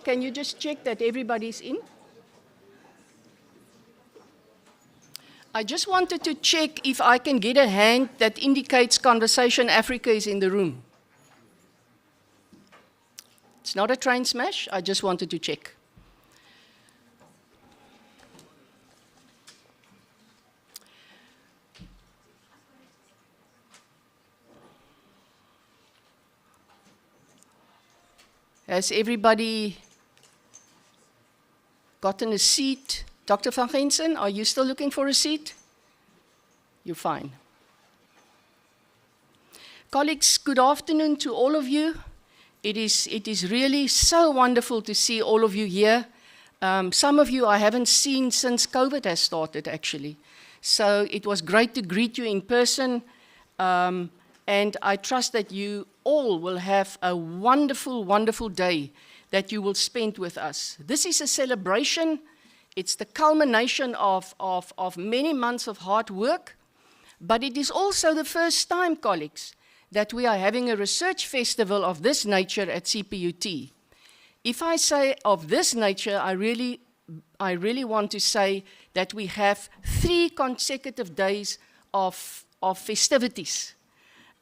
can you just check that everybody's in? I just wanted to check if I can get a hand that indicates Conversation Africa is in the room. It's not a train smash, I just wanted to check. Has everybody gotten a seat? Dr. van Gensen, are you still looking for a seat? You're fine. Colleagues, good afternoon to all of you. It is really so wonderful to see all of you here. Some of you I haven't seen since COVID has started, actually. So it was great to greet you in person. And I trust that you all will have a wonderful, wonderful day that you will spend with us. This is a celebration. It's the culmination of many months of hard work. But it is also the first time, colleagues, that we are having a research festival of this nature at CPUT. If I say of this nature, I really want to say that we have 3 consecutive days of festivities.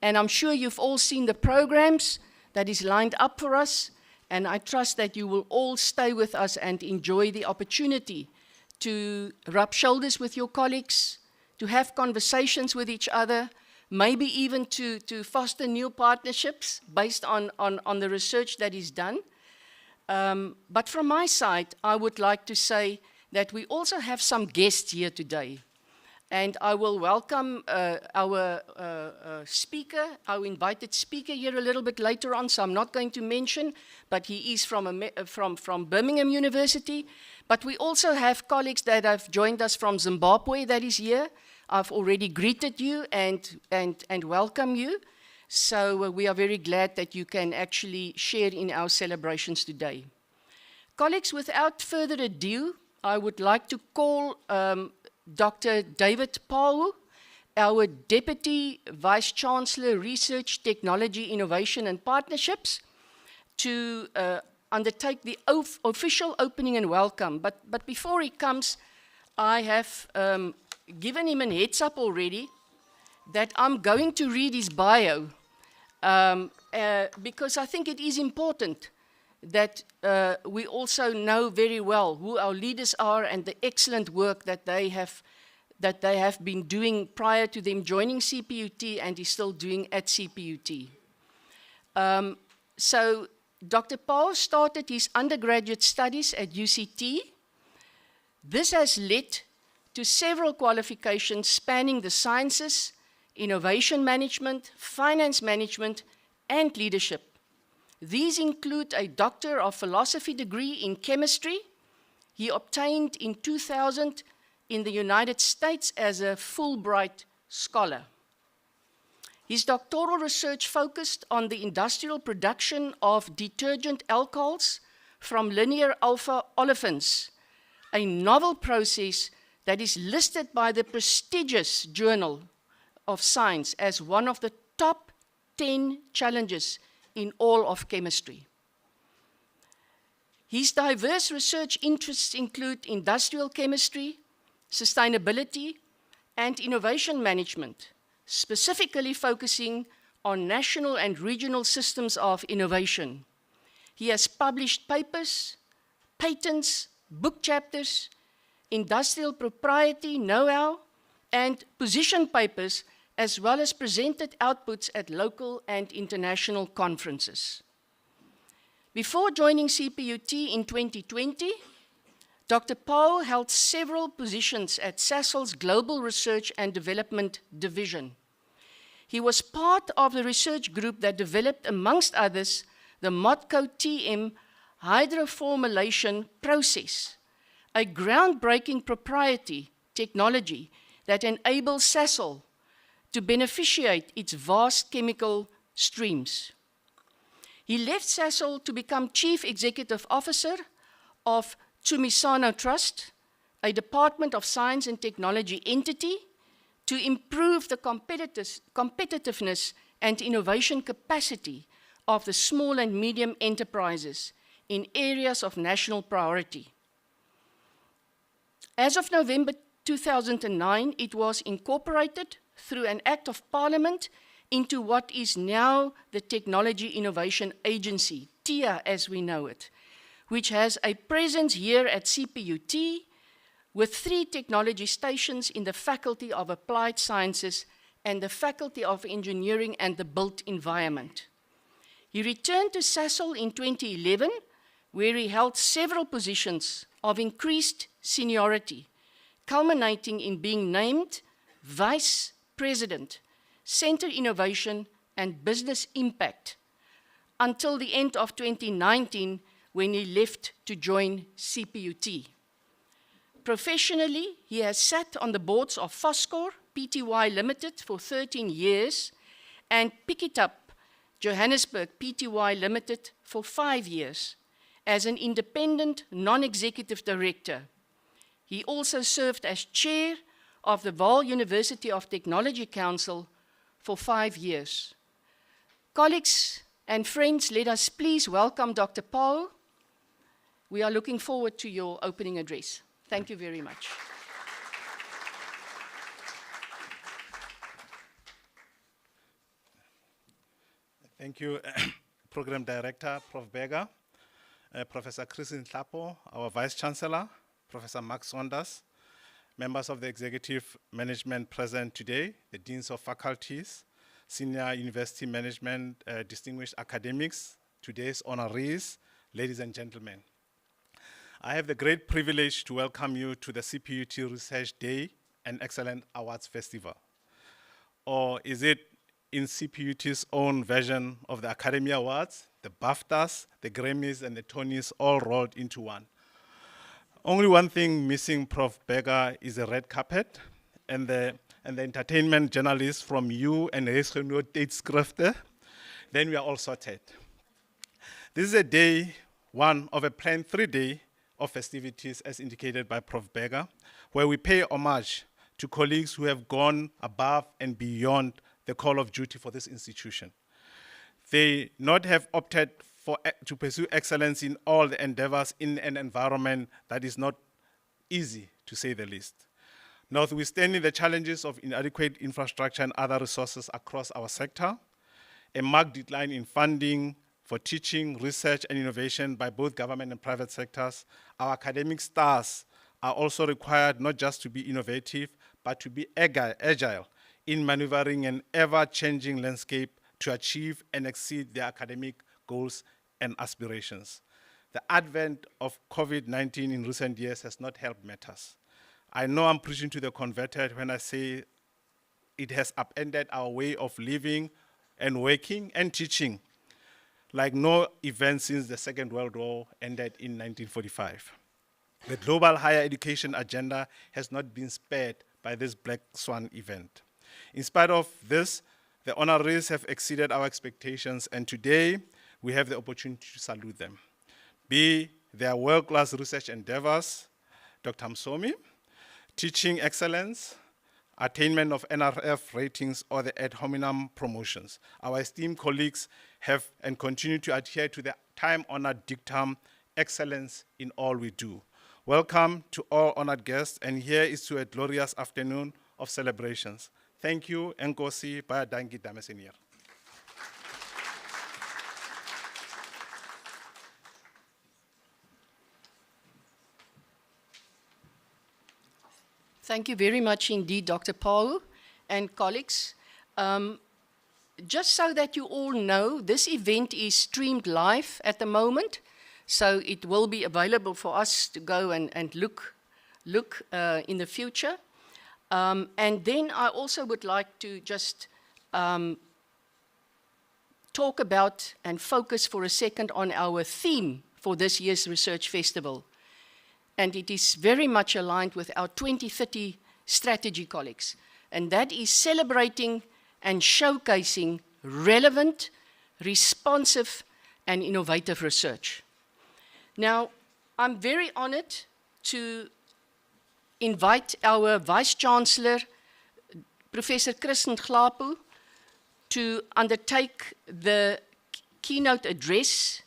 And I'm sure you've all seen the programs that is lined up for us, and I trust that you will all stay with us and enjoy the opportunity to rub shoulders with your colleagues, to have conversations with each other, maybe even to foster new partnerships based on the research that is done. But from my side, I would like to say that we also have some guests here today. And I will welcome our speaker, our invited speaker here a little bit later on, so I'm not going to mention, but he is from Birmingham University. But we also have colleagues that have joined us from Zimbabwe that is here. I've already greeted you and welcome you. So we are very glad that you can actually share in our celebrations today. Colleagues, without further ado, I would like to call Dr. David Pauw, our Deputy Vice Chancellor, Research, Technology, Innovation and Partnerships, to undertake the official opening and welcome. But before he comes, I have given him a heads up already that I'm going to read his bio because I think it is important that we also know very well who our leaders are and the excellent work that they have been doing prior to them joining CPUT and is still doing at CPUT. So Dr. Pauw started his undergraduate studies at UCT. This has led to several qualifications spanning the sciences, innovation management, finance management, and leadership. These include a Doctor of Philosophy degree in chemistry. He obtained in 2000 in the United States as a Fulbright scholar. His doctoral research focused on the industrial production of detergent alcohols from linear alpha olefins, a novel process that is listed by the prestigious Journal of Science as one of the top 10 challenges in all of chemistry. His diverse research interests include industrial chemistry, sustainability, and innovation management, specifically focusing on national and regional systems of innovation. He has published papers, patents, book chapters, industrial propriety, know-how, and position papers, as well as presented outputs at local and international conferences. Before joining CPUT in 2020, Dr. Pauw held several positions at Sasol's Global Research and Development Division. He was part of the research group that developed, amongst others, the MODCO TM hydroformylation process, a groundbreaking proprietary technology that enables Sasol to beneficiate its vast chemical streams. He left Sasol to become Chief Executive Officer of Tsumisano Trust, a Department of Science and Technology entity, to improve the competitiveness and innovation capacity of the small and medium enterprises in areas of national priority. As of November 2009, it was incorporated through an Act of Parliament into what is now the Technology Innovation Agency, TIA as we know it, which has a presence here at CPUT with 3 technology stations in the Faculty of Applied Sciences and the Faculty of Engineering and the Built Environment. He returned to Sasol in 2011, where he held several positions of increased seniority, culminating in being named Vice President, Center Innovation and Business Impact, until the end of 2019, when he left to join CPUT. Professionally, he has sat on the boards of Foscor Pty Limited for 13 years and CPUT Johannesburg Pty Limited for 5 years as an independent non-executive director. He also served as chair of the Vaal University of Technology Council for 5 years. Colleagues and friends, let us please welcome Dr. Paul. We are looking forward to your opening address. Thank you very much. Thank you, Program Director, Prof. Berger, Professor Chris Nhlapo, our Vice Chancellor, Professor Mark Saunders, members of the Executive Management present today, the Deans of Faculties, Senior University Management, distinguished academics, today's honorees, ladies and gentlemen. I have the great privilege to welcome you to the CPUT Research Day and Excellent Awards Festival. Or is it in CPUT's own version of the Academy Awards, the BAFTAs, the Grammys, and the Tonys all rolled into one? Only one thing missing, Prof. Berger, is a red carpet, and the entertainment journalists from you and Skrifte, then we are all sorted. This is a day, one of a planned 3-day of festivities as indicated by Prof. Berger, where we pay homage to colleagues who have gone above and beyond the call of duty for this institution. They not have opted to pursue excellence in all the endeavors in an environment that is not easy, to say the least. Notwithstanding the challenges of inadequate infrastructure and other resources across our sector, a marked decline in funding for teaching, research, and innovation by both government and private sectors, our academic stars are also required not just to be innovative, but to be agile in maneuvering an ever-changing landscape to achieve and exceed their academic goals and aspirations. The advent of COVID-19 in recent years has not helped matters. I know I'm preaching to the converted when I say it has upended our way of living and working and teaching, like no event since the Second World War ended in 1945. The global higher education agenda has not been spared by this black swan event. In spite of this, the honorees have exceeded our expectations, and today we have the opportunity to salute them. Be their world-class research endeavors, Dr. Msomi, teaching excellence, attainment of NRF ratings, or the ad hominem promotions. Our esteemed colleagues have and continue to adhere to the time-honored dictum, excellence in all we do. Welcome to all honored guests, and here is to a glorious afternoon of celebrations. Thank you, Nkosi Bayadangi Damesenir. Thank you very much indeed, Dr. Paul and colleagues. Just so that you all know, this event is streamed live at the moment, so it will be available for us to go and look in the future. And then I also would like to just talk about and focus for a second on our theme for this year's Research Festival. And it is very much aligned with our 2030 strategy, colleagues. And that is celebrating and showcasing relevant, responsive, and innovative research. Now, I'm very honored to invite our Vice Chancellor, Professor Chris Nhlapo, to undertake the keynote address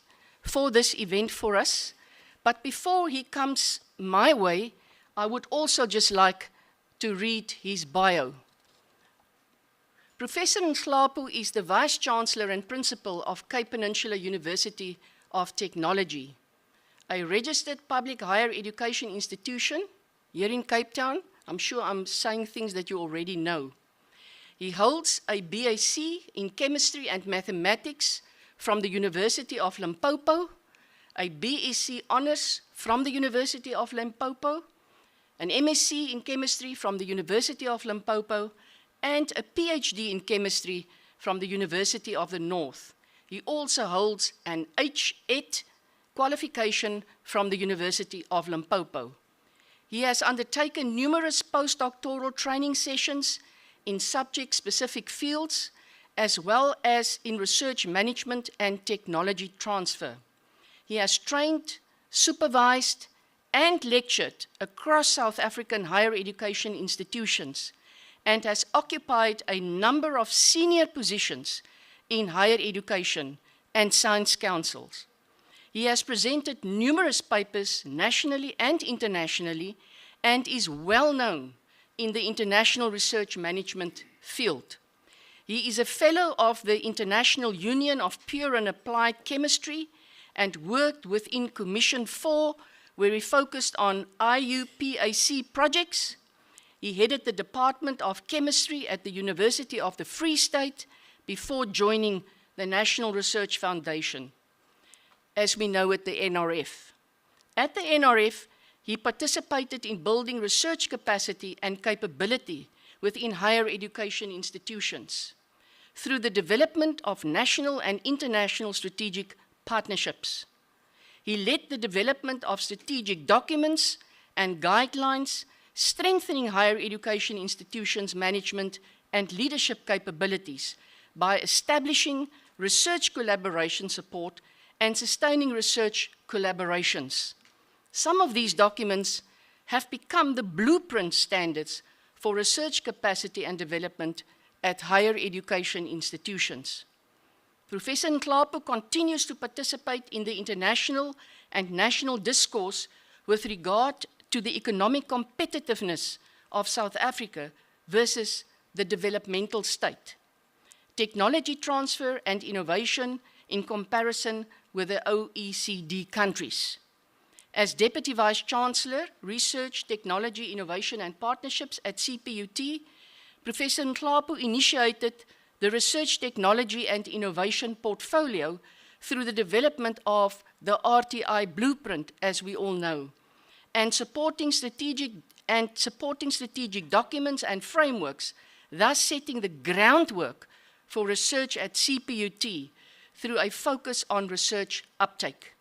for this event for us. But before he comes my way, I would also just like to read his bio. Professor Nhlapo is the Vice-Chancellor and Principal of Cape Peninsula University of Technology, a registered public higher education institution here in Cape Town. I'm sure I'm saying things that you already know. He holds a BAc in Chemistry and Mathematics from the University of Limpopo, a BSc Honours from the University of Limpopo, an MSc in Chemistry from the University of Limpopo, and a PhD in Chemistry from the University of the North. He also holds an H.Ed qualification from the University of Limpopo. He has undertaken numerous postdoctoral training sessions in subject-specific fields, as well as in research management and technology transfer. He has trained, supervised, and lectured across South African higher education institutions, and has occupied a number of senior positions in higher education and science councils. He has presented numerous papers nationally and internationally, and is well known in the international research management field. He is a fellow of the International Union of Pure and Applied Chemistry and worked within Commission 4, where he focused on IUPAC projects. He headed the Department of Chemistry at the University of the Free State before joining the National Research Foundation, as we know it, the NRF. At the NRF, he participated in building research capacity and capability within higher education institutions through the development of national and international strategic partnerships. He led the development of strategic documents and guidelines, strengthening higher education institutions' management and leadership capabilities by establishing research collaboration support and sustaining research collaborations. Some of these documents have become the blueprint standards for research capacity and development at higher education institutions. Professor Nhlapo continues to participate in the international and national discourse with regard to the economic competitiveness of South Africa versus the developmental state, technology transfer and innovation in comparison with the OECD countries. As Deputy Vice-Chancellor, Research, Technology, Innovation and Partnerships at CPUT, Professor Nhlapo initiated the Research, Technology and Innovation portfolio through the development of the RTI blueprint, as we all know, and supporting strategic documents and frameworks, thus setting the groundwork for research at CPUT through a focus on research uptake.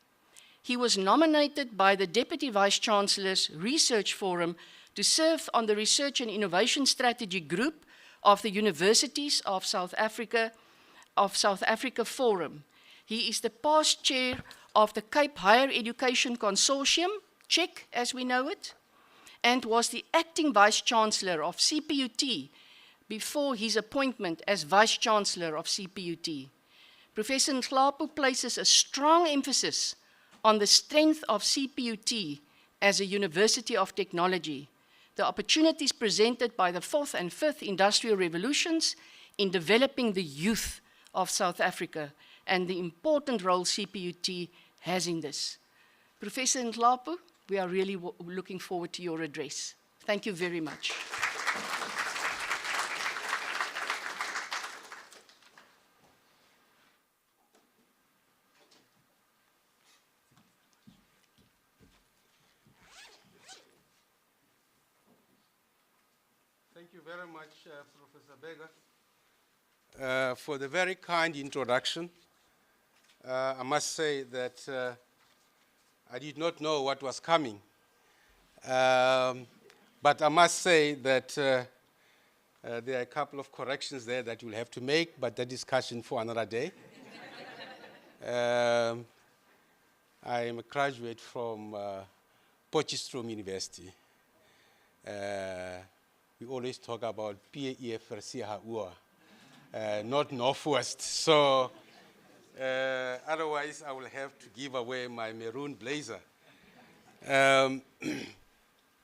He was nominated by the Deputy Vice-Chancellor's Research Forum to serve on the Research and Innovation Strategy Group of the Universities of South Africa Forum. He is the past chair of the Cape Higher Education Consortium, CHEC as we know it, and was the acting Vice-Chancellor of CPUT before his appointment as Vice-Chancellor of CPUT. Professor Nhlapo places a strong emphasis on the strength of CPUT as a university of technology, the opportunities presented by the fourth and fifth industrial revolutions in developing the youth of South Africa, and the important role CPUT has in this. Professor Nhlapo, we are really looking forward to your address. Thank you very much. Thank you very much, Professor Bega, for the very kind introduction. I must say that I did not know what was coming. But I must say that there are a couple of corrections there that you'll have to make, but the discussion for another day. I am a graduate from Potchefstroom University. We always talk about PAEF, not Northwest. So Otherwise, I will have to give away my maroon blazer.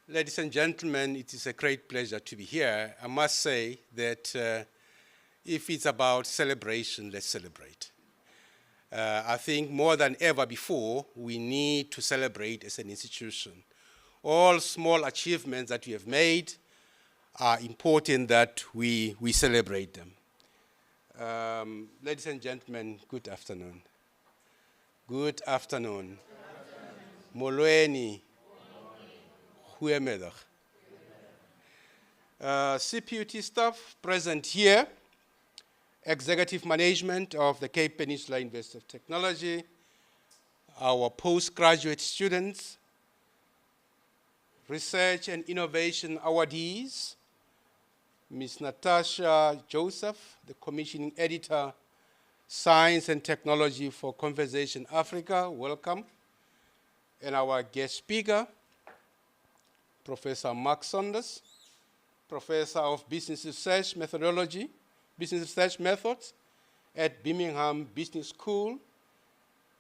Ladies and gentlemen, it is a great pleasure to be here. I must say that if it's about celebration, let's celebrate. I think more than ever before, we need to celebrate as an institution. All small achievements that we have made are important that we celebrate them. Ladies and gentlemen, good afternoon. Good afternoon. Molweni. Goeiemiddag. CPUT staff present here, executive management of the Cape Peninsula University of Technology, our postgraduate students, research and innovation awardees, Ms. Natasha Joseph, the commissioning editor, Science and Technology for Conversation Africa, welcome. And our guest speaker, Professor Saunders, Professor of Business Research Methodology, Business Research Methods at Birmingham Business School,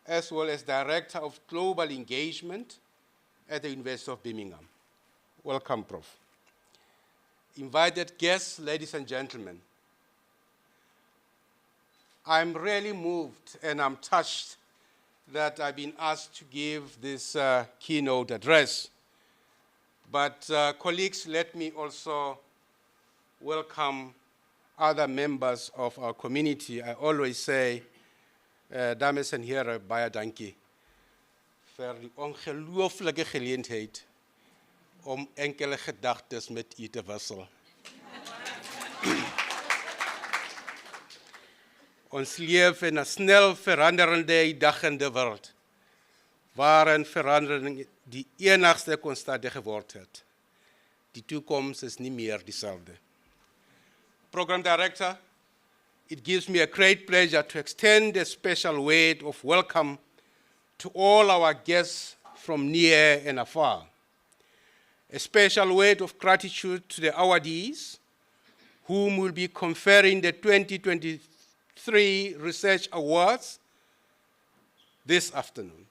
as well as Director of Global Engagement at the University of Birmingham. Welcome, Prof. Invited guests, ladies and gentlemen, I'm really moved and I'm touched that I've been asked to give this keynote address. But colleagues, let me also welcome other members of our community. I always say, dames en heren, baie dankie vir die ongelooflike geleentheid om enkele gedagtes met u te wissel. Ons leef in 'n snel veranderende dagende wêreld, waarin verandering die enigste konstante geword het. Die toekoms is nie meer dieselfde. Program Director, it gives me a great pleasure to extend a special word of welcome to all our guests from near and afar. A special word of gratitude to the awardees, whom will be conferring the 2023 Research Awards this afternoon.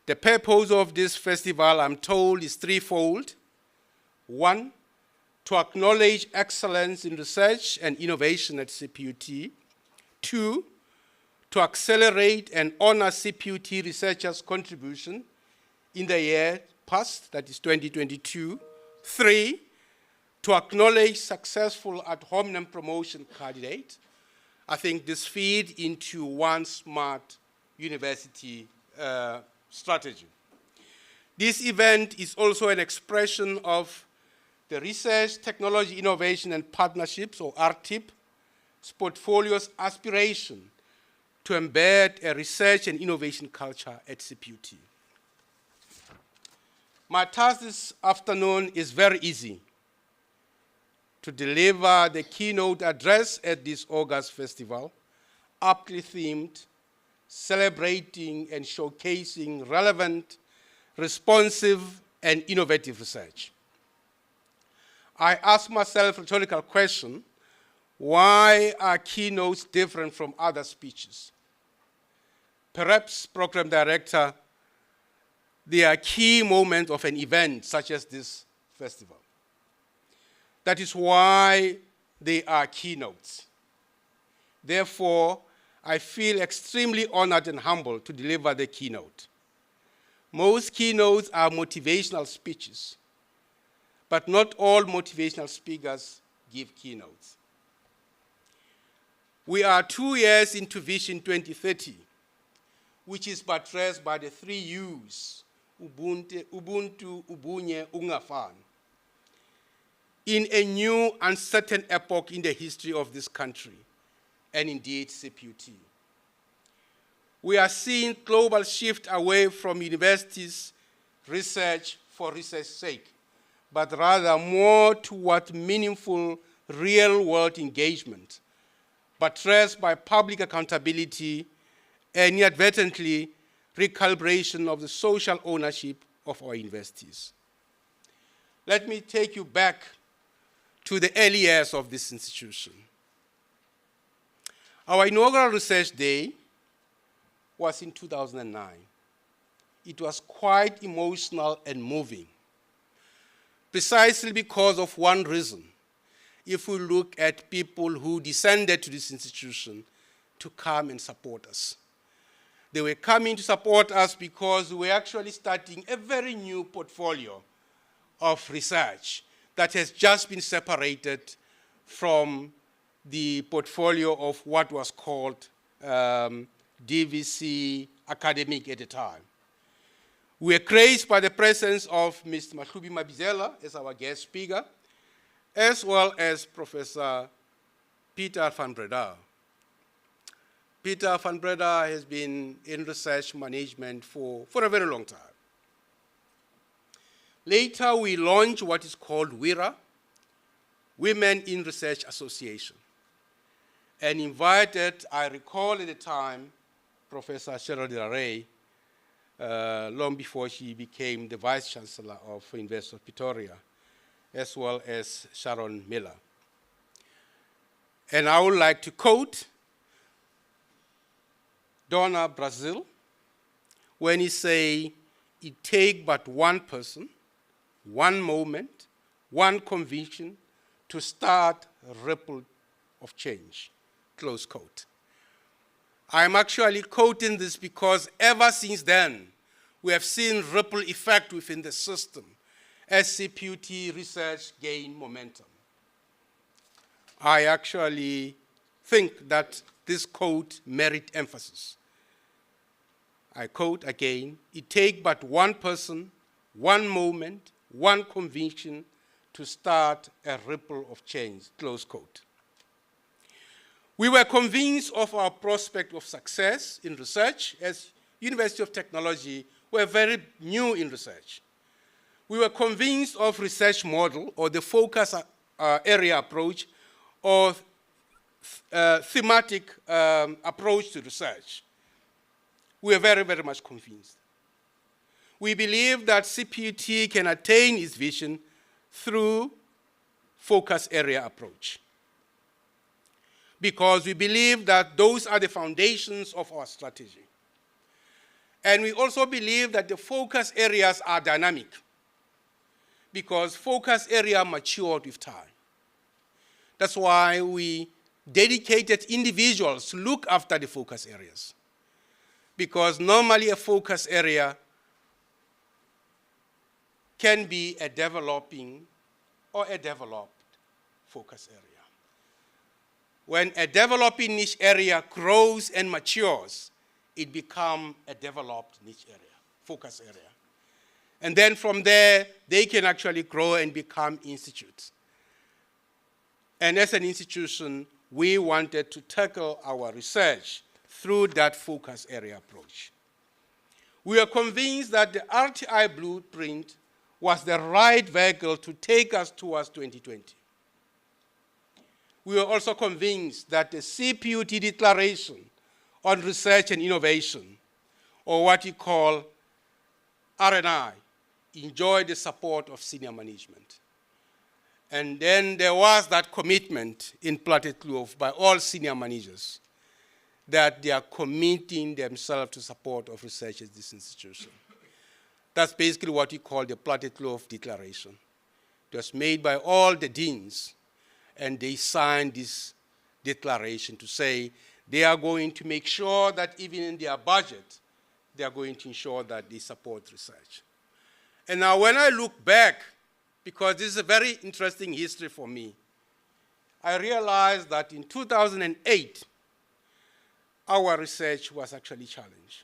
The purpose of this festival, I'm told, is threefold. One, to acknowledge excellence in research and innovation at CPUT. Two, to accelerate and honor CPUT researchers' contribution in the year past, that is 2022. Three, to acknowledge successful ad hominem promotion candidate. I think this feeds into one smart university strategy. This event is also an expression of the Research, Technology, Innovation and Partnerships, or RTIP's portfolio's aspiration to embed a research and innovation culture at CPUT. My task this afternoon is very easy: to deliver the keynote address at this August festival, aptly themed, celebrating and showcasing relevant, responsive, and innovative research. I ask myself a rhetorical question: why are keynotes different from other speeches? Perhaps, Program Director, there are key moments of an event such as this festival. That is why they are keynotes. Therefore, I feel extremely honored and humbled to deliver the keynote. Most keynotes are motivational speeches, but not all motivational speakers give keynotes. We are 2 years into Vision 2030, which is buttressed by the 3 U's, Ubuntu, Ubunye, Ungafani, in a new uncertain epoch in the history of this country, and indeed CPUT. We are seeing global shift away from universities' research for research's sake, but rather more toward meaningful real-world engagement, buttressed by public accountability and inadvertently recalibration of the social ownership of our universities. Let me take you back to the early years of this institution. Our inaugural research day was in 2009. It was quite emotional and moving, precisely because of one reason. If we look at people who descended to this institution to come and support us. They were coming to support us because we were actually starting a very new portfolio of research that has just been separated from the portfolio of what was called DVC academic at the time. We were crazed by the presence of Mr. Mahlubi Mabizela as our guest speaker, as well as Professor Peter van Breda. Peter van Breda has been in research management for a very long time. Later, we launched what is called WIRA, Women in Research Association, and invited, I recall at the time, Professor Cheryl de la Rey, long before she became the Vice Chancellor of University of Pretoria, as well as Sharon Miller. And I would like to quote Donna Brazil when he say, "It takes but one person, one moment, one conviction to start a ripple of change," close quote. I'm actually quoting this because ever since then, we have seen ripple effect within the system as CPUT research gained momentum. I actually think that this quote merits emphasis. I quote again, "It takes but one person, one moment, one conviction to start a ripple of change," close quote. We were convinced of our prospect of success in research as University of Technology were very new in research. We were convinced of research model or the focus area approach or thematic approach to research. We are very, very much convinced. We believe that CPUT can attain its vision through focus area approach, because we believe that those are the foundations of our strategy. And we also believe that the focus areas are dynamic, because focus area matured with time. That's why we dedicated individuals to look after the focus areas, because normally a focus area can be a developing or a developed focus area. When a developing niche area grows and matures, it becomes a developed niche area, focus area. And then from there, they can actually grow and become institutes. And as an institution, we wanted to tackle our research through that focus area approach. We are convinced that the RTI blueprint was the right vehicle to take us towards 2020. We were also convinced that the CPUT Declaration on Research and Innovation, or what we call R&I, enjoyed the support of senior management. And then there was that commitment in Platetkloof by all senior managers that they are committing themselves to support of research at this institution. That's basically what we call the Platetkloof Declaration. It was made by all the deans, and they signed this declaration to say they are going to make sure that even in their budget, they are going to ensure that they support research. And now when I look back, because this is a very interesting history for me, I realized that in 2008, our research was actually challenged.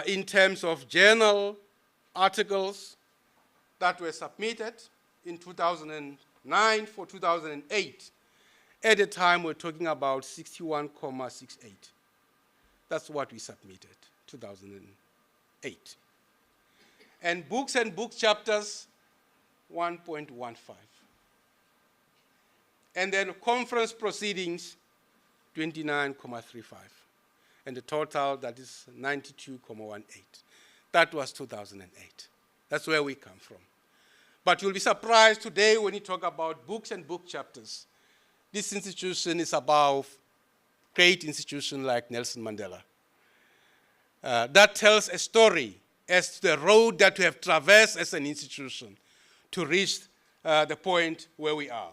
In terms of journal articles that were submitted in 2009 for 2008, at the time we're talking about 61,68. That's what we submitted, 2008. And books and book chapters, 1.15. And then conference proceedings, 29,35. And the total, that is 92,18. That was 2008. That's where we come from. But you'll be surprised today when you talk about books and book chapters. This institution is above great institutions like Nelson Mandela. that tells a story as to the road that we have traversed as an institution to reach the point where we are.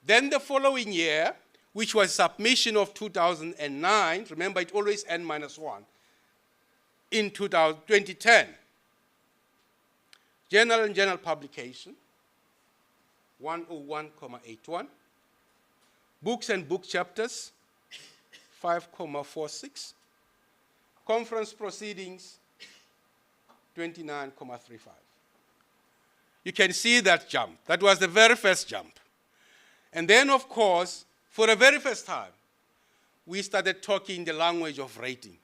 Then the following year, which was submission of 2009, remember it always N-1, in 2010, journal and journal publication, 101,81, books and book chapters, 5,46, conference proceedings, 29,35. You can see that jump. That was the very first jump. And then, of course, for the very first time, we started talking the language of rating.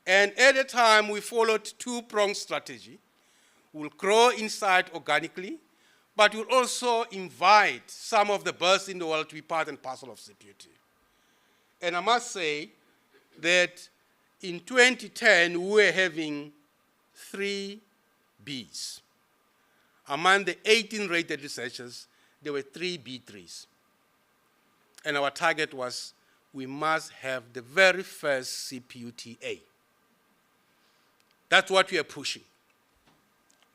And at the time, we followed two-pronged strategy. We'll grow inside organically, but we'll also invite some of the best in the world to be part and parcel of CPUT. And I must say that in 2010, we were having 3 Bs. Among the 18 rated researchers, there were 3 B3s. And our target was we must have the very first CPUT A. That's what we are pushing.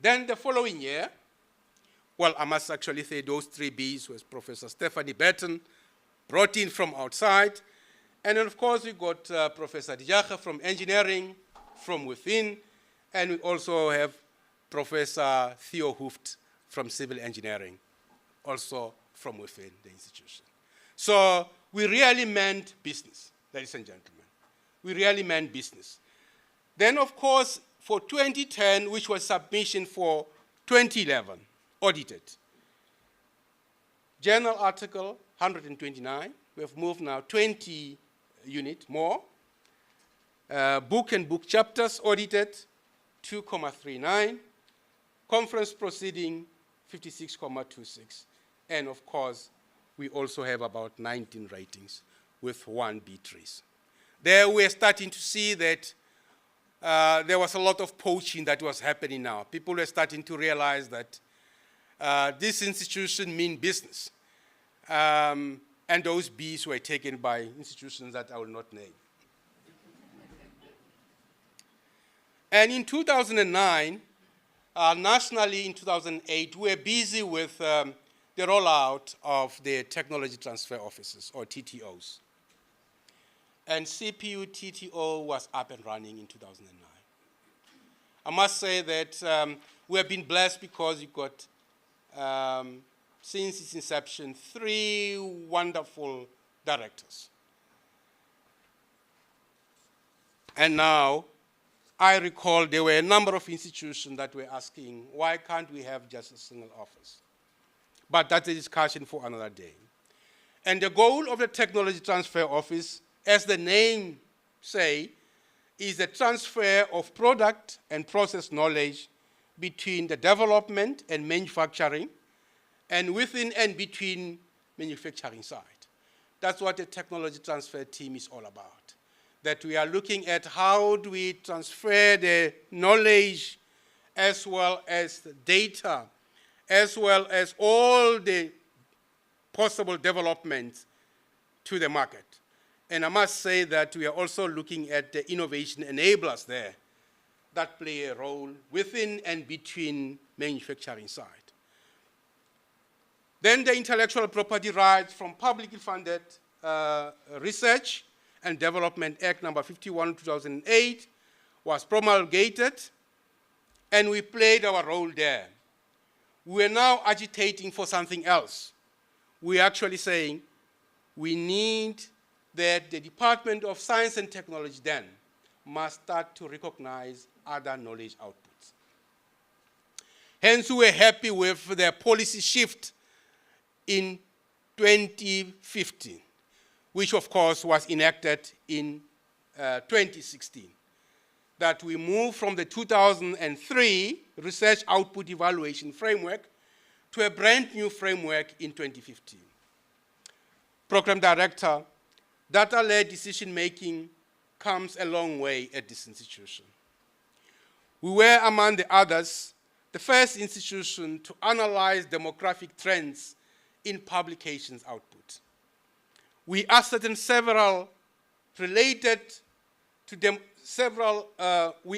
Then the following year, well, I must actually say those 3 Bs was Professor Stephanie Burton, brought in from outside. And then, of course, we got Professor Dijaga from engineering, from within. And we also have Professor Theo Hooft from civil engineering, also from within the institution. So we really meant business, ladies and gentlemen. We really meant business. Then, of course, for 2010, which was submission for 2011, audited. Journal article, 129. We have moved now 20 units more. Book and book chapters audited, 2,39. Conference proceeding, 56,26. And of course, we also have about 19 ratings with 1 B3s. There we're starting to see that there was a lot of poaching that was happening now. People were starting to realize that this institution means business. And those Bs were taken by institutions that I will not name. And in 2009, nationally in 2008, we were busy with the rollout of the technology transfer offices, or TTOs. And CPU TTO was up and running in 2009. I must say that we have been blessed because you got, since its inception, 3 wonderful directors. And now, I recall there were a number of institutions that were asking, why can't we have just a single office? But that's a discussion for another day. And the goal of the Technology Transfer Office, as the name say, is the transfer of product and process knowledge between the development and manufacturing, and within and between manufacturing side. That's what the technology transfer team is all about. That we are looking at how do we transfer the knowledge as well as the data, as well as all the possible developments to the market. And I must say that we are also looking at the innovation enablers there that play a role within and between manufacturing side. Then the intellectual property rights from publicly funded Research and Development Act number 51, 2008 was promulgated, and we played our role there. We are now agitating for something else. We're actually saying we need that the Department of Science and Technology then must start to recognize other knowledge outputs. Hence, we're happy with the policy shift in 2015, which of course was enacted in 2016, that we moved from the 2003 Research Output Evaluation Framework to a brand new framework in 2015. Program Director, data-led decision-making comes a long way at this institution. We were, among the others, the first institution to analyze demographic trends in publications output. We ascertained several related to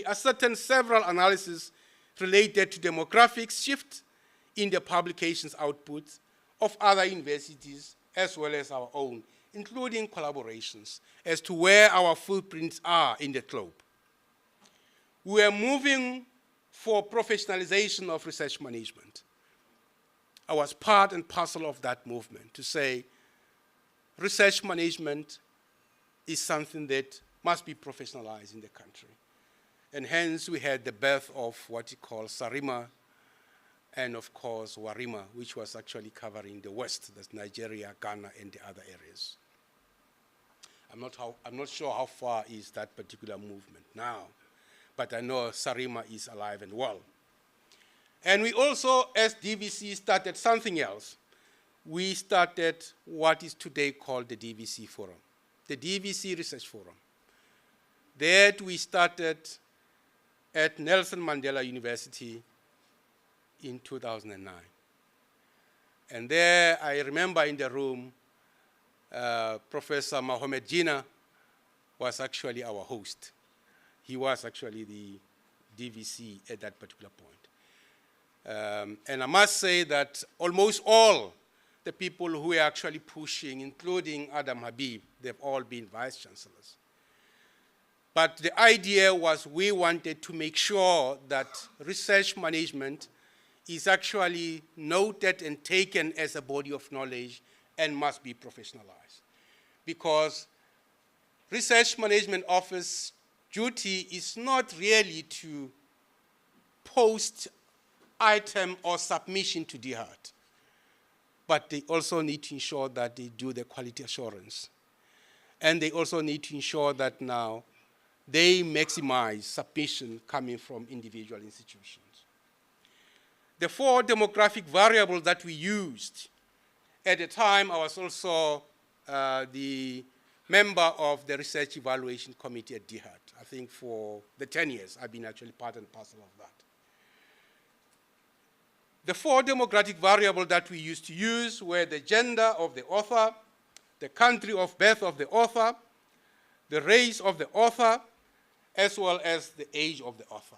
ascertained several analyses related to demographic shift in the publications output of other universities as well as our own, including collaborations as to where our footprints are in the globe. We are moving for professionalization of research management. I was part and parcel of that movement to say research management is something that must be professionalized in the country. And hence we had the birth of what you call SARIMA and of course WARIMA, which was actually covering the West, that's Nigeria, Ghana, and the other areas. I'm not sure how far is that particular movement now, but I know SARIMA is alive and well. And we also, as DVC, started something else. We started what is today called the DVC Forum, the DVC Research Forum. That we started at Nelson Mandela University in 2009. And there, I remember in the room, Professor Mohamed Jinnah was actually our host. He was actually the DVC at that particular point. And I must say that almost all the people who were actually pushing, including Adam Habib, they've all been vice chancellors. But the idea was we wanted to make sure that research management is actually noted and taken as a body of knowledge and must be professionalized. Because research management office duty is not really to post item or submission to DHERT, but they also need to ensure that they do the quality assurance. And they also need to ensure that now they maximize submission coming from individual institutions. The 4 demographic variables that we used, at the time I was also the member of the Research Evaluation Committee at DHERT. I think for the 10 years I've been actually part and parcel of that. The 4 demographic variables that we used to use were the gender of the author, the country of birth of the author, the race of the author, as well as the age of the author.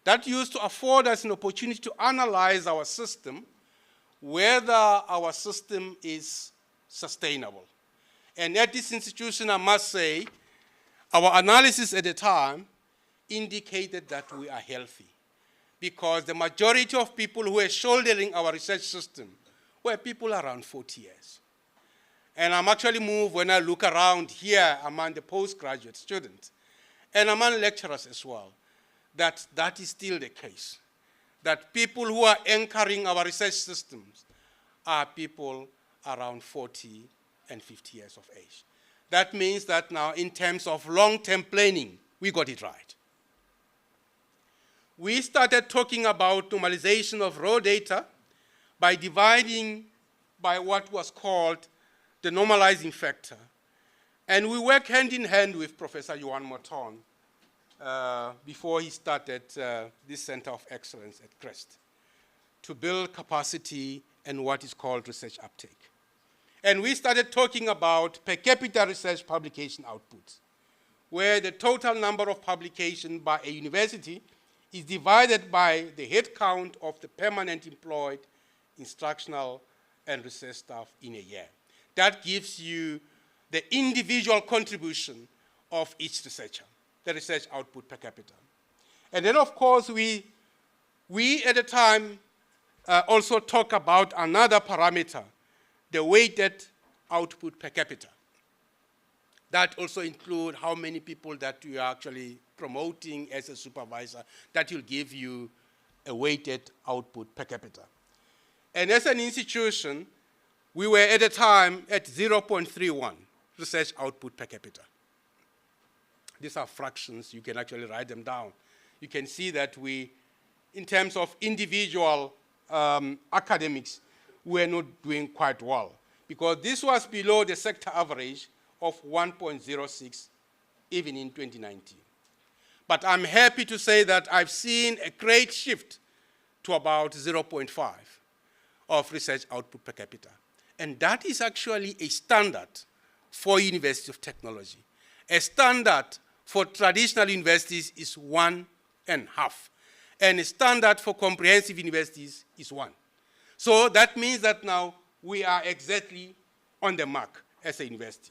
That used to afford us an opportunity to analyze our system, whether our system is sustainable. And at this institution, I must say, our analysis at the time indicated that we are healthy, because the majority of people who were shouldering our research system were people around 40 years. And I'm actually moved when I look around here among the postgraduate students, and among lecturers as well, that that is still the case. That people who are anchoring our research systems are people around 40 and 50 years of age. That means that now in terms of long-term planning, we got it right. We started talking about normalization of raw data by dividing by what was called the normalizing factor. And we work hand in hand with Professor Johan Moton before he started this Center of Excellence at CREST to build capacity and what is called research uptake. And we started talking about per capita research publication outputs, where the total number of publications by a university is divided by the head count of the permanent employed instructional and research staff in a year. That gives you the individual contribution of each researcher, the research output per capita. And then, of course, we at the time also talk about another parameter, the weighted output per capita. That also includes how many people that you are actually promoting as a supervisor. That will give you a weighted output per capita. And as an institution, we were at the time at 0.31 research output per capita. These are fractions. You can actually write them down. You can see that we, in terms of individual academics, we're not doing quite well, because this was below the sector average of 1.06 even in 2019. But I'm happy to say that I've seen a great shift to about 0.5 of research output per capita. And that is actually a standard for University of Technology, a standard for traditional universities is 1.5. And the standard for comprehensive universities is 1. So that means that now we are exactly on the mark as a university.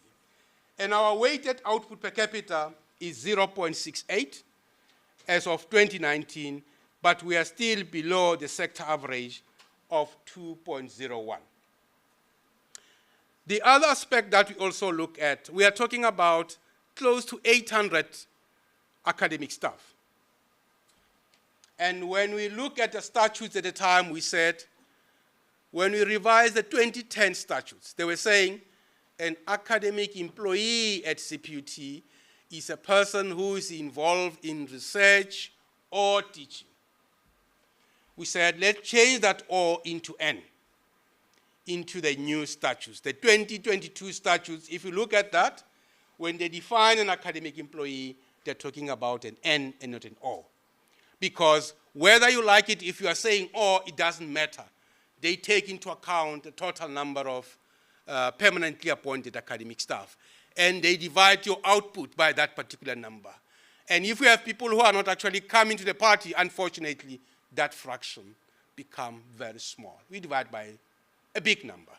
And our weighted output per capita is 0.68 as of 2019, but we are still below the sector average of 2.01. The other aspect that we also look at, we are talking about close to 800 academic staff. And when we look at the statutes at the time, we said, when we revised the 2010 statutes, they were saying an academic employee at CPUT is a person who is involved in research or teaching. We said, let's change that O into N, into the new statutes. The 2022 statutes, if you look at that, when they define an academic employee, they're talking about an N and not an O. Because whether you like it, if you are saying O, it doesn't matter. They take into account the total number of permanently appointed academic staff. And they divide your output by that particular number. And if you have people who are not actually coming to the party, unfortunately, that fraction becomes very small. We divide by a big number.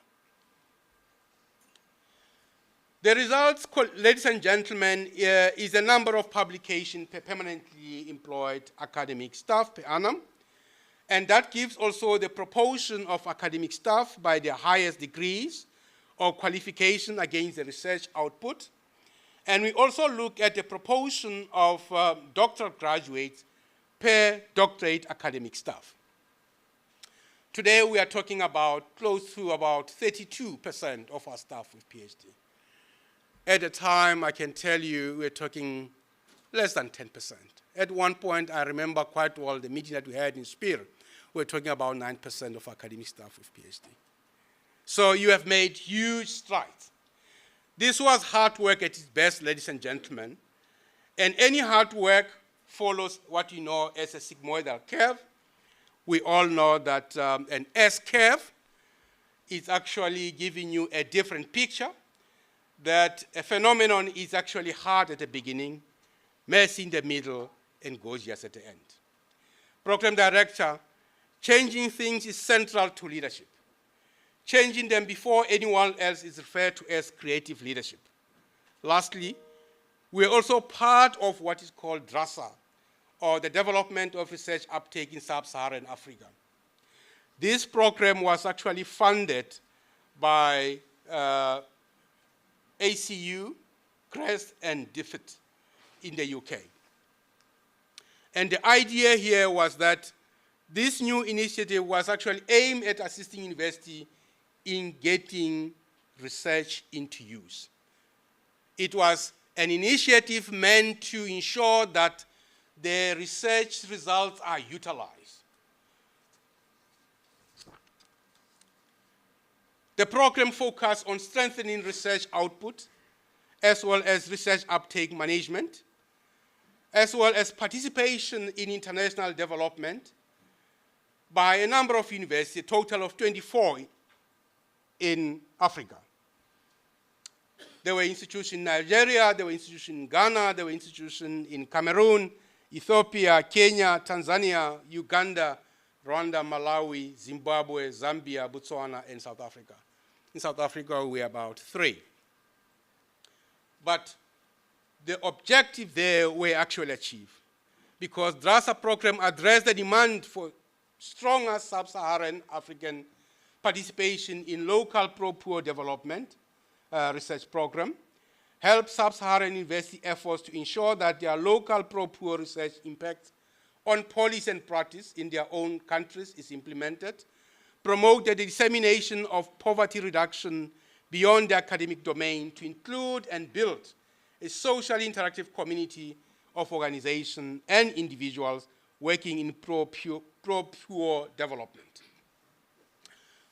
The results, ladies and gentlemen, is the number of publications per permanently employed academic staff per annum. And that gives also the proportion of academic staff by their highest degrees or qualification against the research output. And we also look at the proportion of doctoral graduates per doctorate academic staff. Today we are talking about close to about 32% of our staff with PhD. At the time, I can tell you, we're talking less than 10%. At one point, I remember quite well the meeting that we had in Spear, we're talking about 9% of academic staff with PhD. So you have made huge strides. This was hard work at its best, ladies and gentlemen. And any hard work follows what you know as a sigmoidal curve. We all know that an S-curve is actually giving you a different picture, that a phenomenon is actually hard at the beginning, messy in the middle, and gorgeous at the end. Program director, changing things is central to leadership. Changing them before anyone else is referred to as creative leadership. Lastly, we're also part of what is called DRASA, or the Development of Research Uptake in Sub-Saharan Africa. This program was actually funded by ACU, CREST, and DFID in the UK. And the idea here was that this new initiative was actually aimed at assisting university in getting research into use. It was an initiative meant to ensure that the research results are utilized. The program focused on strengthening research output, as well as research uptake management, as well as participation in international development by a number of universities, a total of 24 in Africa. There were institutions in Nigeria, there were institutions in Ghana, there were institutions in Cameroon, Ethiopia, Kenya, Tanzania, Uganda, Rwanda, Malawi, Zimbabwe, Zambia, Botswana, and South Africa. In South Africa, we are about 3. But the objective there were actually achieved because the DRASA program addressed the demand for stronger sub-Saharan African participation in local pro-poor development research program, help sub-Saharan university efforts to ensure that their local pro-poor research impact on policy and practice in their own countries is implemented, promote the dissemination of poverty reduction beyond the academic domain to include and build a socially interactive community of organizations and individuals working in pro-poor development.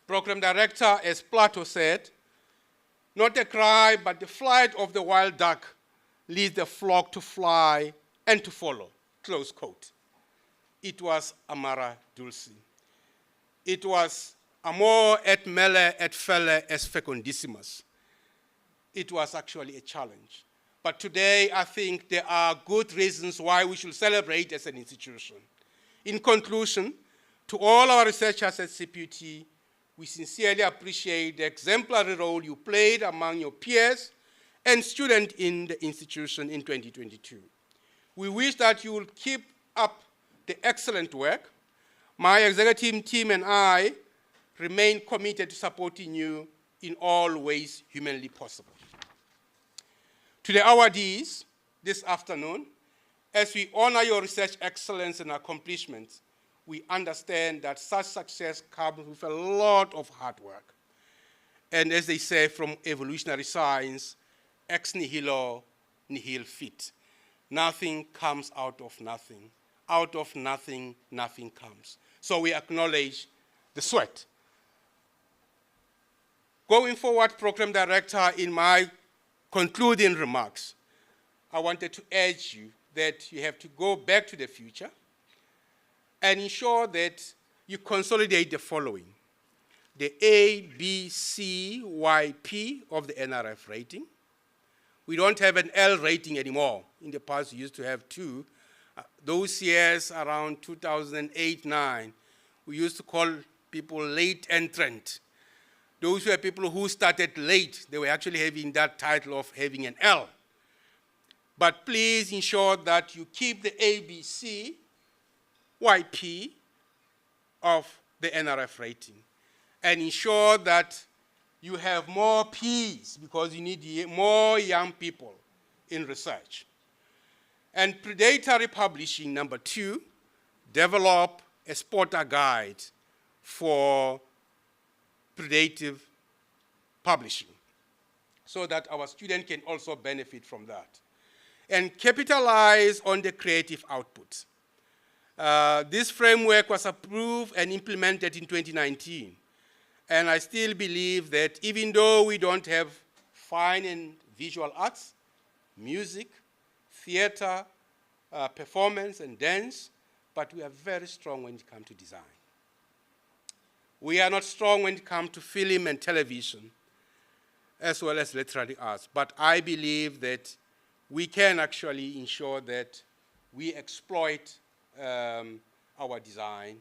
Program director, as Plato said, not the cry, but the flight of the wild duck leads the flock to fly and to follow, close quote. It was Amara Dulce. It was amor et mele et felle es fecundissimus. It was actually a challenge. But today, I think there are good reasons why we should celebrate as an institution. In conclusion, to all our researchers at CPUT, we sincerely appreciate the exemplary role you played among your peers and students in the institution in 2022. We wish that you will keep up the excellent work. My executive team and I remain committed to supporting you in all ways humanly possible. To the awardees this afternoon, as we honor your research excellence and accomplishments, we understand that such success comes with a lot of hard work. And as they say from evolutionary science, ex nihilo nihil fit. Nothing comes out of nothing. Out of nothing, nothing comes. So we acknowledge the sweat. Going forward, Program Director, in my concluding remarks, I wanted to urge you that you have to go back to the future and ensure that you consolidate the following: the A, B, C, Y, P of the NRF rating. We don't have an L rating anymore. In the past, we used to have two. Those years around 2008-9, we used to call people late entrant. Those were people who started late. They were actually having that title of having an L. But please ensure that you keep the ABC, YP of the NRF rating, and ensure that you have more Ps, because you need more young people in research. And predatory publishing, number 2, develop a spotter guide for predative publishing so that our students can also benefit from that. And capitalize on the creative output. This framework was approved and implemented in 2019. And I still believe that even though we don't have fine and visual arts, music, theater, performance, and dance, but we are very strong when it comes to design. We are not strong when it comes to film and television, as well as literary arts. But I believe that we can actually ensure that we exploit our design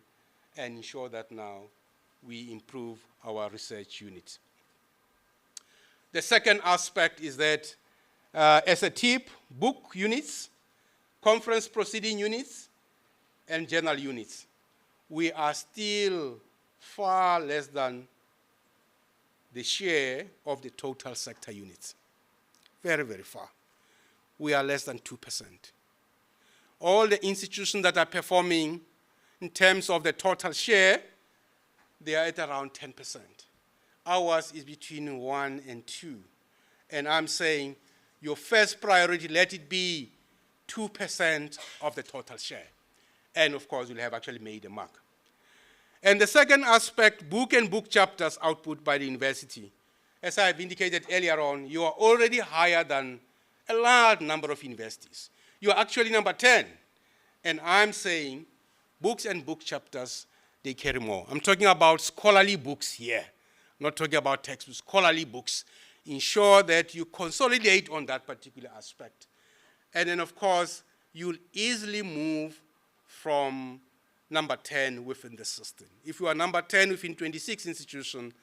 and ensure that now we improve our research units. The second aspect is that as a tip, book units, conference proceeding units, and journal units, we are still far less than the share of the total sector units. Very, very far. We are less than 2%. All the institutions that are performing in terms of the total share, they are at around 10%. Ours is between 1 and 2. And I'm saying your first priority, let it be 2% of the total share. And of course, you'll have actually made a mark. And the second aspect, book and book chapters output by the university. As I've indicated earlier on, you are already higher than a large number of universities. You are actually number 10. And I'm saying books and book chapters, they carry more. I'm talking about scholarly books here. I'm not talking about textbooks, scholarly books. Ensure that you consolidate on that particular aspect. And then, of course, you'll easily move from number 10 within the system. If you are number 10 within 26 institutions,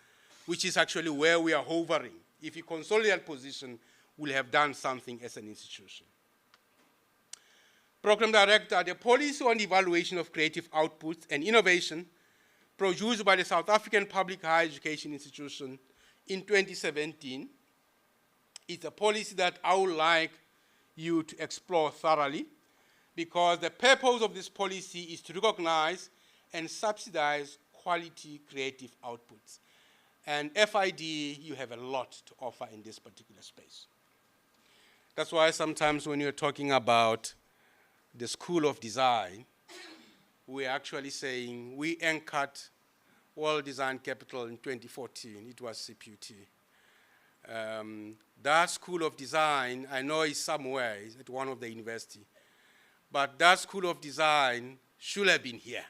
which is actually where we are hovering, if you consolidate that position, we'll have done something as an institution. Program Director, the policy on the evaluation of creative outputs and innovation produced by the South African Public Higher Education Institution in 2017 is a policy that I would like you to explore thoroughly, because the purpose of this policy is to recognize and subsidize quality creative outputs. And FID, you have a lot to offer in this particular space. That's why sometimes when you're talking about the School of Design, we're actually saying we anchored World Design Capital in 2014. It was CPUT. That School of Design, I know is somewhere, it's at one of the universities, but that School of Design should have been here.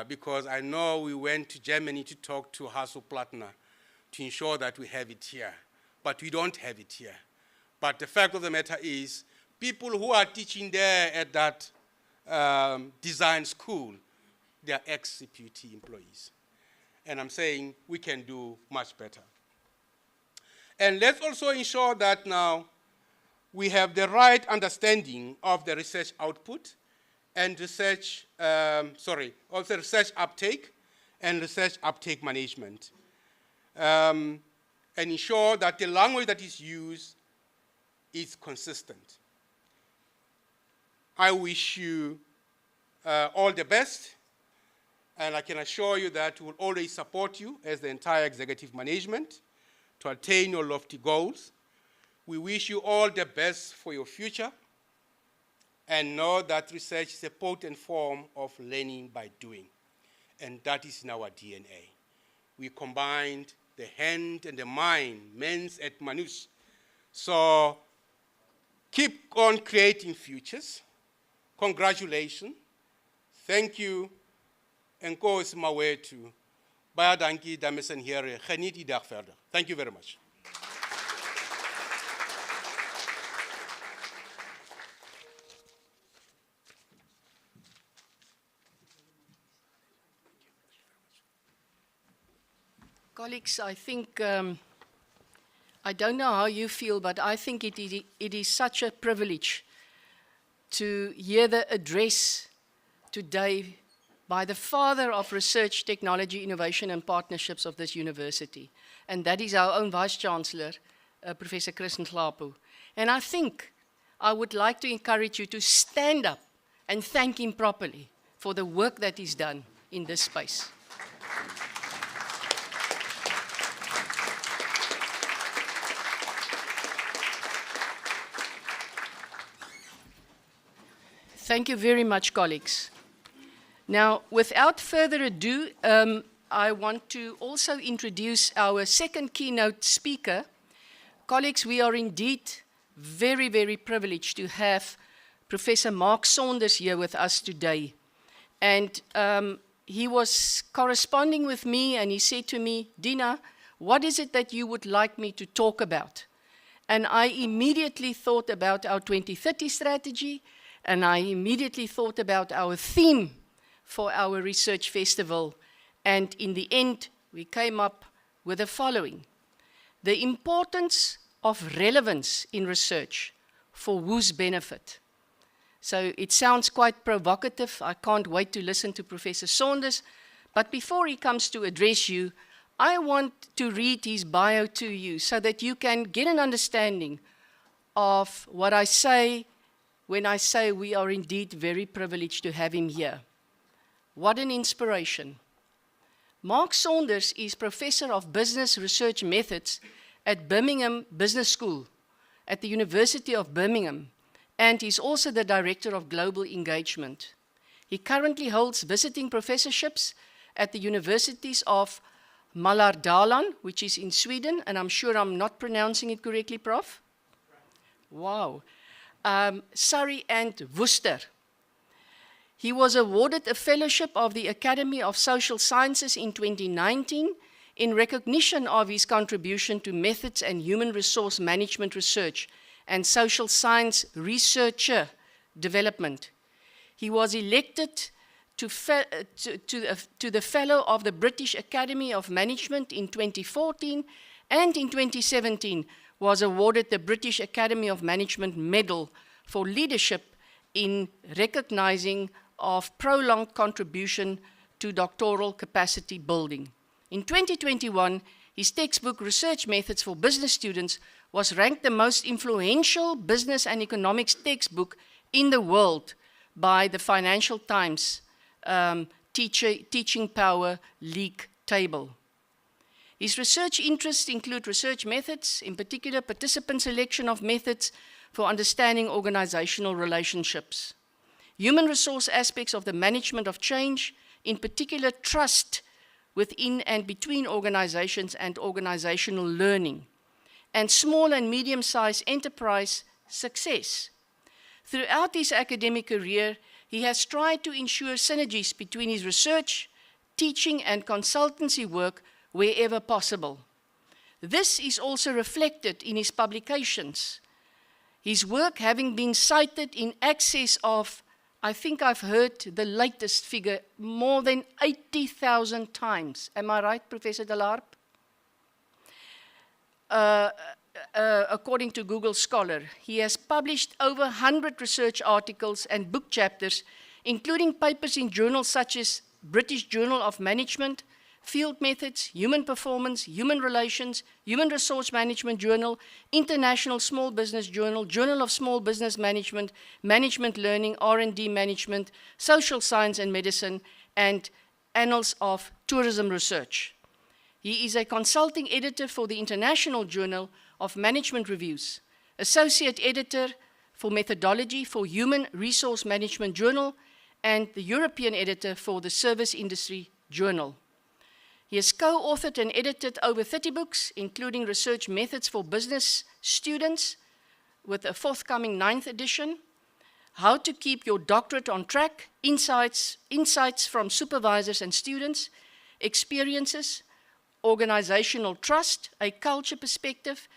Because I know we went to Germany to talk to Hasso Plattner to ensure that we have it here, but we don't have it here. But the fact of the matter is, people who are teaching there at that design school, they are ex-CPUT employees. And I'm saying we can do much better. And let's also ensure that now we have the right understanding of the research output and research, also research uptake and research uptake management. And ensure that the language that is used is consistent. I wish you all the best, and I can assure you that we will always support you as the entire executive management to attain your lofty goals. We wish you all the best for your future, and know that research is a potent form of learning by doing, and that is in our DNA. We combined the hand and the mind, mens et manus. So keep on creating futures. Congratulations. Thank you. Enkosi mawethu. Baie dankie dames en here. Geniet die dag verder. Thank you very much. Colleagues, I think, I don't know how you feel, but I think it is such a privilege to hear the address today by the father of research, technology, innovation, and partnerships of this university. And that is our own Vice-Chancellor, Professor Chris Nhlapo. And I think I would like to encourage you to stand up and thank him properly for the work that he's done in this space. Thank you very much, colleagues. Now, without further ado, I want to also introduce our second keynote speaker. Colleagues, we are indeed very, very privileged to have Professor Mark Saunders here with us today. And he was corresponding with me, and he said to me, Dina, what is it that you would like me to talk about? And I immediately thought about our 2030 strategy, and I immediately thought about our theme for our research festival. And in the end, we came up with the following: the importance of relevance in research, for whose benefit? So it sounds quite provocative. I can't wait to listen to Professor Saunders. But before he comes to address you, I want to read his bio to you so that you can get an understanding of what I say when I say we are indeed very privileged to have him here. What an inspiration. Mark Saunders is Professor of Business Research Methods at Birmingham Business School at the University of Birmingham, and is also the Director of Global Engagement. He currently holds visiting professorships at the universities of Mälardalen, which is in Sweden, and I'm sure I'm not pronouncing it correctly, Prof? Wow. Surrey and Worcester. He was awarded a fellowship of the Academy of Social Sciences in 2019 in recognition of his contribution to methods and human resource management research and social science researcher development. He was elected to the Fellow of the British Academy of Management in 2014, and in 2017 was awarded the British Academy of Management Medal for leadership in recognizing of prolonged contribution to doctoral capacity building. In 2021, his textbook, Research Methods for Business Students, was ranked the most influential business and economics textbook in the world by the Financial Times Teaching Power League table. His research interests include research methods, in particular participant selection of methods for understanding organizational relationships, human resource aspects of the management of change, in particular trust within and between organizations and organizational learning, and small and medium-sized enterprise success. Throughout his academic career, he has tried to ensure synergies between his research, teaching, and consultancy work wherever possible. This is also reflected in his publications, His work having been cited in excess of, I think I've heard the latest figure, more than 80,000 times. Am I right, Professor Nhlapo? According to Google Scholar, he has published over 100 research articles and book chapters, including papers in journals such as British Journal of Management, Field Methods, Human Performance, Human Relations, Human Resource Management Journal, International Small Business Journal, Journal of Small Business Management, Management Learning, R&D Management, Social Science and Medicine, and Annals of Tourism Research. He is a consulting editor for the International Journal of Management Reviews, associate editor for methodology for Human Resource Management Journal, and the European editor for the Service Industry Journal. He has co-authored and edited over 30 books, including Research Methods for Business Students, with a forthcoming 9th edition, How to Keep Your Doctorate on Track, Insights from Supervisors and Students, Experiences, Organizational Trust, A Culture Perspective,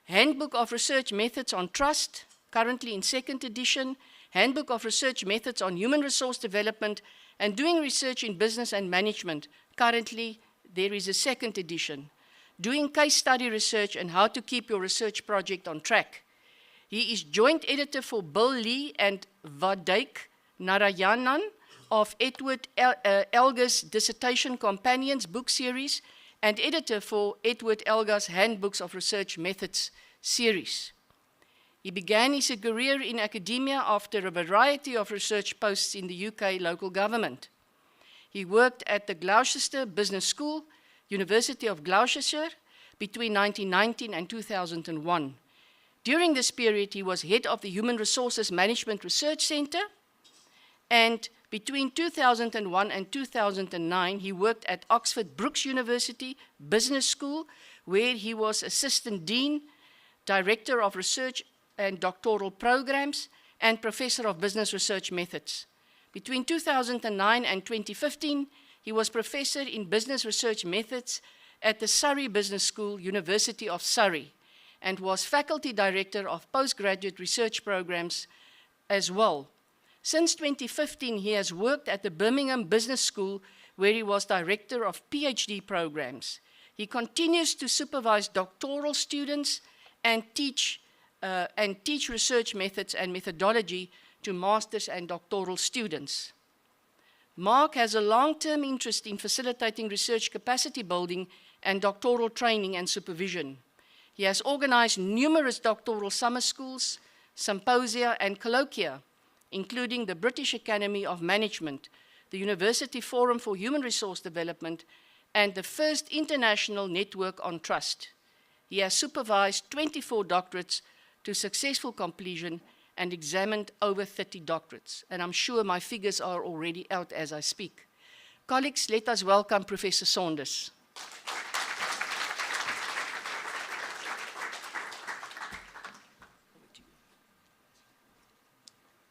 Handbook of Research Methods on Trust, currently in 2nd edition, Handbook of Research Methods on Human Resource Development and Doing Research in Business and Management, currently there is a 2nd edition, Doing Case Study Research and How to Keep Your Research Project on Track. He is joint editor for Bill Lee and Vadeik Narayanan of Edward Elgar's Dissertation Companions book series and editor for Edward Elgar's Handbooks of Research Methods series. He began his career in academia after a variety of research posts in the UK local government. He worked at the Gloucester Business School, University of Gloucestershire, between 1919 and 2001. During this period, he was head of the Human Resources Management Research Centre, and between 2001 and 2009, he worked at Oxford Brookes University Business School, where he was Assistant Dean, Director of Research and Doctoral Programs, and Professor of Business Research Methods. Between 2009 and 2015, he was Professor in Business Research Methods at the Surrey Business School, University of Surrey, and was Faculty Director of Postgraduate Research Programs as well. Since 2015, he has worked at the Birmingham Business School, where he was Director of PhD programs. He continues to supervise doctoral students and teach research methods and methodology to master's and doctoral students. Mark has a long-term interest in facilitating research capacity building and doctoral training and supervision. He has organized numerous doctoral summer schools, symposia, and colloquia, including the British Academy of Management, the University Forum for Human Resource Development, and the first international network on trust. He has supervised 24 doctorates to successful completion and examined over 30 doctorates. And I'm sure my figures are already out as I speak. Colleagues, let us welcome Professor Saunders.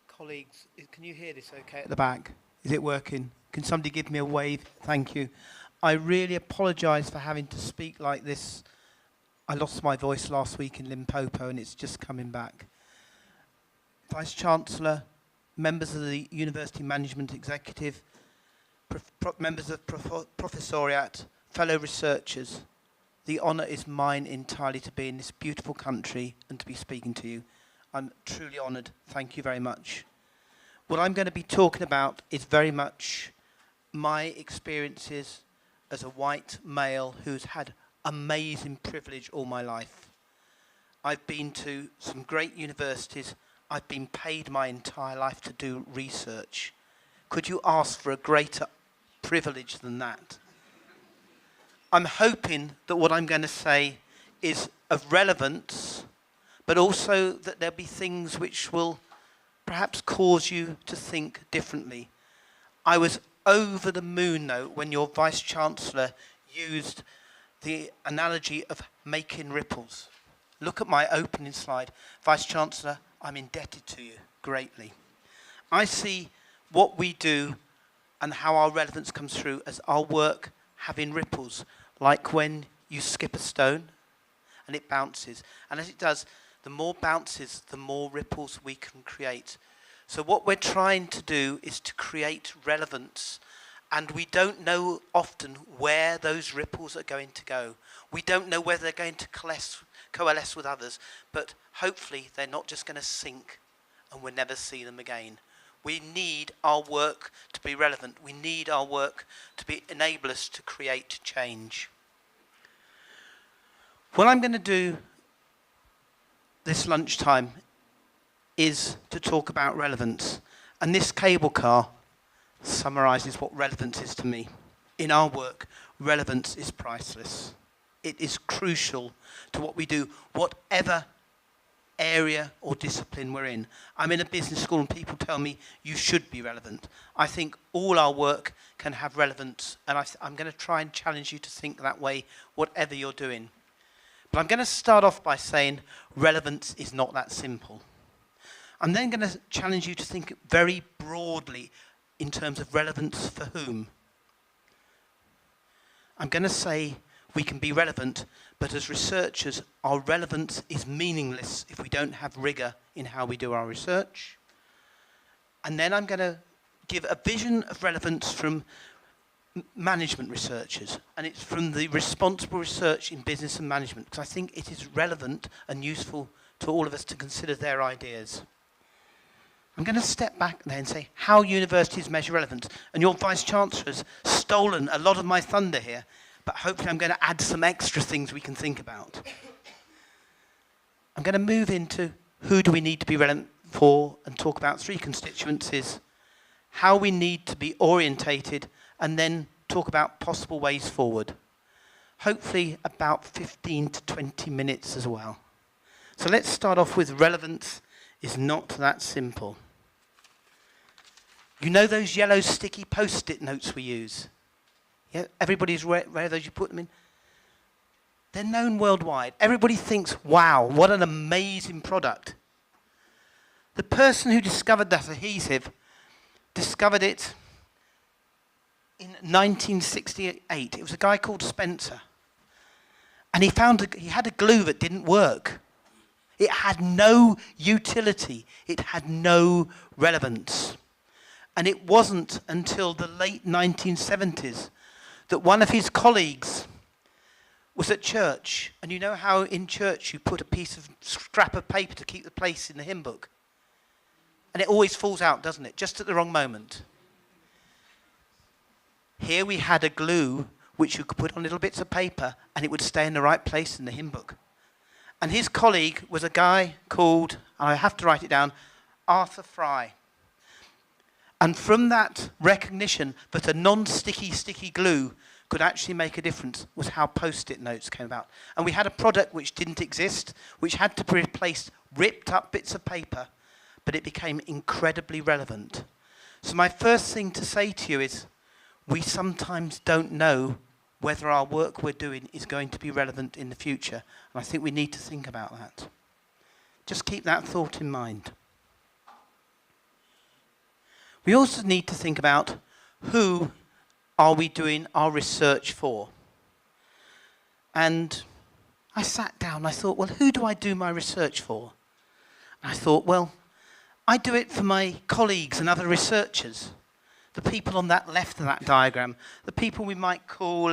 Colleagues, can you hear this okay at the back? Is it working? Can somebody give me a wave? Thank you. I really apologise for having to speak like this. I lost my voice last week in Limpopo and it's just coming back. Vice-Chancellor, members of the University Management Executive, members of Professoriate, fellow researchers, the honour is mine entirely to be in this beautiful country and to be speaking to you. I'm truly honoured. Thank you very much. What I'm going to be talking about is very much my experiences as a white male who's had amazing privilege all my life. I've been to some great universities. I've been paid my entire life to do research. Could you ask for a greater privilege than that? I'm hoping that what I'm going to say is of relevance, but also that there'll be things which will perhaps cause you to think differently. I was over the moon, though, when your Vice-Chancellor used the analogy of making ripples. Look at my opening slide. Vice-Chancellor, I'm indebted to you greatly. I see what we do and how our relevance comes through as our work having ripples, like when you skip a stone and it bounces. And as it does, The more bounces, the more ripples we can create. So what we're trying to do is to create relevance, and we don't know often where those ripples are going to go. We don't know whether they're going to coalesce with others, but hopefully they're not just going to sink and we'll never see them again. We need our work to be relevant. We need our work to enable us to create change. What I'm going to do this lunchtime is to talk about relevance. And this cable car summarizes what relevance is to me. In our work, relevance is priceless. It is crucial to what we do, whatever area or discipline we're in. I'm in a business school and people tell me you should be relevant. I think all our work can have relevance, and I'm going to try and challenge you to think that way, whatever you're doing. But I'm going to start off by saying relevance is not that simple. I'm then going to challenge you to think very broadly in terms of relevance for whom. I'm going to say we can be relevant, but as researchers, our relevance is meaningless if we don't have rigor in how we do our research. And then I'm going to give a vision of relevance from management researchers, and it's from the responsible research in business and management, because I think it is relevant and useful to all of us to consider their ideas. I'm going to step back there and say how universities measure relevance, and your Vice-Chancellor has stolen a lot of my thunder here, but hopefully I'm going to add some extra things we can think about. I'm going to move into who do we need to be relevant for and talk about three constituencies, how we need to be orientated, and then talk about possible ways forward. Hopefully about 15 to 20 minutes as well. So let's start off with relevance is not that simple. You know those yellow sticky post-it notes we use? Yeah, everybody's aware of those, you put them in. They're known worldwide. Everybody thinks, wow, what an amazing product. The person who discovered that adhesive discovered it in 1968. It was a guy called Spencer. And he had a glue that didn't work. It had no utility. It had no relevance. And it wasn't until the late 1970s that one of his colleagues was at church. And you know how in church you put a piece of scrap of paper to keep the place in the hymn book? And it always falls out, doesn't it? Just at the wrong moment. Here we had a glue which you could put on little bits of paper and it would stay in the right place in the hymn book. And his colleague was a guy called, I have to write it down, Arthur Fry. And from that recognition that a non-sticky glue could actually make a difference was how post-it notes came about. And we had a product which didn't exist, which had to be replaced, ripped up bits of paper, but it became incredibly relevant. So my first thing to say to you is, we sometimes don't know whether our work we're doing is going to be relevant in the future. And I think we need to think about that. Just keep that thought in mind. We also need to think about who are we doing our research for? And I sat down, I thought, well, who do I do my research for? And I thought, well, I do it for my colleagues and other researchers. The people on that left of that diagram, the people we might call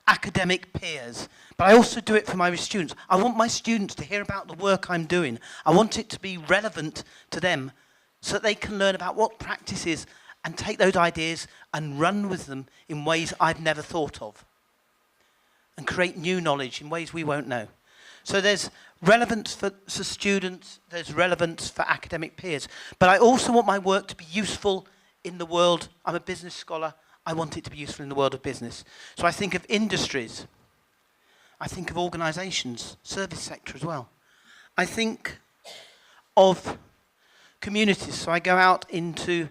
academic peers. But I also do it for my students. I want my students to hear about the work I'm doing. I want it to be relevant to them so that they can learn about what practice is and take those ideas and run with them in ways I've never thought of. And create new knowledge in ways we won't know. So there's relevance for students, there's relevance for academic peers. But I also want my work to be useful in the world. I'm a business scholar. I want it to be useful in the world of business. So I think of industries. I think of organizations, service sector as well. I think of communities. So I go out into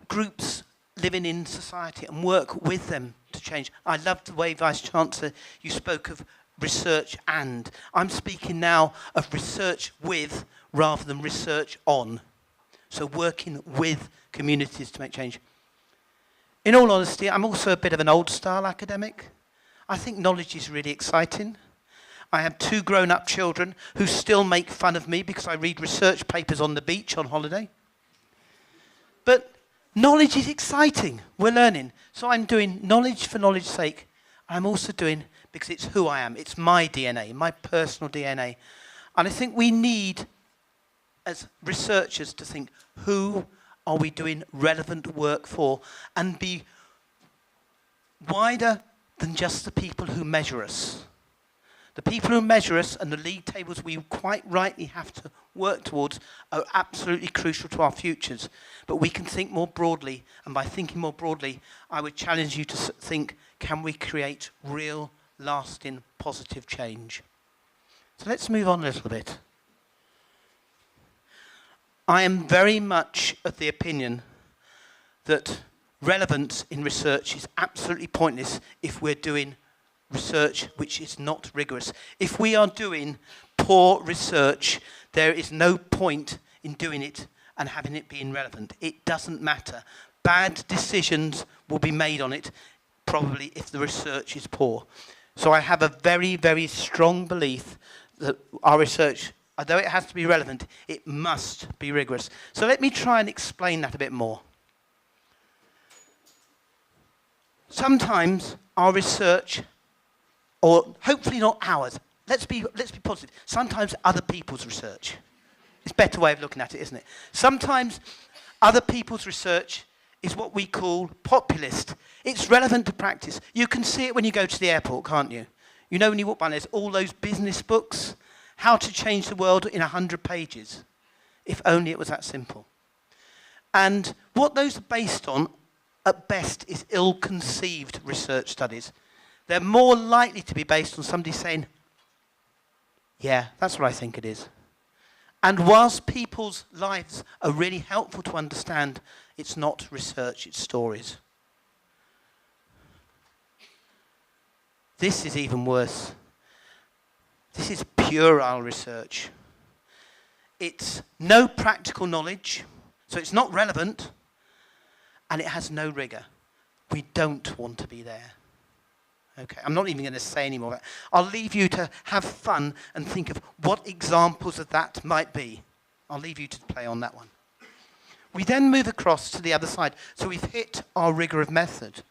groups living in society and work with them to change. I love the way, Vice-Chancellor, you spoke of research and. I'm speaking now of research with rather than research on. So working with communities to make change. In all honesty, I'm also a bit of an old-style academic. I think knowledge is really exciting. I have 2 grown-up children who still make fun of me because I read research papers on the beach on holiday. But knowledge is exciting. We're learning. So I'm doing knowledge for knowledge's sake. I'm also doing because it's who I am. It's my DNA, my personal DNA. And I think we need, as researchers, to think, who are we doing relevant work for? And be wider than just the people who measure us. The people who measure us and the league tables we quite rightly have to work towards are absolutely crucial to our futures. But we can think more broadly, and by thinking more broadly, I would challenge you to think, can we create real, lasting, positive change? So let's move on a little bit. I am very much of the opinion that relevance in research is absolutely pointless if we're doing research which is not rigorous. If we are doing poor research, there is no point in doing it and having it being relevant. It doesn't matter. Bad decisions will be made on it, probably if the research is poor. So I have a very, very strong belief that our research, although it has to be relevant, it must be rigorous. So let me try and explain that a bit more. Sometimes our research, or hopefully not ours, let's be positive, sometimes other people's research. It's a better way of looking at it, isn't it? Sometimes other people's research is what we call populist. It's relevant to practice. You can see it when you go to the airport, can't you? You know when you walk by, there's all those business books, how to change the world in 100 pages. If only it was that simple. And what those are based on, at best, is ill-conceived research studies. They're more likely to be based on somebody saying, yeah, that's what I think it is. And whilst people's lives are really helpful to understand, it's not research, it's stories. This is even worse. This is puerile research. It's no practical knowledge, so it's not relevant, and it has no rigor. We don't want to be there. Okay, I'm not even going to say any more of that. I'll leave you to have fun and think of what examples of that might be. I'll leave you to play on that one. We then move across to the other side. So we've hit our rigor of method.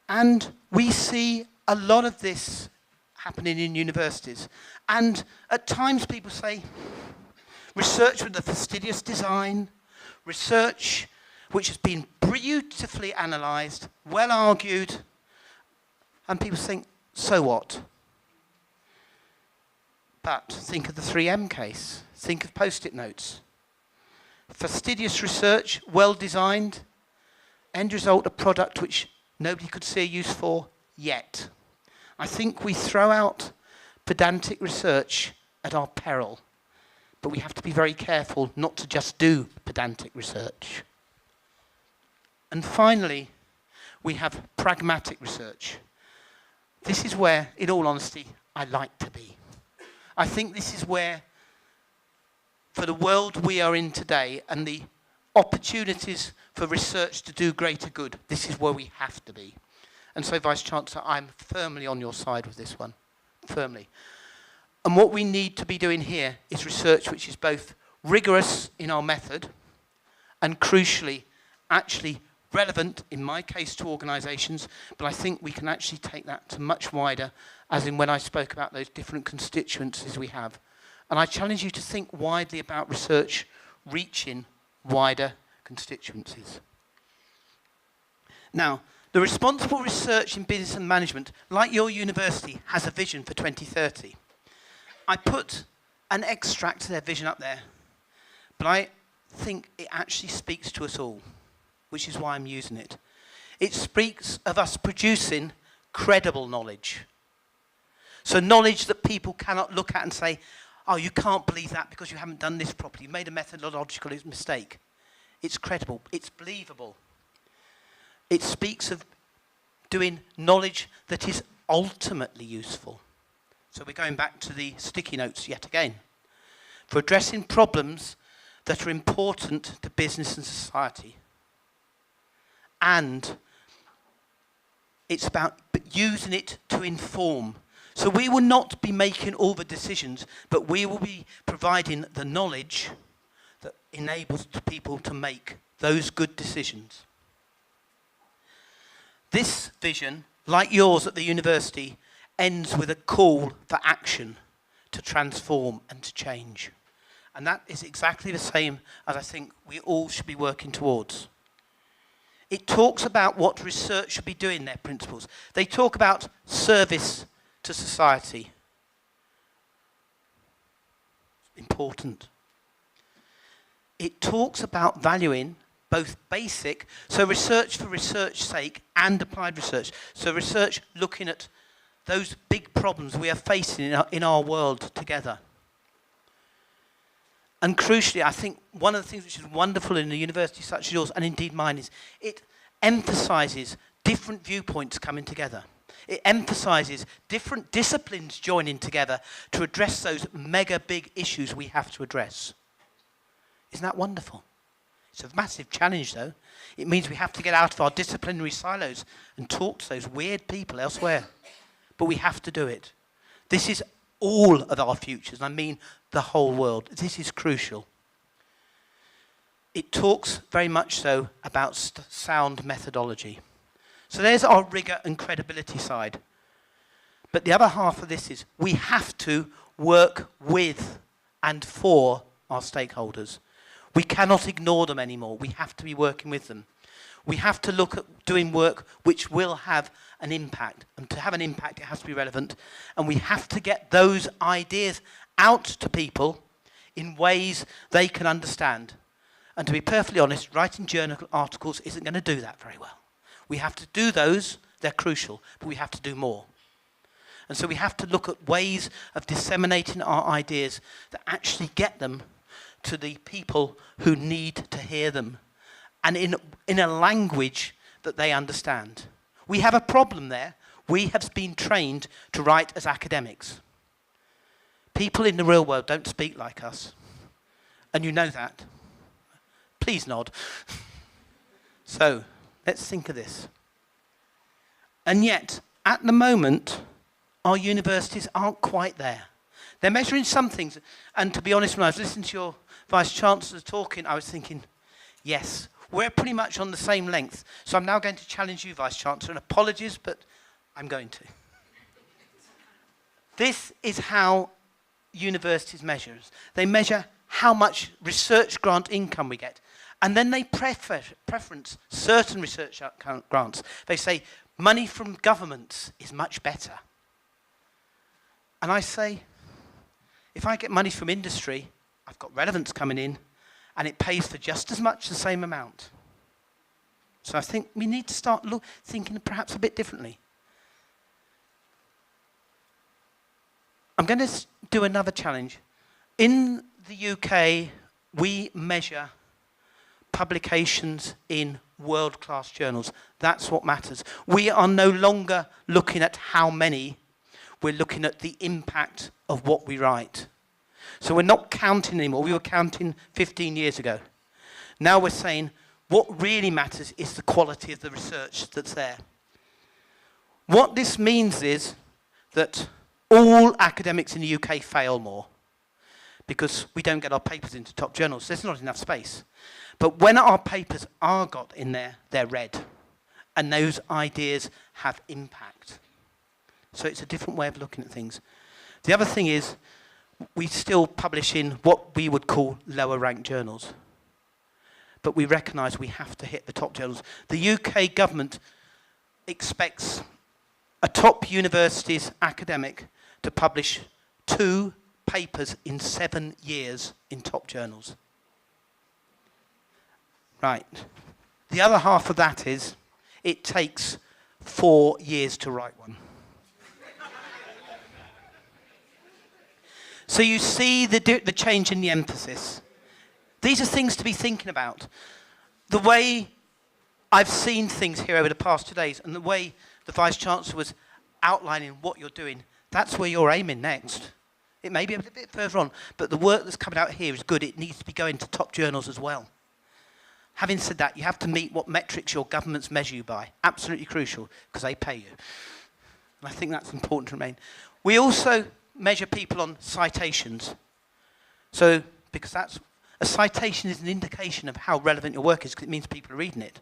And we see a lot of this happening in universities. And at times people say, research with a fastidious design, research which has been beautifully analysed, well argued, and people think, so what? But think of the 3M case. Think of post-it notes. Fastidious research, well designed, end result, a product which nobody could see a use for yet. I think we throw out pedantic research at our peril, but we have to be very careful not to just do pedantic research. And finally, we have pragmatic research. This is where, in all honesty, I like to be. I think this is where, for the world we are in today and the opportunities for research to do greater good, this is where we have to be. And so, Vice-Chancellor, I'm firmly on your side with this one, firmly. And what we need to be doing here is research which is both rigorous in our method and, crucially, actually relevant, in my case, to organisations, but I think we can actually take that to much wider, as in when I spoke about those different constituencies we have. And I challenge you to think widely about research reaching wider constituencies. Now, the responsible research in business and management, like your university, has a vision for 2030. I put an extract of their vision up there, but I think it actually speaks to us all, which is why I'm using it. It speaks of us producing credible knowledge. So knowledge that people cannot look at and say, oh, you can't believe that because you haven't done this properly. You made a methodological mistake. It's credible. It's believable. It speaks of doing knowledge that is ultimately useful. So we're going back to the sticky notes yet again. For addressing problems that are important to business and society. And it's about using it to inform. So we will not be making all the decisions, but we will be providing the knowledge that enables people to make those good decisions. This vision, like yours at the university, ends with a call for action to transform and to change. And that is exactly the same as I think we all should be working towards. It talks about what research should be doing, their principles. They talk about service to society. Important. It talks about valuing both basic, so research for research's sake, and applied research. So research looking at those big problems we are facing in our world together. And crucially, I think one of the things which is wonderful in a university such as yours, and indeed mine, is it emphasises different viewpoints coming together. It emphasises different disciplines joining together to address those mega big issues we have to address. Isn't that wonderful? It's a massive challenge, though. It means we have to get out of our disciplinary silos and talk to those weird people elsewhere. But we have to do it. This is all of our futures. I mean the whole world. This is crucial. It talks very much so about sound methodology. So there's our rigour and credibility side. But the other half of this is we have to work with and for our stakeholders. We cannot ignore them anymore. We have to be working with them. We have to look at doing work which will have an impact. And to have an impact, it has to be relevant. And we have to get those ideas out to people in ways they can understand. And to be perfectly honest, writing journal articles isn't going to do that very well. We have to do those, they're crucial, but we have to do more. And so we have to look at ways of disseminating our ideas that actually get them to the people who need to hear them, and in a language that they understand. We have a problem there. We have been trained to write as academics. People in the real world don't speak like us. And you know that. Please nod. So, let's think of this. And yet, at the moment, our universities aren't quite there. They're measuring some things. And to be honest, when I was listening to your Vice-Chancellor talking, I was thinking, yes, we're pretty much on the same length. So I'm now going to challenge you, Vice-Chancellor, and apologies, but I'm going to. This is how universities measure us. They measure how much research grant income we get. And then they preference certain research grants. They say money from governments is much better. And I say, if I get money from industry, I've got relevance coming in, and it pays for just as much, the same amount. So I think we need to start thinking perhaps a bit differently. I'm going to do another challenge. In the UK, we measure publications in world-class journals. That's what matters. We are no longer looking at how many, we're looking at the impact of what we write. So we're not counting anymore. We were counting 15 years ago. Now we're saying what really matters is the quality of the research that's there. What this means is that all academics in the UK fail more because we don't get our papers into top journals. There's not enough space. But when our papers are got in there, they're read. And those ideas have impact. So it's a different way of looking at things. The other thing is, we still publish in what we would call lower ranked journals. But we recognise we have to hit the top journals. The UK government expects a top university's academic to publish 2 papers in 7 years in top journals. Right. The other half of that is, it takes 4 years to write one. So you see the change in the emphasis. These are things to be thinking about. The way I've seen things here over the past 2 days, and the way the Vice-Chancellor was outlining what you're doing, that's where you're aiming next. It may be a bit further on, but the work that's coming out here is good. It needs to be going to top journals as well. Having said that, you have to meet what metrics your governments measure you by. Absolutely crucial, because they pay you. And I think that's important to remain. We also measure people on citations. So, because a citation is an indication of how relevant your work is, because it means people are reading it.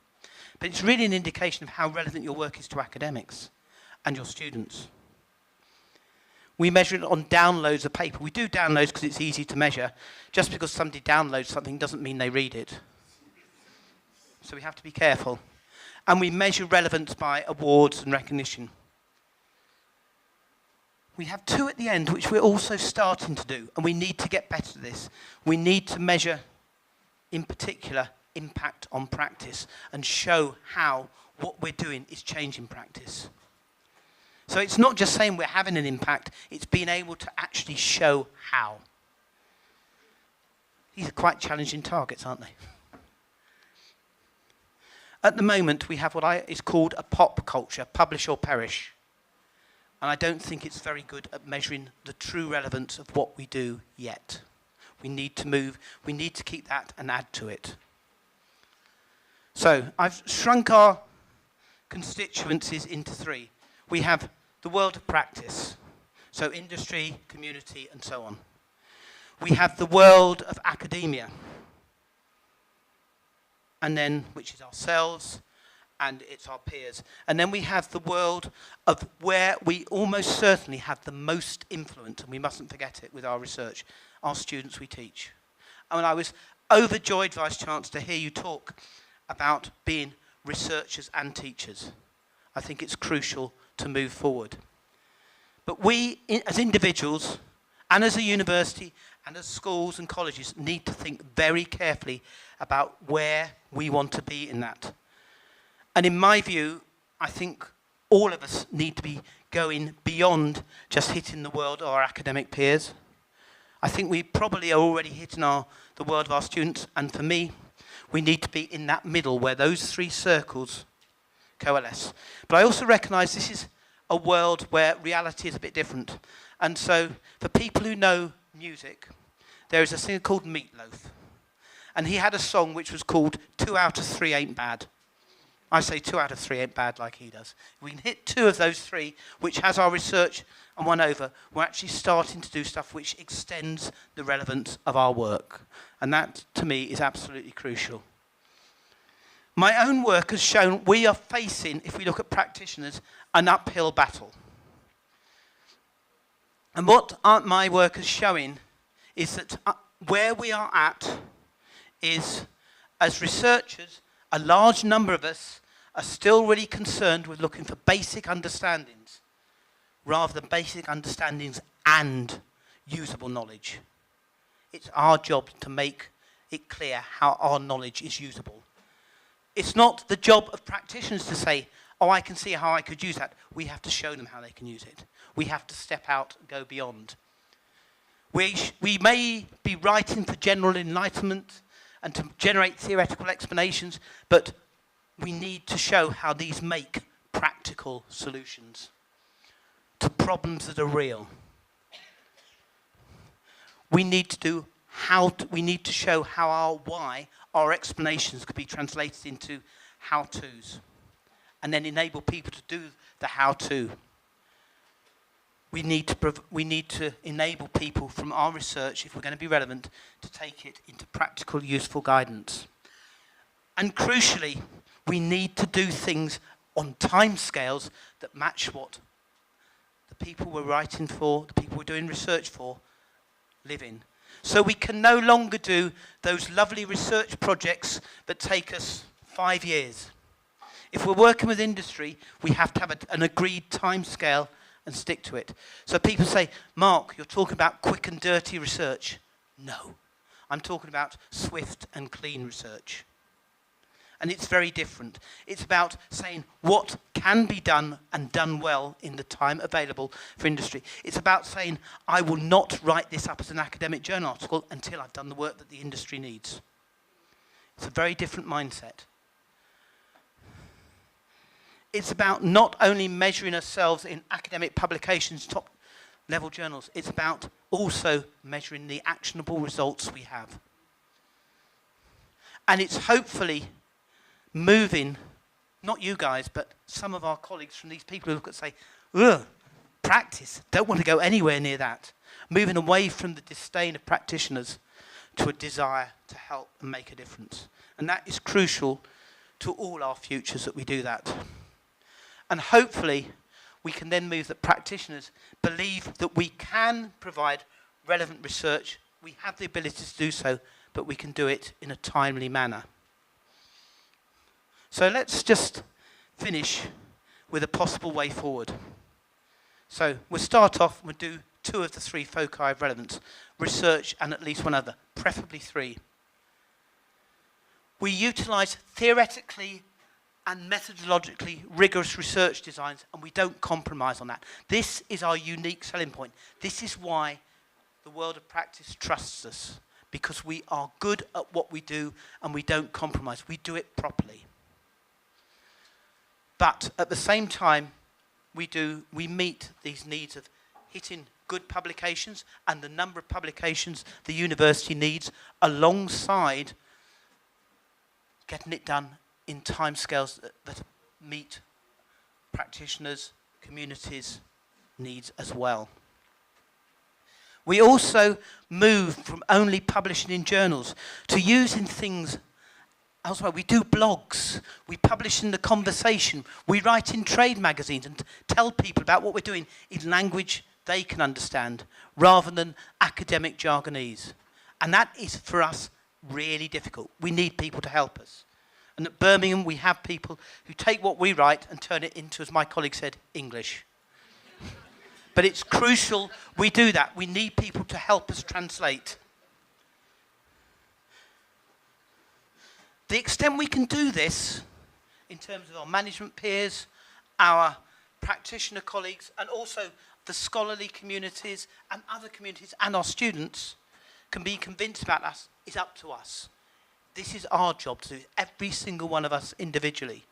But it's really an indication of how relevant your work is to academics and your students. We measure it on downloads of paper. We do downloads because it's easy to measure. Just because somebody downloads something doesn't mean they read it. So we have to be careful. And we measure relevance by awards and recognition. We have 2 at the end, which we're also starting to do, and we need to get better at this. We need to measure, in particular, impact on practice and show how what we're doing is changing practice. So it's not just saying we're having an impact, it's being able to actually show how. These are quite challenging targets, aren't they? At the moment, we have what is called a POP culture, publish or perish. And I don't think it's very good at measuring the true relevance of what we do yet. We need to move, we need to keep that and add to it. So I've shrunk our constituencies into 3. We have the world of practice, so industry, community, and so on. We have the world of academia, and then, which is ourselves, and it's our peers. And then we have the world of where we almost certainly have the most influence, and we mustn't forget it with our research, our students we teach. And I was overjoyed, Vice-Chancellor, to hear you talk about being researchers and teachers. I think it's crucial to move forward. But we, as individuals, and as a university, and as schools and colleges, need to think very carefully about where we want to be in that. And in my view, I think all of us need to be going beyond just hitting the world of our academic peers. I think we probably are already hitting the world of our students, and for me, we need to be in that middle where those 3 circles coalesce. But I also recognise this is a world where reality is a bit different. And so, for people who know music, there is a singer called Meatloaf. And he had a song which was called 2 out of 3 Ain't Bad. I say 2 out of 3 ain't bad like he does. If we can hit 2 of those 3, which has our research and 1 over, we're actually starting to do stuff which extends the relevance of our work. And that, to me, is absolutely crucial. My own work has shown we are facing, if we look at practitioners, an uphill battle. And what my work is showing is that where we are at is, as researchers, a large number of us are still really concerned with looking for basic understandings rather than basic understandings and usable knowledge. It's our job to make it clear how our knowledge is usable. It's not the job of practitioners to say, oh, I can see how I could use that. We have to show them how they can use it. We have to step out and go beyond. We may be writing for general enlightenment and to generate theoretical explanations, but we need to show how these make practical solutions to problems that are real. We need to show how our explanations could be translated into how-tos, and then enable people to do the how-to. We need to enable people from our research, if we're going to be relevant, to take it into practical, useful guidance. And crucially, we need to do things on timescales that match what the people we're writing for, the people we're doing research for, live in. So we can no longer do those lovely research projects that take us 5 years. If we're working with industry, we have to have an agreed timescale and stick to it. So people say, Mark, you're talking about quick and dirty research. No, I'm talking about swift and clean research. And it's very different. It's about saying what can be done and done well in the time available for industry. It's about saying, I will not write this up as an academic journal article until I've done the work that the industry needs. It's a very different mindset. It's about not only measuring ourselves in academic publications, top-level journals, it's about also measuring the actionable results we have. And it's hopefully moving, not you guys, but some of our colleagues from these people who look at say, ugh, practice don't want to go anywhere near that, moving away from the disdain of practitioners to a desire to help and make a difference. And that is crucial to all our futures, that we do that. And hopefully we can then move that practitioners believe that we can provide relevant research, we have the ability to do so, but we can do it in a timely manner. So let's just finish with a possible way forward. So we'll start off, we'll do 2 of the 3 foci of relevance, research and at least one other, preferably 3. We utilise theoretically and methodologically rigorous research designs, and we don't compromise on that. This is our unique selling point. This is why the world of practice trusts us, because we are good at what we do and we don't compromise. We do it properly. But at the same time, we meet these needs of hitting good publications and the number of publications the university needs, alongside getting it done in timescales that meet practitioners, communities' needs as well. We also move from only publishing in journals to using things elsewhere. We do blogs, we publish in The Conversation, we write in trade magazines and tell people about what we're doing in language they can understand, rather than academic jargonese. And that is, for us, really difficult. We need people to help us. And at Birmingham, we have people who take what we write and turn it into, as my colleague said, English. But it's crucial we do that. We need people to help us translate. The extent we can do this, in terms of our management peers, our practitioner colleagues, and also the scholarly communities and other communities and our students can be convinced about us, is up to us. This is our job to do, every single one of us individually.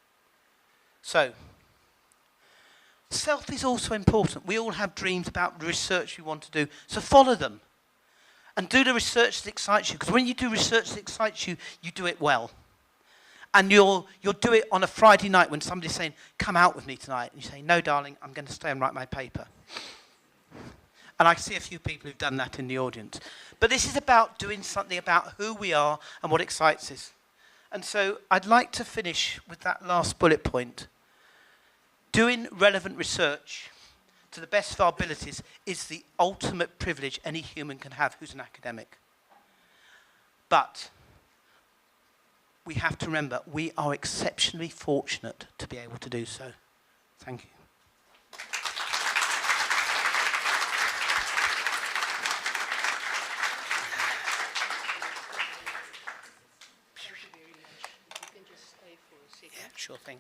So, self is also important. We all have dreams about the research we want to do, so follow them. And do the research that excites you, because when you do research that excites you, you do it well. And you'll do it on a Friday night when somebody's saying, come out with me tonight. And you say, no, darling, I'm going to stay and write my paper. And I see a few people who've done that in the audience. But this is about doing something about who we are and what excites us. And so I'd like to finish with that last bullet point. Doing relevant research to the best of our abilities is the ultimate privilege any human can have who's an academic. But we have to remember, we are exceptionally fortunate to be able to do so. Thank you. Yeah, sure thing.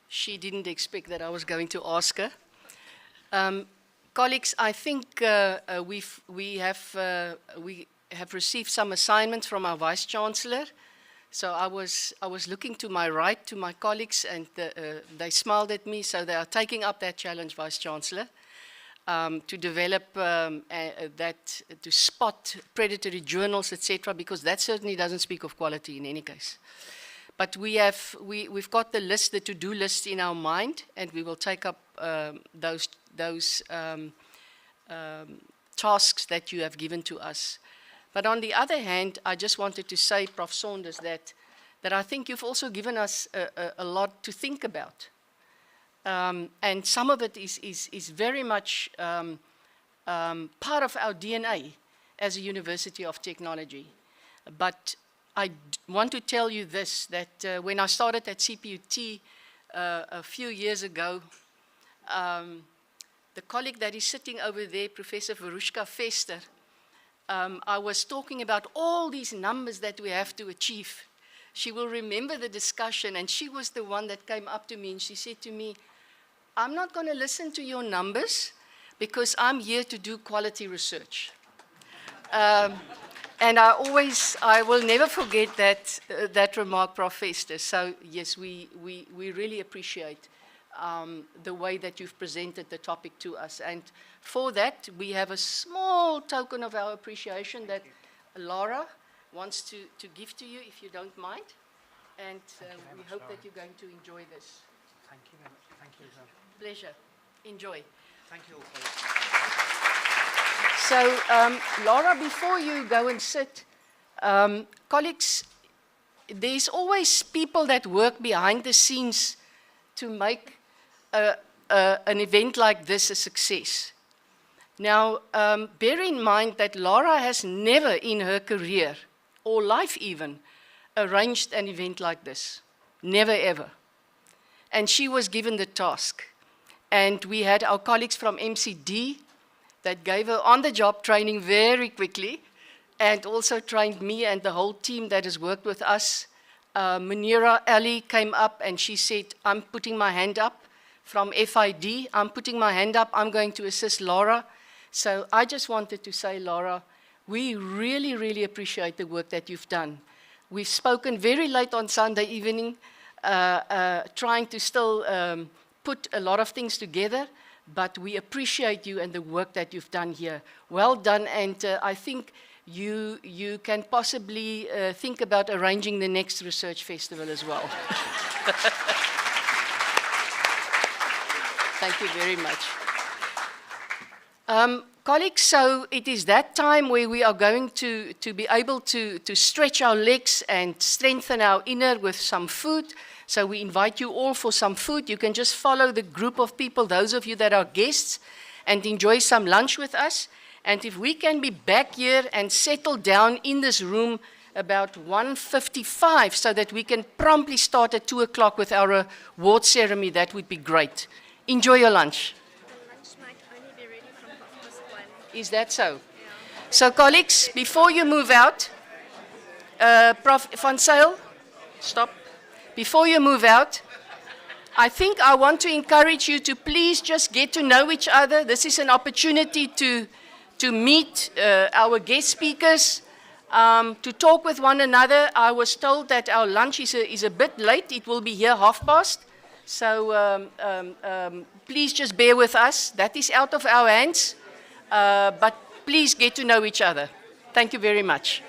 She didn't expect that I was going to ask her. Colleagues, I think we have received some assignments from our Vice Chancellor. So I was looking to my right, to my colleagues, and they smiled at me. So they are taking up that challenge, Vice Chancellor, to develop that, to spot predatory journals, etc., because that certainly doesn't speak of quality in any case. But we've got the list, the to-do list in our mind, and we will take up those tasks that you have given to us. But on the other hand, I just wanted to say, Prof. Saunders, that I think you've also given us a lot to think about. And some of it is very much part of our DNA as a University of Technology. But I want to tell you this, that when I started at CPUT a few years ago, the colleague that is sitting over there, Professor Verushka Fester, I was talking about all these numbers that we have to achieve. She will remember the discussion, and she was the one that came up to me and she said to me, I'm not going to listen to your numbers because I'm here to do quality research. And I will never forget that remark, Prof. Fester. So yes, we really appreciate the way that you've presented the topic to us. And for that, we have a small token of our appreciation that Laura wants to give to you, if you don't mind. And we hope that you're going to enjoy this. Thank you very much. Thank you, Isabel. Pleasure. Enjoy. Thank you all. So, Laura, before you go and sit, colleagues, there's always people that work behind the scenes to make an event like this a success. Now, bear in mind that Laura has never in her career, or life even, arranged an event like this. Never, ever. And she was given the task. And we had our colleagues from MCD that gave her on-the-job training very quickly, and also trained me and the whole team that has worked with us. Munira Ali came up and she said, I'm putting my hand up. From FID, I'm putting my hand up, I'm going to assist Laura. So I just wanted to say, Laura, we really, really appreciate the work that you've done. We've spoken very late on Sunday evening, trying to still put a lot of things together, but we appreciate you and the work that you've done here. Well done, and I think you can possibly think about arranging the next research festival as well. Thank you very much. Colleagues, so it is that time where we are going to be able to stretch our legs and strengthen our inner with some food. So we invite you all for some food. You can just follow the group of people, those of you that are guests, and enjoy some lunch with us. And if we can be back here and settle down in this room about 1:55 so that we can promptly start at 2 o'clock with our award ceremony, that would be great. Enjoy your lunch. The lunch might only be ready from 1:30. Is that so? Yeah. So colleagues, before you move out, Prof. Van Zyl, stop. Before you move out, I think I want to encourage you to please just get to know each other. This is an opportunity to meet our guest speakers, to talk with one another. I was told that our lunch is a bit late. It will be here past. So please just bear with us. That is out of our hands. But please get to know each other. Thank you very much.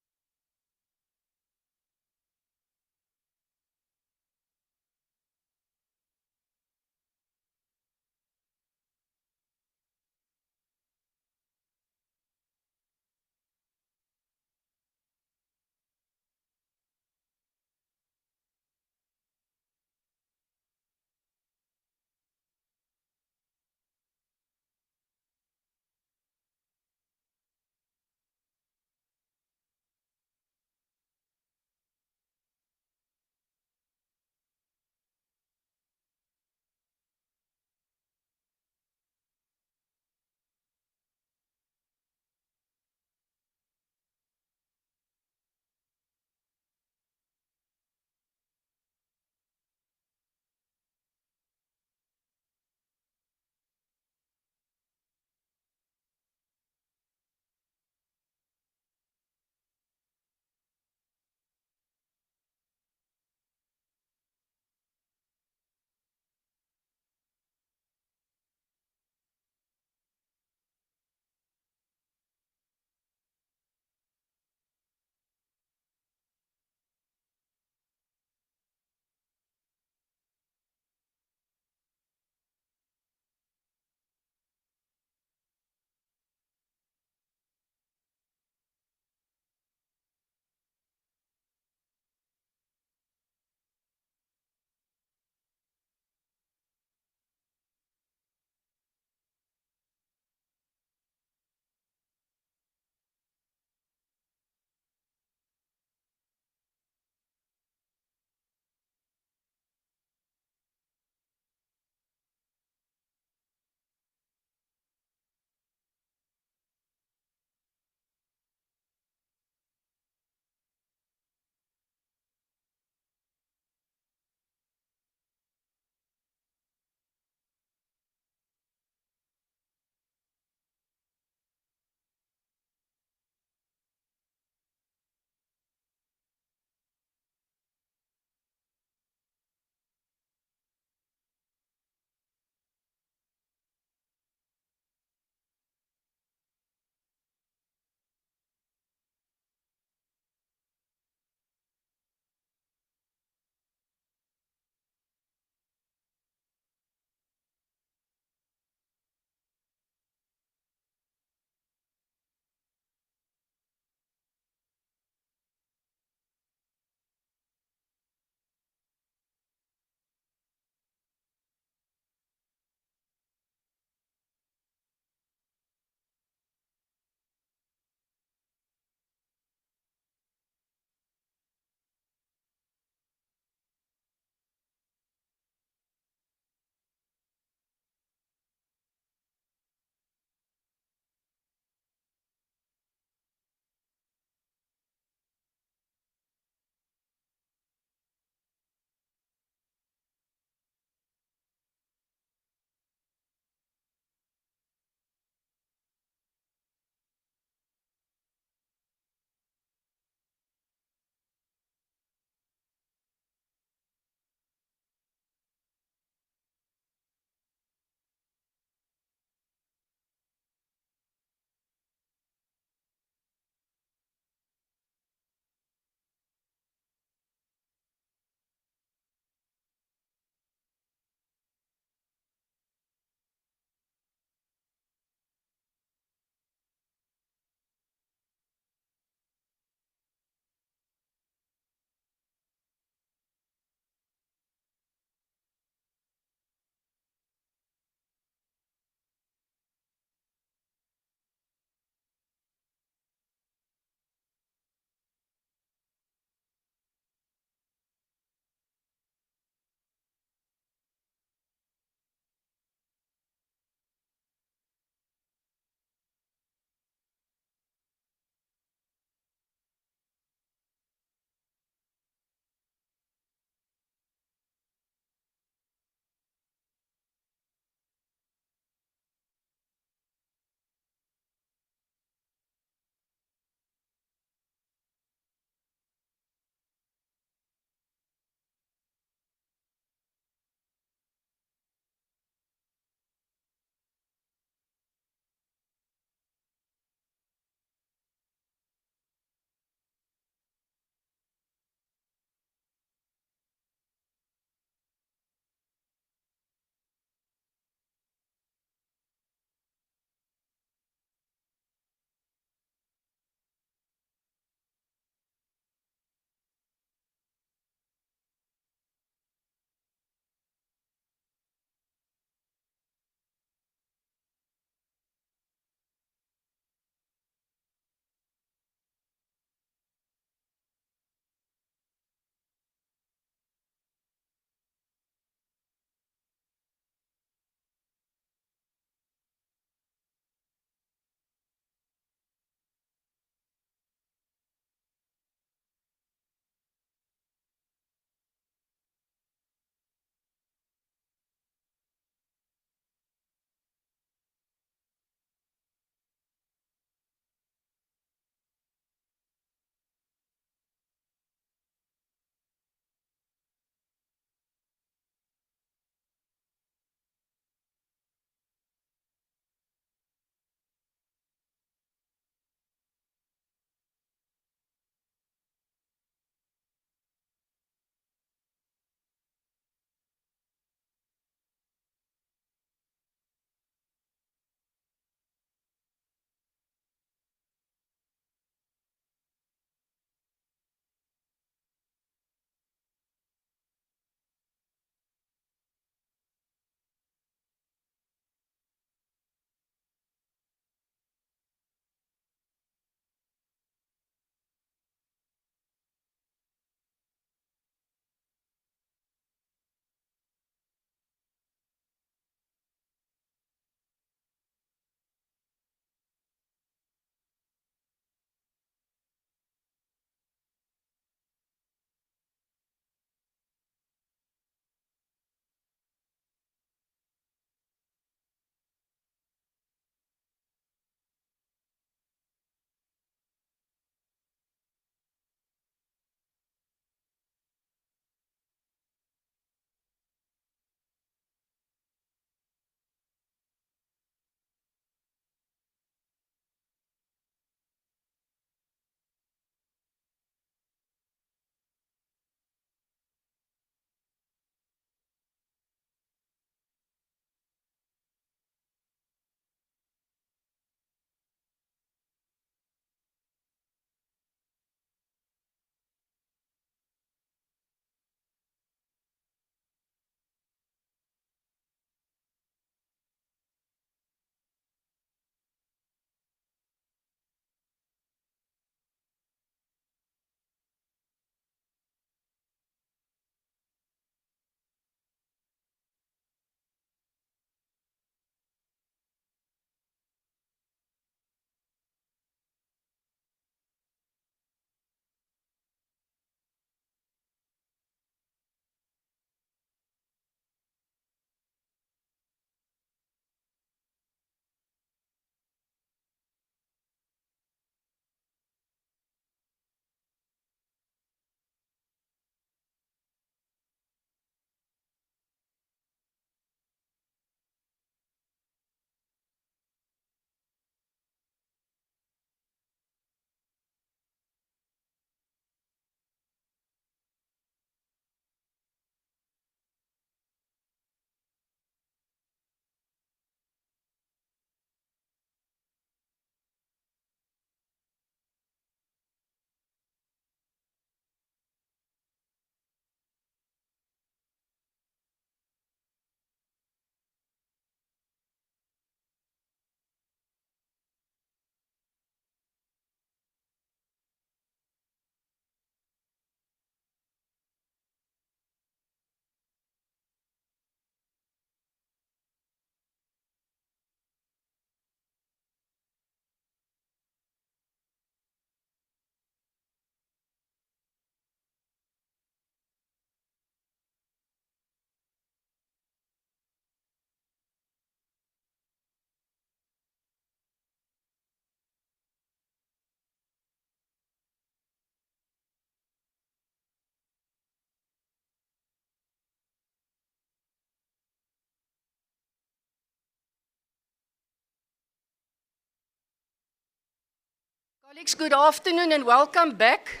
Colleagues, good afternoon and welcome back.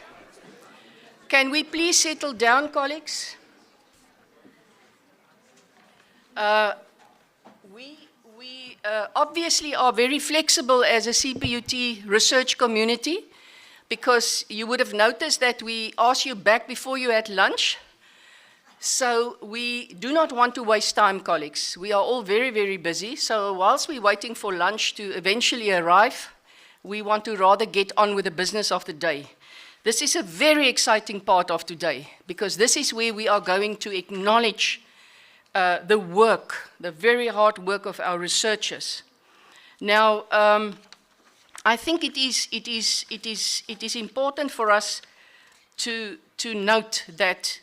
Can we please settle down, colleagues? We obviously are very flexible as a CPUT research community, because you would have noticed that we asked you back before you had lunch. So we do not want to waste time, colleagues. We are all very, very busy. So whilst we're waiting for lunch to eventually arrive, we want to rather get on with the business of the day. This is a very exciting part of today, because this is where we are going to acknowledge the work, the very hard work of our researchers. Now, I think it is important for us to note that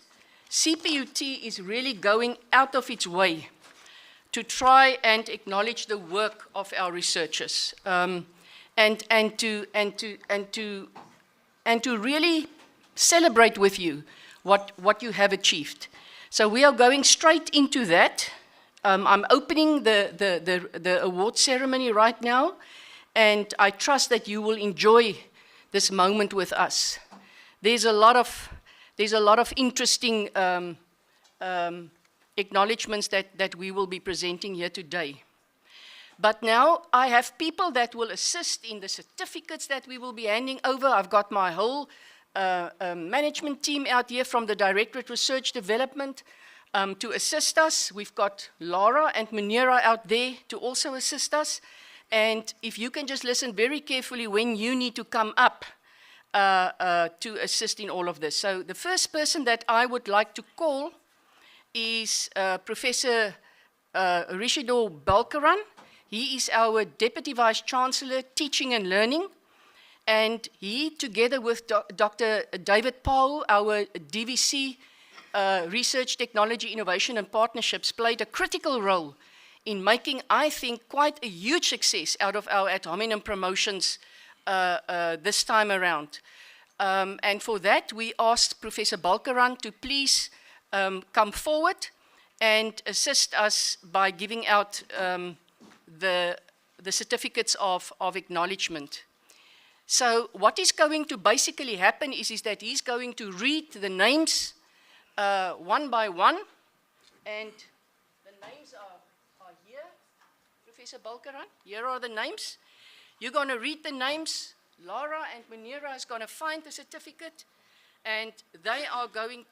CPUT is really going out of its way to try and acknowledge the work of our researchers, and to really celebrate with you what you have achieved. So we are going straight into that. I'm opening the award ceremony right now, and I trust that you will enjoy this moment with us. There's a lot of interesting acknowledgments that we will be presenting here today. But now I have people that will assist in the certificates that we will be handing over. I've got my whole management team out here from the Directorate Research Development to assist us. We've got Laura and Munira out there to also assist us. And if you can just listen very carefully when you need to come up to assist in all of this. So the first person that I would like to call is Professor Rishido Balkaran. He is our Deputy Vice Chancellor, Teaching and Learning. And he, together with Dr. David Pau, our DVC Research, Technology, Innovation and Partnerships, played a critical role in making, I think, quite a huge success out of our ad hominem promotions this time around. And for that, we asked Professor Balkaran to please come forward and assist us by giving out the certificates of acknowledgement. So what is going to basically happen is that he's going to read the names one by one, and the names are here. Professor Balkaran, here are the names. You're going to read the names. Laura and Munira is going to find the certificate, and they are going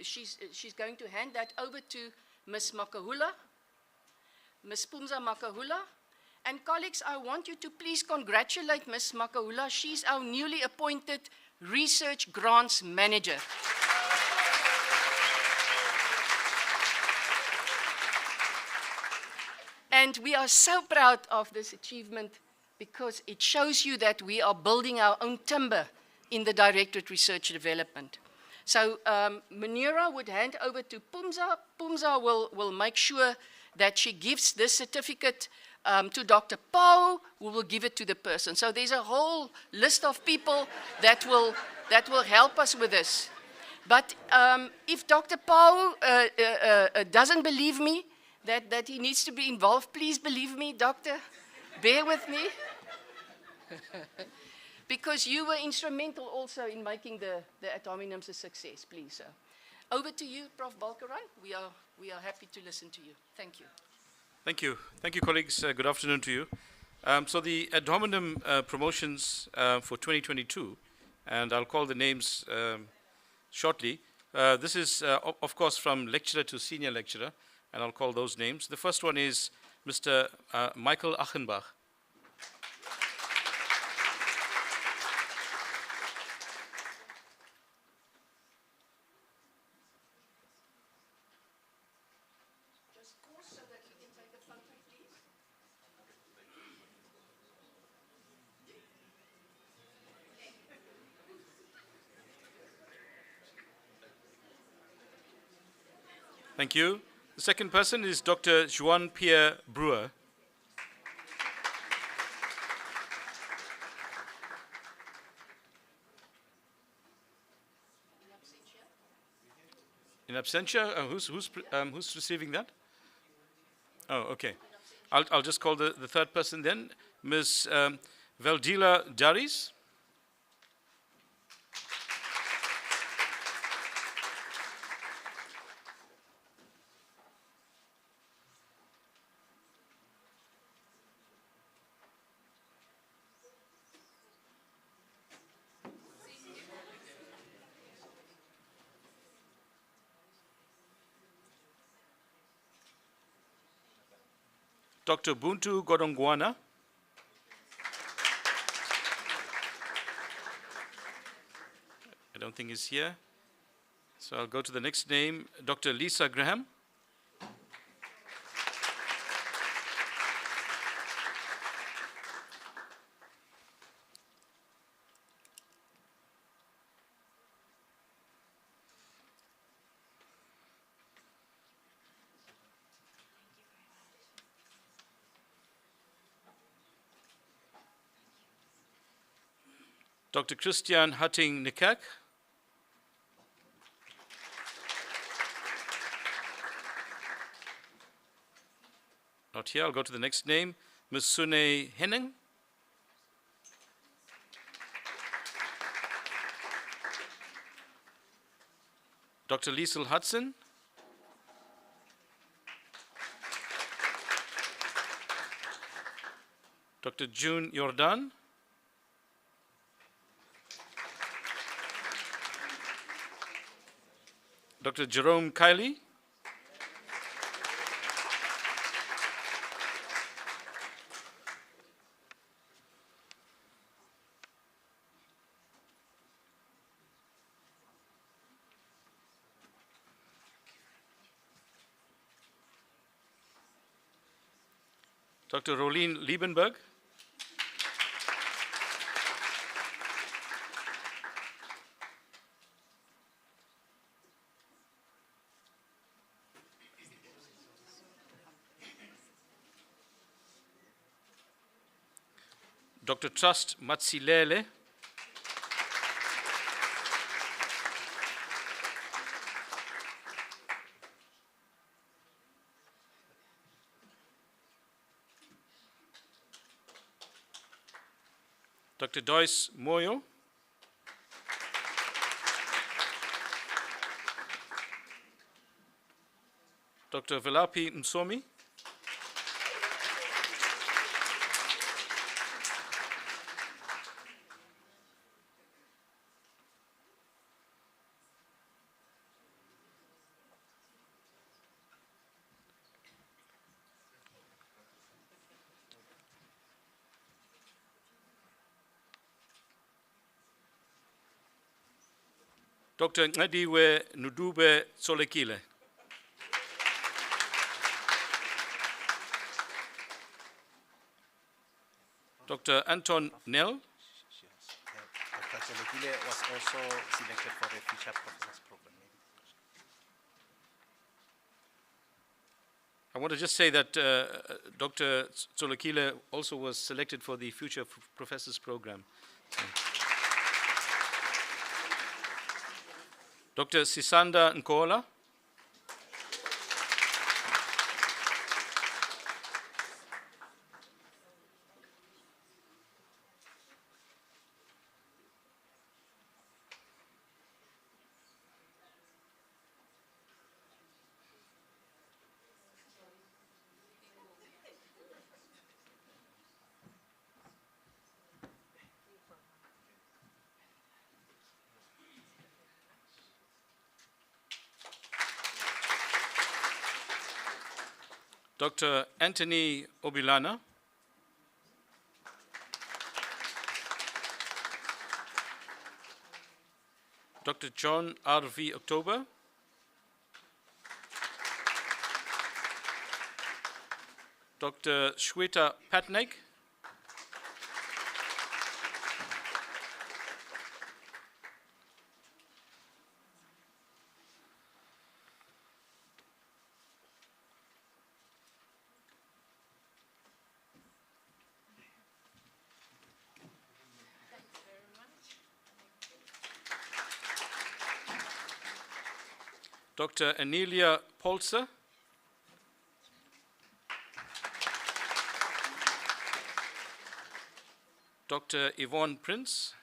she's going to hand that over to Ms. Makahula, Ms. Pumza Makahula. And colleagues, I want you to please congratulate Ms. Makahula. She's our newly appointed Research Grants Manager. And we are so proud of this achievement, because it shows you that we are building our own timber in the Directorate Research Development. So Munira would hand over to Pumza. Pumza will make sure that she gives this certificate to Dr. Pau, who will give it to the person. So there's a whole list of people that will help us with this. But if Dr. Pau doesn't believe me that he needs to be involved, please believe me, doctor. Bear with me. Because you were instrumental also in making the ad hominems a success, please. Sir. Over to you, Prof. Balkaran. We are happy to listen to you. Thank you. Thank you. Thank you, colleagues. Good afternoon to you. So the ad hominem promotions for 2022, and I'll call the names shortly. This is, of course, from lecturer to senior lecturer, and I'll call those names. The first one is Mr. Michael Achenbach. Thank you. The second person is Dr. Juan-Pierre Brewer. In absentia? Who's receiving that? Oh, okay. I'll just call the third person then. Ms. Veldila Daris. Dr. Buntu Godongwana. I don't think he's here. So I'll go to the next name, Dr. Lisa Graham. Dr. Christian Hutting Nikak. Not here. I'll go to the next name, Ms. Sune Henning. Dr. Liesel Hudson. Dr. June Jordan. Dr. Jerome Kiley. Dr. Rolene Liebenberg. Dr. Trust Matsilele. Dr. Joyce Moyo. Dr. Velapi Msomi. Dr. Ngadiwe Nudube Solekile. Dr. Anton Nell. Dr. Solekile was also selected for the Future Professors Program. I want to just say that Dr. Solekile also was selected for the Future Professors Program. Dr. Sisanda Nkola. Dr. Anthony Obilana. Dr. John R.V. October. Dr. Shweta Patnaik. Dr. Anelia Polzer. Dr. Yvonne Prince.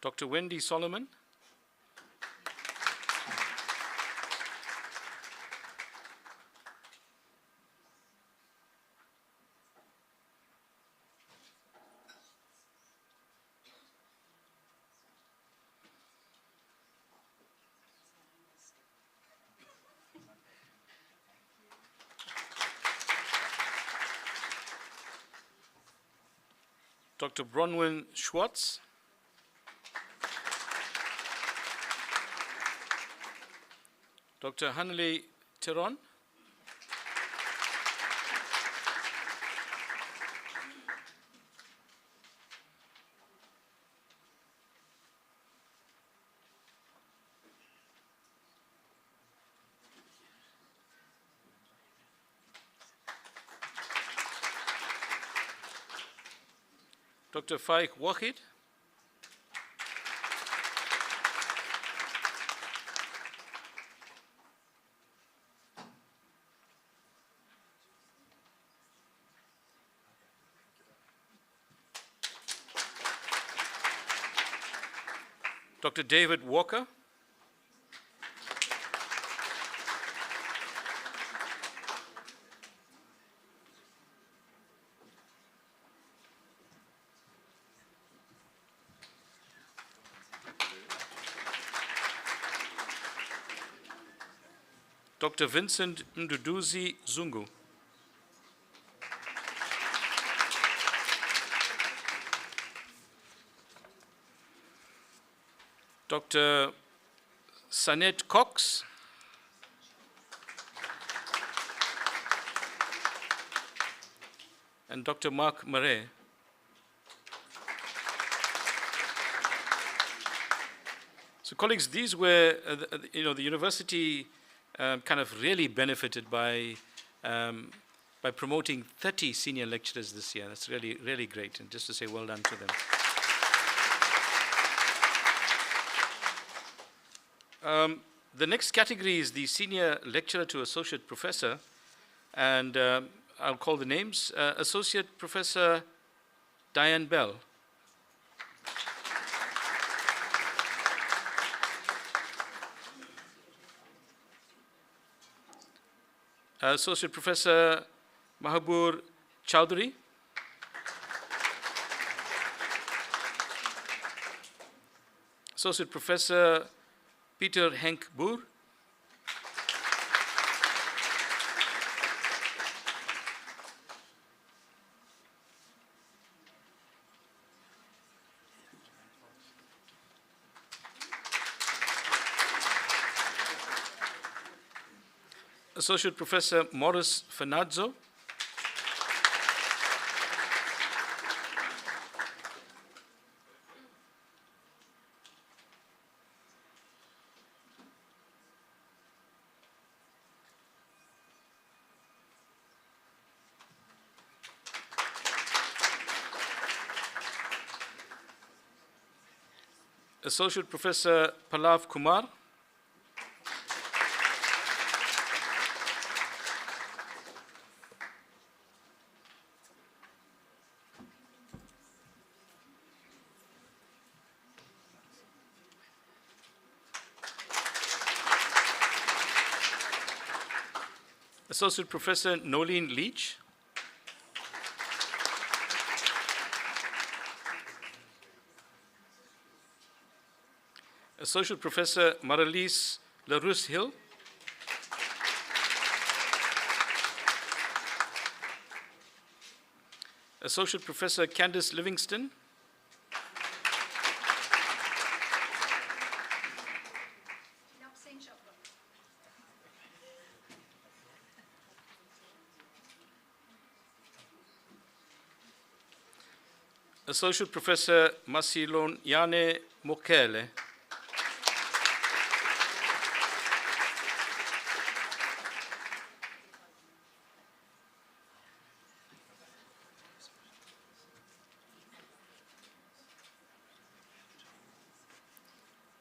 Dr. Wendy Solomon. Dr. Bronwyn Schwartz. Dr. Hanley Teron. Dr. Faik Wahid. Dr. David Walker. Dr. Vincent Nduduzi Zungu. Dr. Sanet Cox. And Dr. Mark Murray. So colleagues, these were, the university kind of really benefited by promoting 30 senior lecturers this year. That's really, really great. And just to say well done to them. The next category is the senior lecturer to associate professor. And I'll call the names. Associate Professor Diane Bell. Associate Professor Mahabur Chowdhury. Associate Professor Peter Henk Boer. Associate Professor Morris Fernazzo. Associate Professor Pallav Kumar. Associate Professor Nolene Leach. Associate Professor Maralise LaRousse Hill. Associate Professor Candice Livingston. Associate Professor Masilonyane Mokele.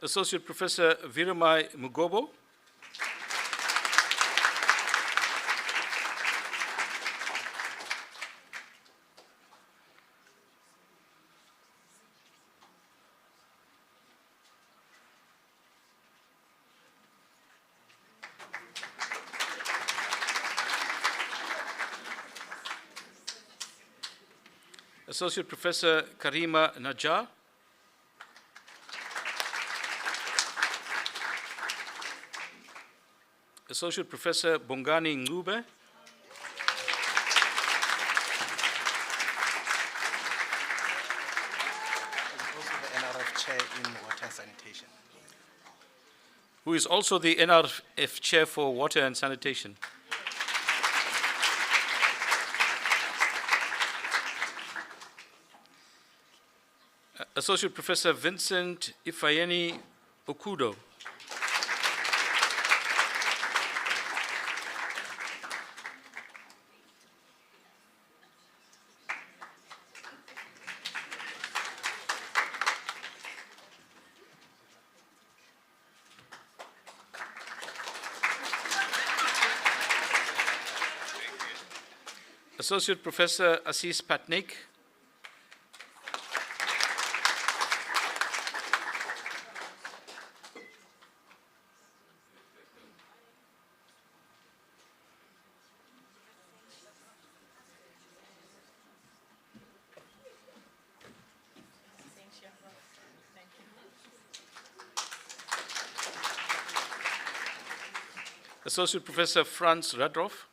Associate Professor Viramai Mugobo. Associate Professor Karima Najjar. Associate Professor Bongani Ngube. who is also the NRF Chair for Water and Sanitation. Associate Professor Vincent Ifayeni Okudo. Associate Professor Assis Patnaik. Associate Professor Franz Radroff.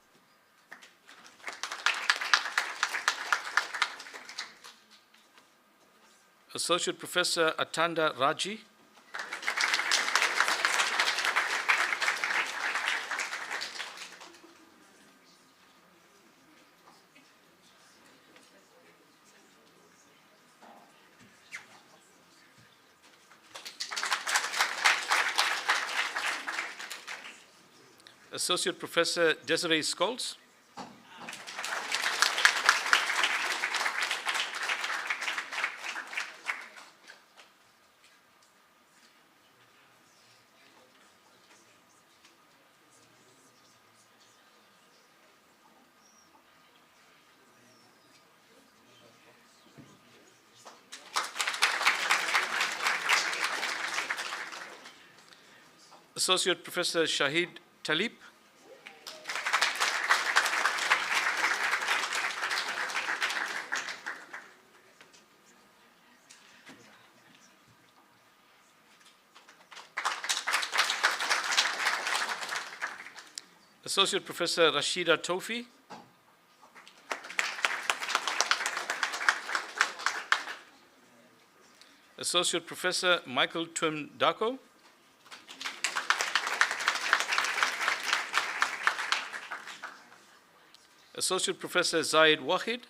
Associate Professor Atanda Raji. Associate Professor Desiree Scholes. Associate Professor Shahid Talib. Associate Professor Rashida Tofi. Associate Professor Michael Twim Dako. Associate Professor Zaid Wahid.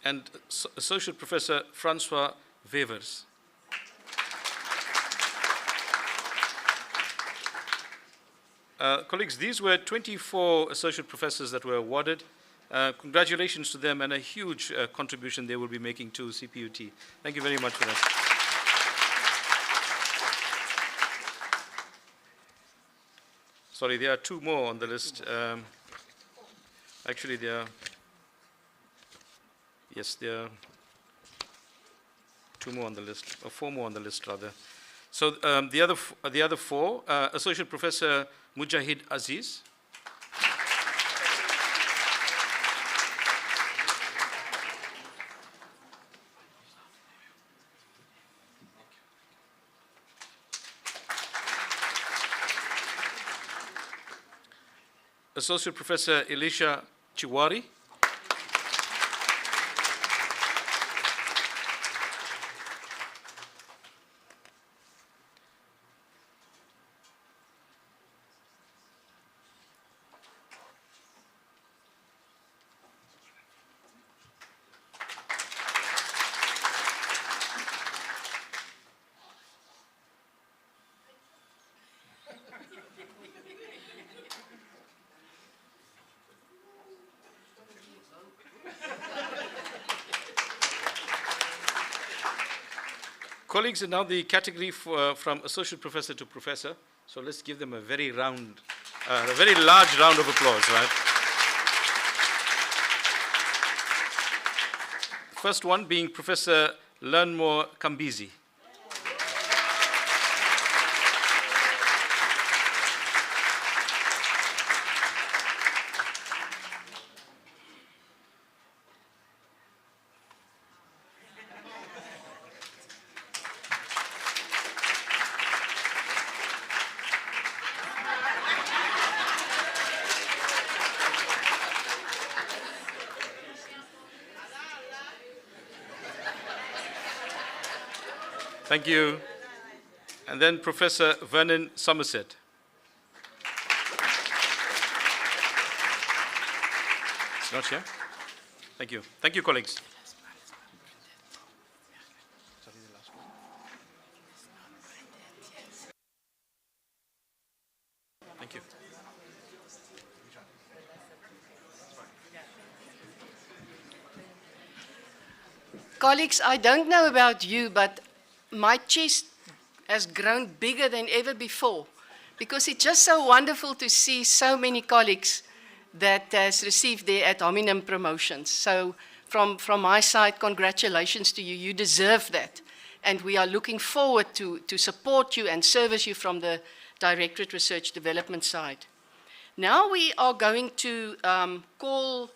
And Associate Professor Francois Wevers. Colleagues, these were 24 associate professors that were awarded. Congratulations to them and a huge contribution they will be making to CPUT. Thank you very much for that. Sorry, there are two more on the list. Actually, there are, yes, there are two more on the list, or four more on the list rather. So the other four, Associate Professor Mujahid Aziz. Associate Professor Elisha Chiwari. Colleagues, and now the category from associate professor to professor. So let's give them a very large round of applause, right? First one being Professor Learnmore Kambizi. Thank you. And then Professor Vernon Somerset. It's not here? Thank you. Thank you, colleagues. Thank you. Colleagues, I don't know about you, but my chest has grown bigger than ever before because it's just so wonderful to see so many colleagues that has received their ad hominem promotions. So from my side, congratulations to you. You deserve that. And we are looking forward to support you and service you from the Directorate Research Development side. Now we are going to call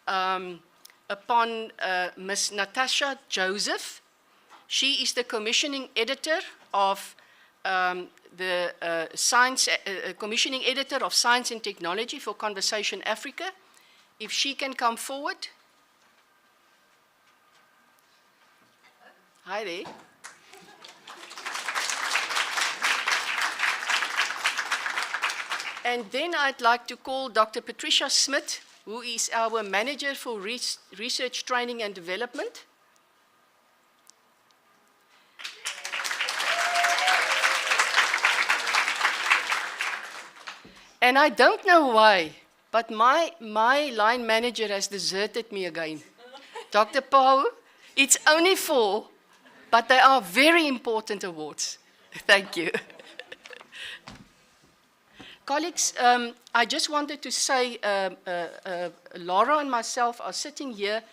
upon Ms. Natasha Joseph. She is the commissioning editor of commissioning editor of Science and Technology for Conversation Africa. If she can come forward. Hi there. And then I'd like to call Dr. Patricia Smith, who is our manager for research training and development. And I don't know why, but my line manager has deserted me again. Dr. Pau, it's only 4, but they are very important awards. Thank you. Colleagues, I just wanted to say Laura and myself are sitting here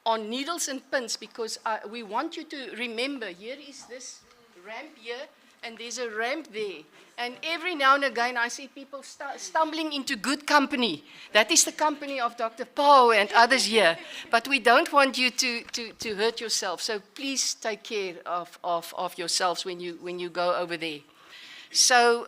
on needles and pins because we want you to remember, here is this ramp here, and there's a ramp there. And every now and again, I see people stumbling into good company. That is the company of Dr. Pau and others here. But we don't want you to hurt yourself. So please take care of yourselves when you go over there. So,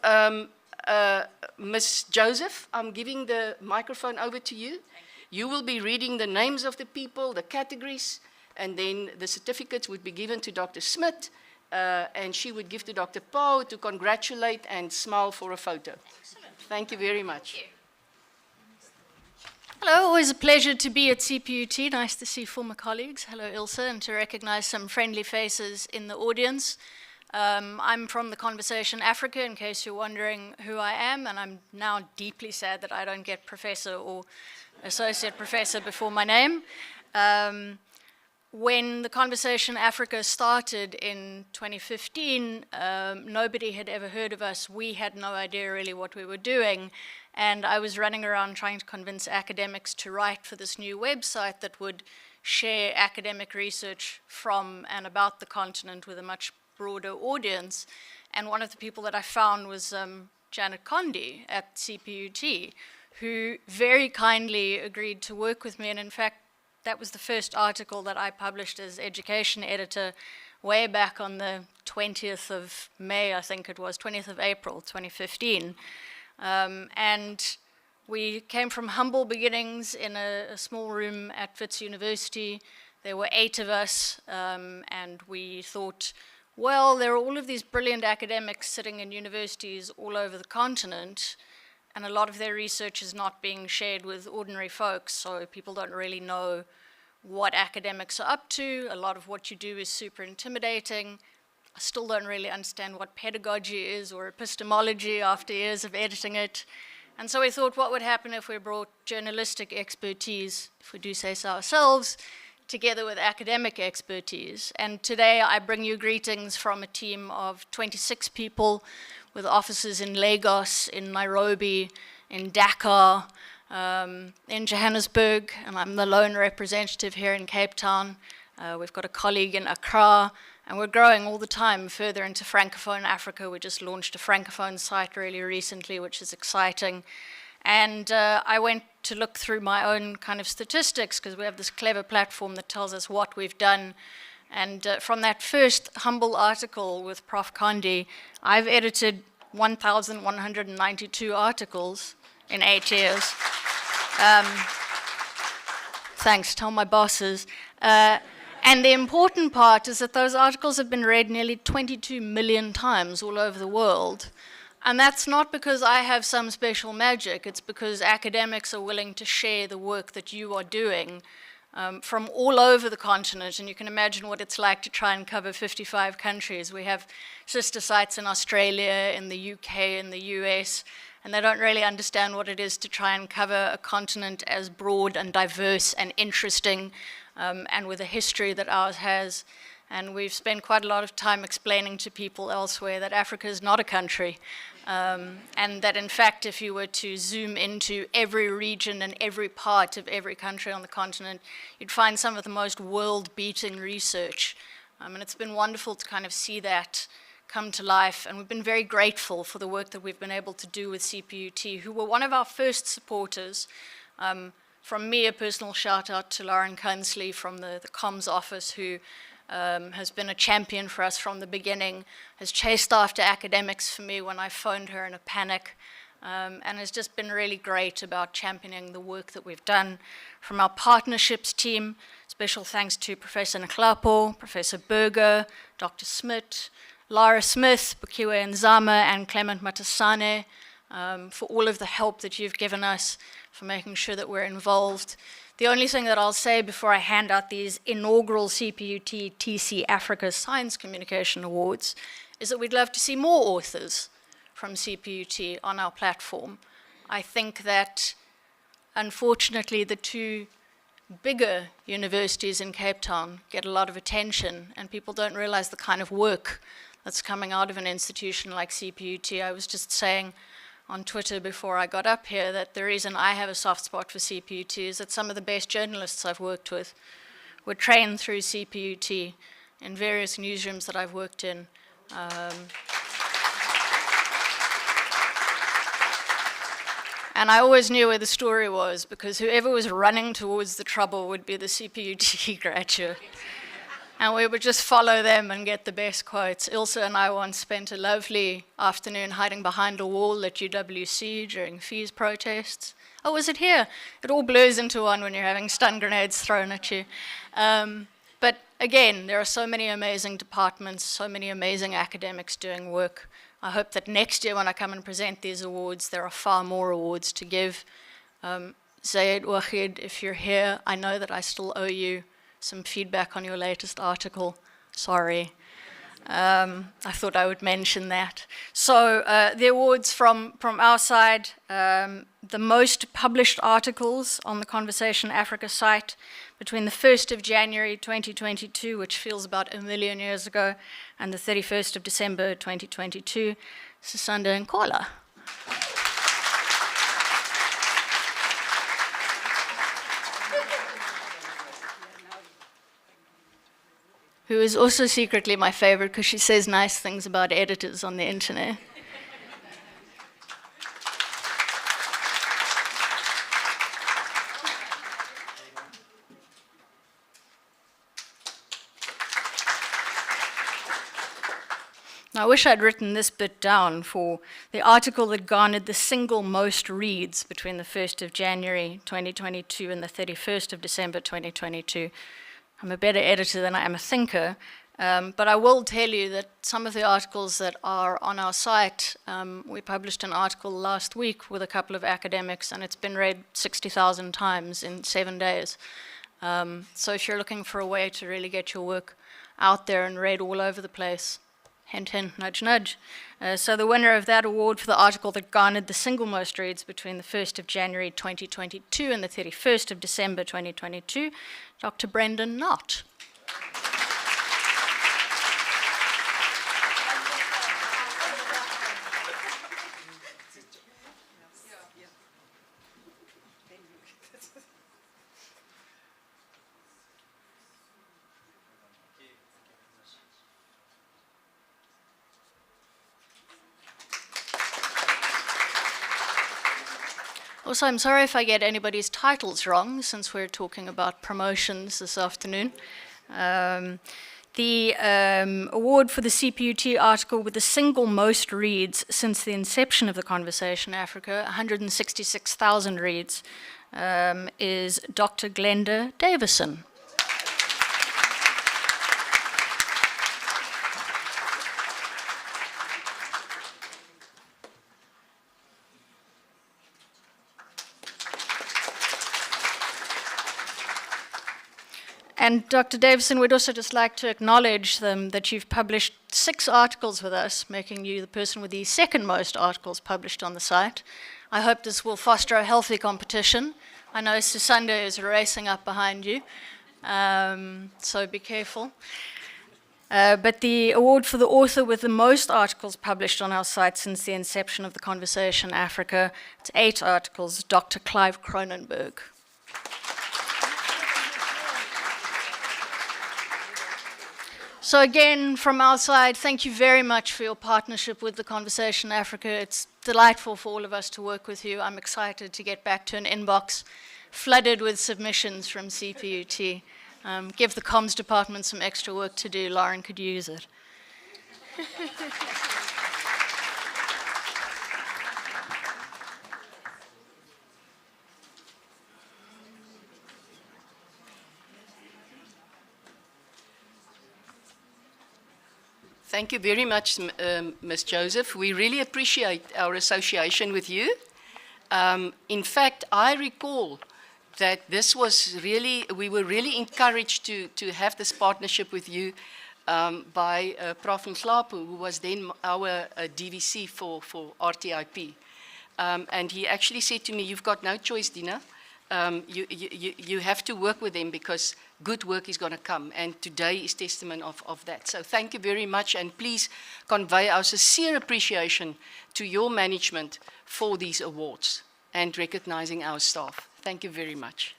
Ms. Joseph, I'm giving the microphone over to you. You will be reading the names of the people, the categories, and then the certificates would be given to Dr. Smith. And she would give to Dr. Pau to congratulate and smile for a photo. Excellent. Thank you very much. Thank you. Hello, always a pleasure to be at CPUT. Nice to see former colleagues. Hello, Ilse, and to recognize some friendly faces in the audience. I'm from the Conversation Africa, in case you're wondering who I am, and I'm now deeply sad that I don't get professor or associate professor before my name. When the Conversation Africa started in 2015, nobody had ever heard of us. We had no idea really what we were doing. And I was running around trying to convince academics to write for this new website that would share academic research from and about the continent with a much broader audience. And one of the people that I found was Janet Condi at CPUT, who very kindly agreed to work with me. And in fact, that was the first article that I published as education editor way back on the 20th of May, I think it was, 20th of April, 2015. And we came from humble beginnings in a small room at Wits University. There were 8 of us, and we thought, well, there are all of these brilliant academics sitting in universities all over the continent, and a lot of their research is not being shared with ordinary folks, so people don't really know what academics are up to. A lot of what you do is super intimidating. I still don't really understand what pedagogy is or epistemology after years of editing it. And so we thought, what would happen if we brought journalistic expertise, if we do say so ourselves, together with academic expertise. And today I bring you greetings from a team of 26 people with offices in Lagos, in Nairobi, in Dakar, in Johannesburg, and I'm the lone representative here in Cape Town. We've got a colleague in Accra, and we're growing all the time further into Francophone Africa. We just launched a Francophone site really recently, which is exciting. And I went to look through my own kind of statistics, because we have this clever platform that tells us what we've done. And from that first humble article with Prof. Condi, I've edited 1,192 articles in 8 years. Thanks, tell my bosses. And the important part is that those articles have been read nearly 22 million times all over the world. And that's not because I have some special magic, it's because academics are willing to share the work that you are doing from all over the continent. And you can imagine what it's like to try and cover 55 countries. We have sister sites in Australia, in the UK, in the US, and they don't really understand what it is to try and cover a continent as broad and diverse and interesting and with a history that ours has. And we've spent quite a lot of time explaining to people elsewhere that Africa is not a country. And that in fact, if you were to zoom into every region and every part of every country on the continent, you'd find some of the most world-beating research. And it's been wonderful to kind of see that come to life. And we've been very grateful for the work that we've been able to do with CPUT, who were one of our first supporters. From me, a personal shout out to Lauren Kunsley from the comms office, who has been a champion for us from the beginning, has chased after academics for me when I phoned her in a panic, and has just been really great about championing the work that we've done. From our partnerships team, special thanks to Professor Nhlapo, Professor Berger, Dr. Smith, Lara Smith, Bukiwe Nzama, and Clement Matasane, for all of the help that you've given us, for making sure that we're involved. The only thing that I'll say before I hand out these inaugural CPUT TC Africa Science Communication Awards is that we'd love to see more authors from CPUT on our platform. I think that, unfortunately, the two bigger universities in Cape Town get a lot of attention, and people don't realize the kind of work that's coming out of an institution like CPUT. I was just saying on Twitter before I got up here that the reason I have a soft spot for CPUT is that some of the best journalists I've worked with were trained through CPUT in various newsrooms that I've worked in. And I always knew where the story was, because whoever was running towards the trouble would be the CPUT graduate. And we would just follow them and get the best quotes. Ilse and I once spent a lovely afternoon hiding behind a wall at UWC during fees protests. Oh, was it here? It all blurs into one when you're having stun grenades thrown at you. But again, there are so many amazing departments, so many amazing academics doing work. I hope that next year when I come and present these awards, there are far more awards to give. Zayed Wahid, if you're here, I know that I still owe you some feedback on your latest article. Sorry. I thought I would mention that. So the awards from our side, the most published articles on the Conversation Africa site between the 1st of January 2022, which feels about 1 million years ago, and the 31st of December 2022, Sisanda Nkola. Who is also secretly my favorite because she says nice things about editors on the internet. Now, I wish I'd written this bit down for the article that garnered the single most reads between the 1st of January 2022 and the 31st of December 2022. I'm a better editor than I am a thinker, but I will tell you that some of the articles that are on our site, we published an article last week with a couple of academics, and it's been read 60,000 times in 7 days. So if you're looking for a way to really get your work out there and read all over the place, hint, hint, nudge, nudge. So the winner of that award for the article that garnered the single most reads between the 1st of January 2022 and the 31st of December 2022, Dr. Brendan Knott. Also, I'm sorry if I get anybody's titles wrong, since we're talking about promotions this afternoon. The award for the CPUT article with the single most reads since the inception of the Conversation Africa, 166,000 reads, is Dr. Glenda Davison. And Dr. Davison, we'd also just like to acknowledge that you've published 6 articles with us, making you the person with the second most articles published on the site. I hope this will foster a healthy competition. I know Susander is racing up behind you, so be careful. But the award for the author with the most articles published on our site since the inception of the Conversation Africa, it's 8 articles, Dr. Clive Cronenberg. So again, from our side, thank you very much for your partnership with the Conversation Africa. It's delightful for all of us to work with you. I'm excited to get back to an inbox flooded with submissions from CPUT. Give the comms department some extra work to do. Lauren could use it. Thank you very much, Ms. Joseph. We really appreciate our association with you. In fact, I recall that this was really, we were really encouraged to have this partnership with you by Prof. Nhlapo, who was then our DVC for RTIP. And he actually said to me, you've got no choice, Dina. You have to work with them because good work is going to come, and today is testament of that. So thank you very much, and please convey our sincere appreciation to your management for these awards and recognizing our staff. Thank you very much.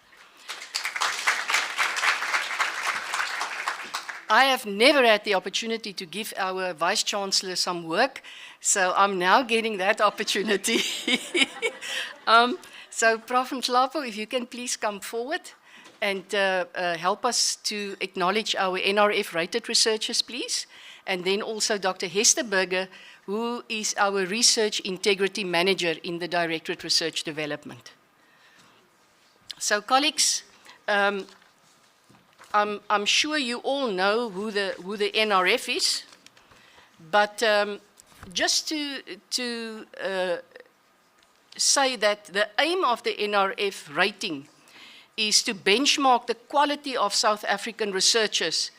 I have never had the opportunity to give our Vice-Chancellor some work, so I'm now getting that opportunity. So, Prof. Nhlapo, if you can please come forward and help us to acknowledge our NRF-rated researchers, please. And then also Dr. Hester Burger, who is our Research Integrity Manager in the Directorate Research Development. So, colleagues, I'm sure you all know who the NRF is, but just to say that the aim of the NRF rating is to benchmark the quality of South African researchers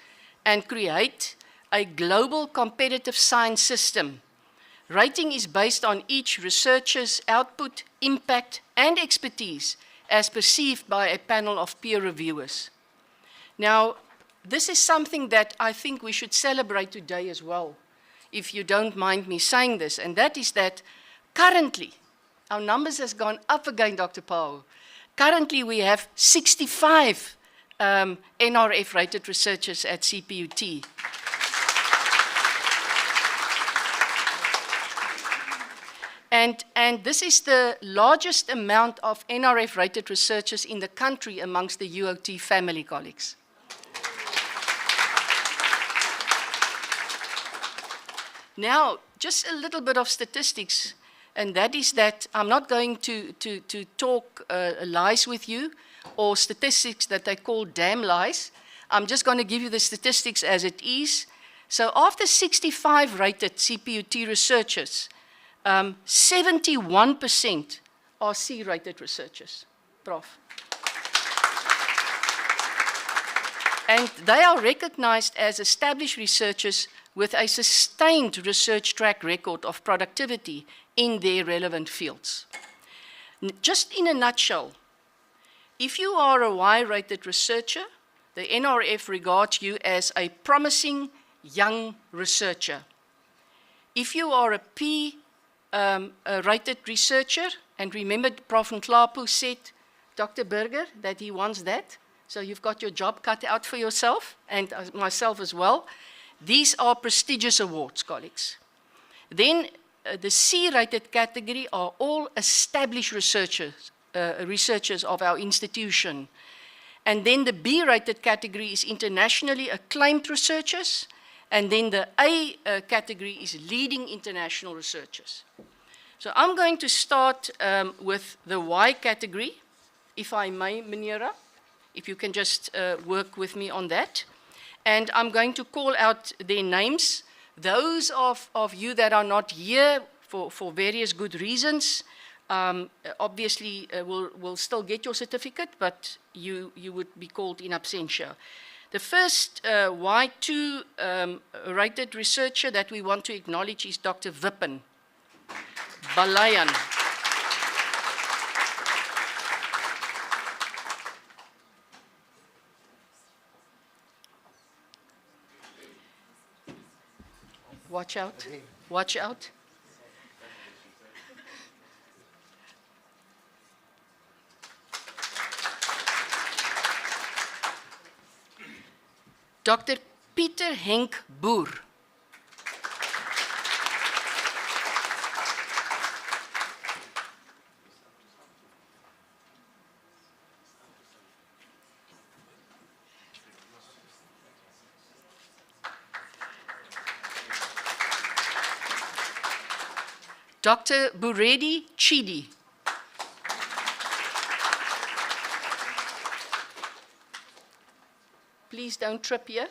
and create a global competitive science system. Rating is based on each researcher's output, impact, and expertise as perceived by a panel of peer reviewers. Now, this is something that I think we should celebrate today as well, if you don't mind me saying this, and that is that currently, our numbers has gone up again, Dr. Pauw. Currently, we have 65 NRF-rated researchers at CPUT. And this is the largest amount of NRF-rated researchers in the country amongst the UOT family, colleagues. Now, just a little bit of statistics. And that is that I'm not going to talk lies with you or statistics that they call damn lies. I'm just going to give you the statistics as it is. So after 65 rated CPUT researchers, 71% are C-rated researchers, Prof. And they are recognized as established researchers with a sustained research track record of productivity in their relevant fields. Just in a nutshell, if you are a Y-rated researcher, the NRF regards you as a promising young researcher. If you are a P-rated researcher, and remember Prof. Nhlapo said, Dr. Burger, that he wants that, so you've got your job cut out for yourself, and myself as well. These are prestigious awards, colleagues. Then the C-rated category are all established researchers of our institution. And then the B-rated category is internationally acclaimed researchers. And then the A category is leading international researchers. So I'm going to start with the Y category, if I may, Meneera, if you can just work with me on that. And I'm going to call out their names. Those of you that are not here for various good reasons, obviously will still get your certificate, but you would be called in absentia. The first Y2 rated researcher that we want to acknowledge is Dr. Vipin Balayan. Watch out, watch out. Dr. Pieter Henk Boer. Dr. Buredi Chidi. Please don't trip here.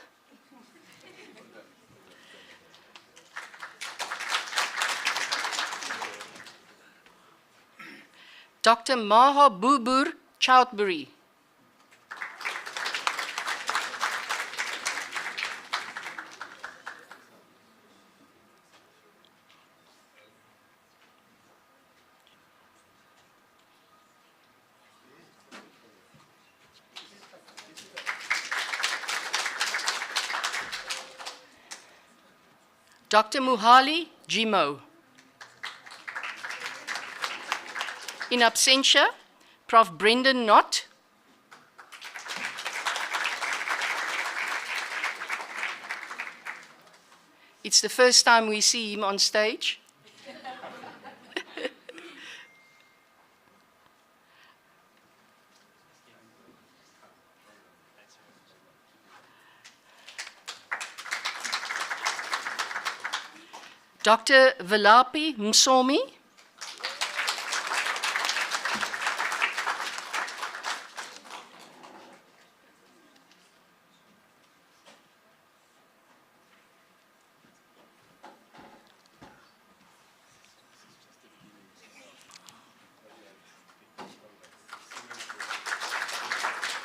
Dr. Maha Bubur Choudhury. Dr. Muhali Jimo. In absentia, Prof. Brendan Knott. It's the first time we see him on stage. Dr. Velapi Msomi.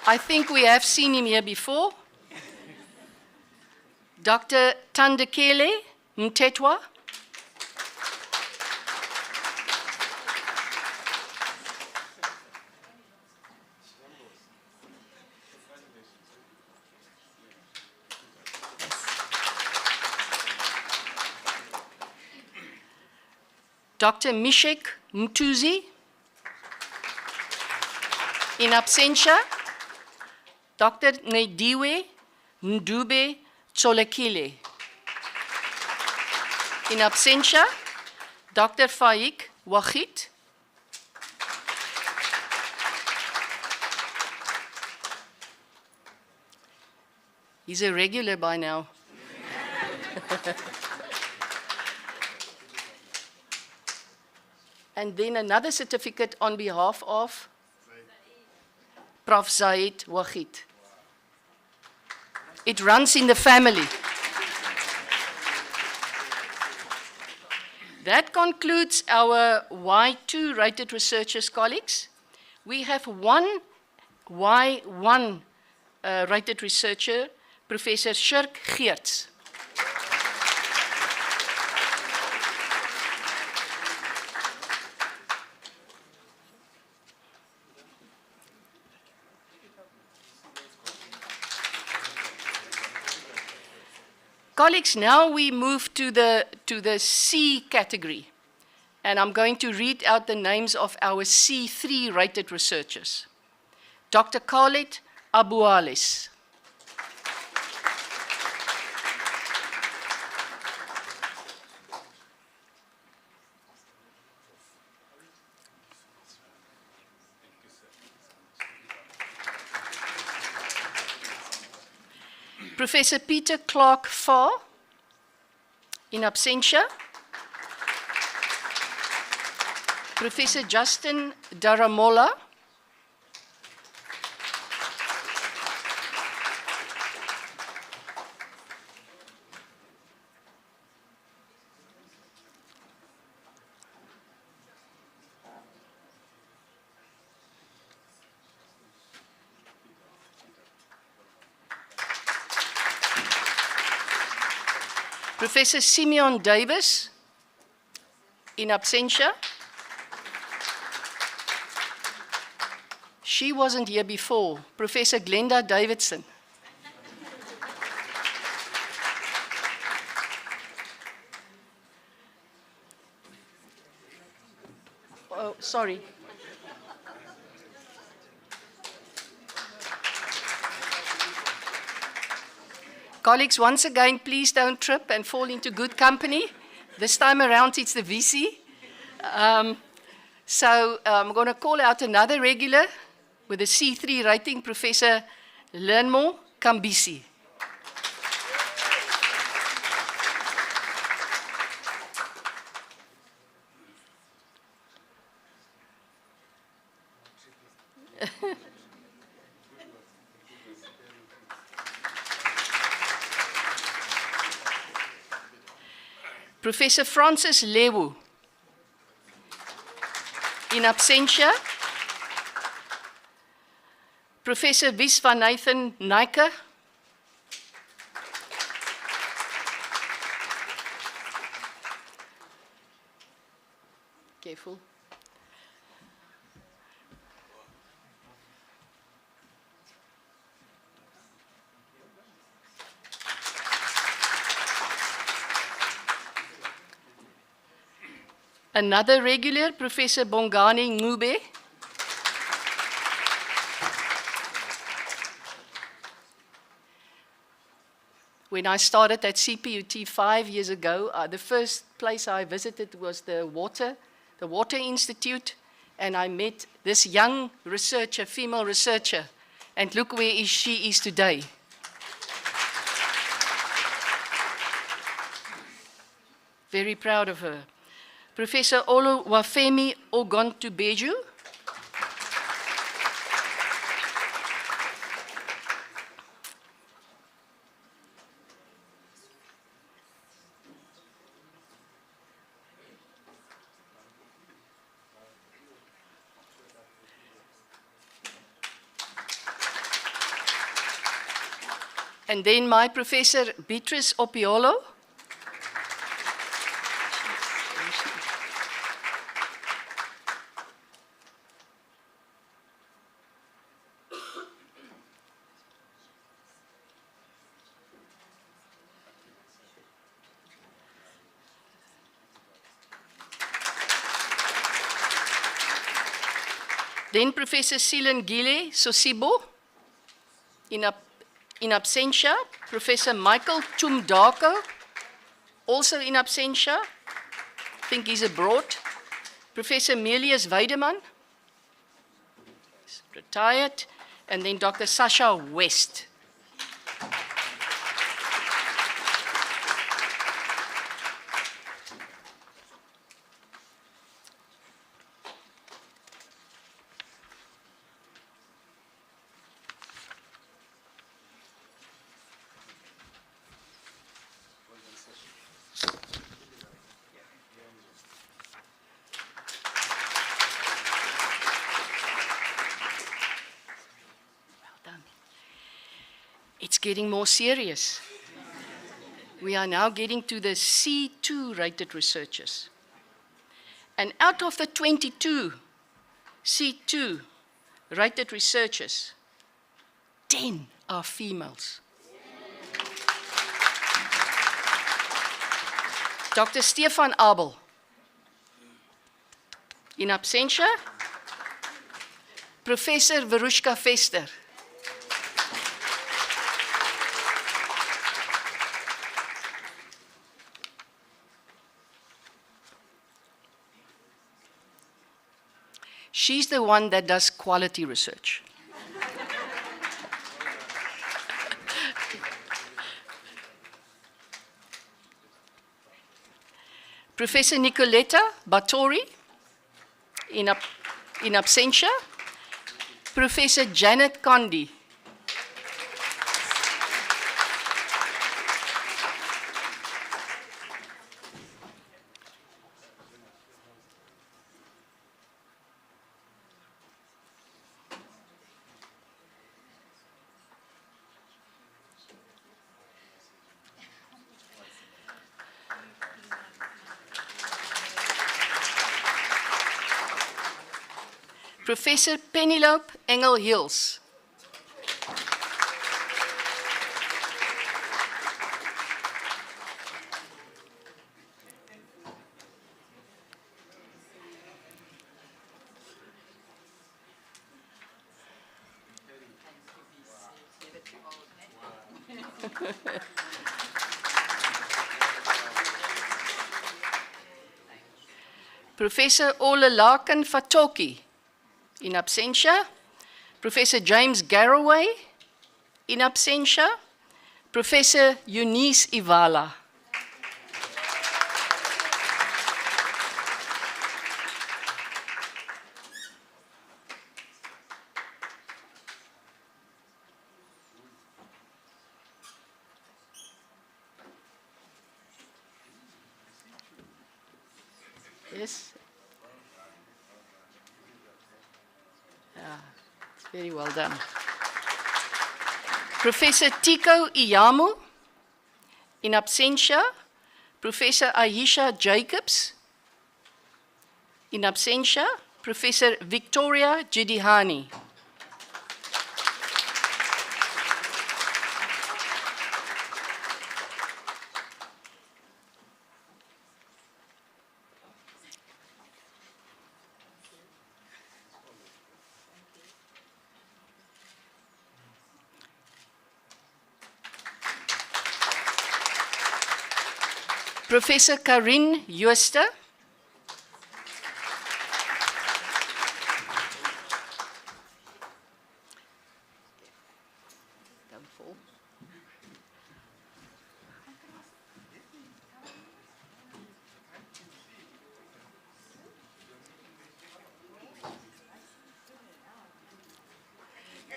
I think we have seen him here before. Dr. Tandekele Mtetwa. Dr. Mishek Mtuzi. In absentia, Dr. Nediwe Ndube Tsolekile. In absentia, Dr. Faik Wachit. He's a regular by now. And then another certificate on behalf of Prof. Zaid Wachit. It runs in the family. That concludes our Y2 rated researchers, colleagues. We have one Y1 rated researcher, Professor Shirk Geerts. Colleagues, now we move to the C category, and I'm going to read out the names of our C3 rated researchers. Dr. Khalid Abualis. Professor Peter Clark Farr, in absentia. Professor Justin Daramola. Professor Simeon Davis, in absentia. She wasn't here before. Professor Glenda Davidson. Oh, sorry. Colleagues, once again, please don't trip and fall into good company. This time around, it's the VC. So I'm going to call out another regular with a C3 rating, Professor Lenmo Kambisi. Professor Francis Lewu, in absentia. Professor Viswanathan Naika. Careful. Another regular, Professor Bongani Ngube. When I started at CPUT 5 years ago, the first place I visited was the Water Institute, and I met this young researcher, female researcher, and look where she is today. Very proud of her. Professor Oluwafemi Ogontubeju. And then my Professor Beatrice Opiolo. Then Professor Silengile Sosibo, in absentia. Professor Michael Tumdako, also in absentia. I think he's abroad. Professor Melius Weideman, retired. And then Dr. Sasha West. It's getting more serious. We are now getting to the C2 rated researchers. And out of the 22 C2 rated researchers, 10 are females. Dr. Stefan Abel, in absentia. Professor Verushka Vester. She's the one that does quality research. Professor Nicoletta Battori, in absentia. Professor Janet Condi. Professor Penelope Engel-Hills. Professor Olalakan Fatoki, in absentia. Professor James Garraway, in absentia. Professor Eunice Ivala. Yes. Yeah, it's very well done. Professor Tiko Iyamu, in absentia. Professor Aisha Jacobs, in absentia. Professor Victoria Jidihani. Professor Karin Jooste. Don't fall.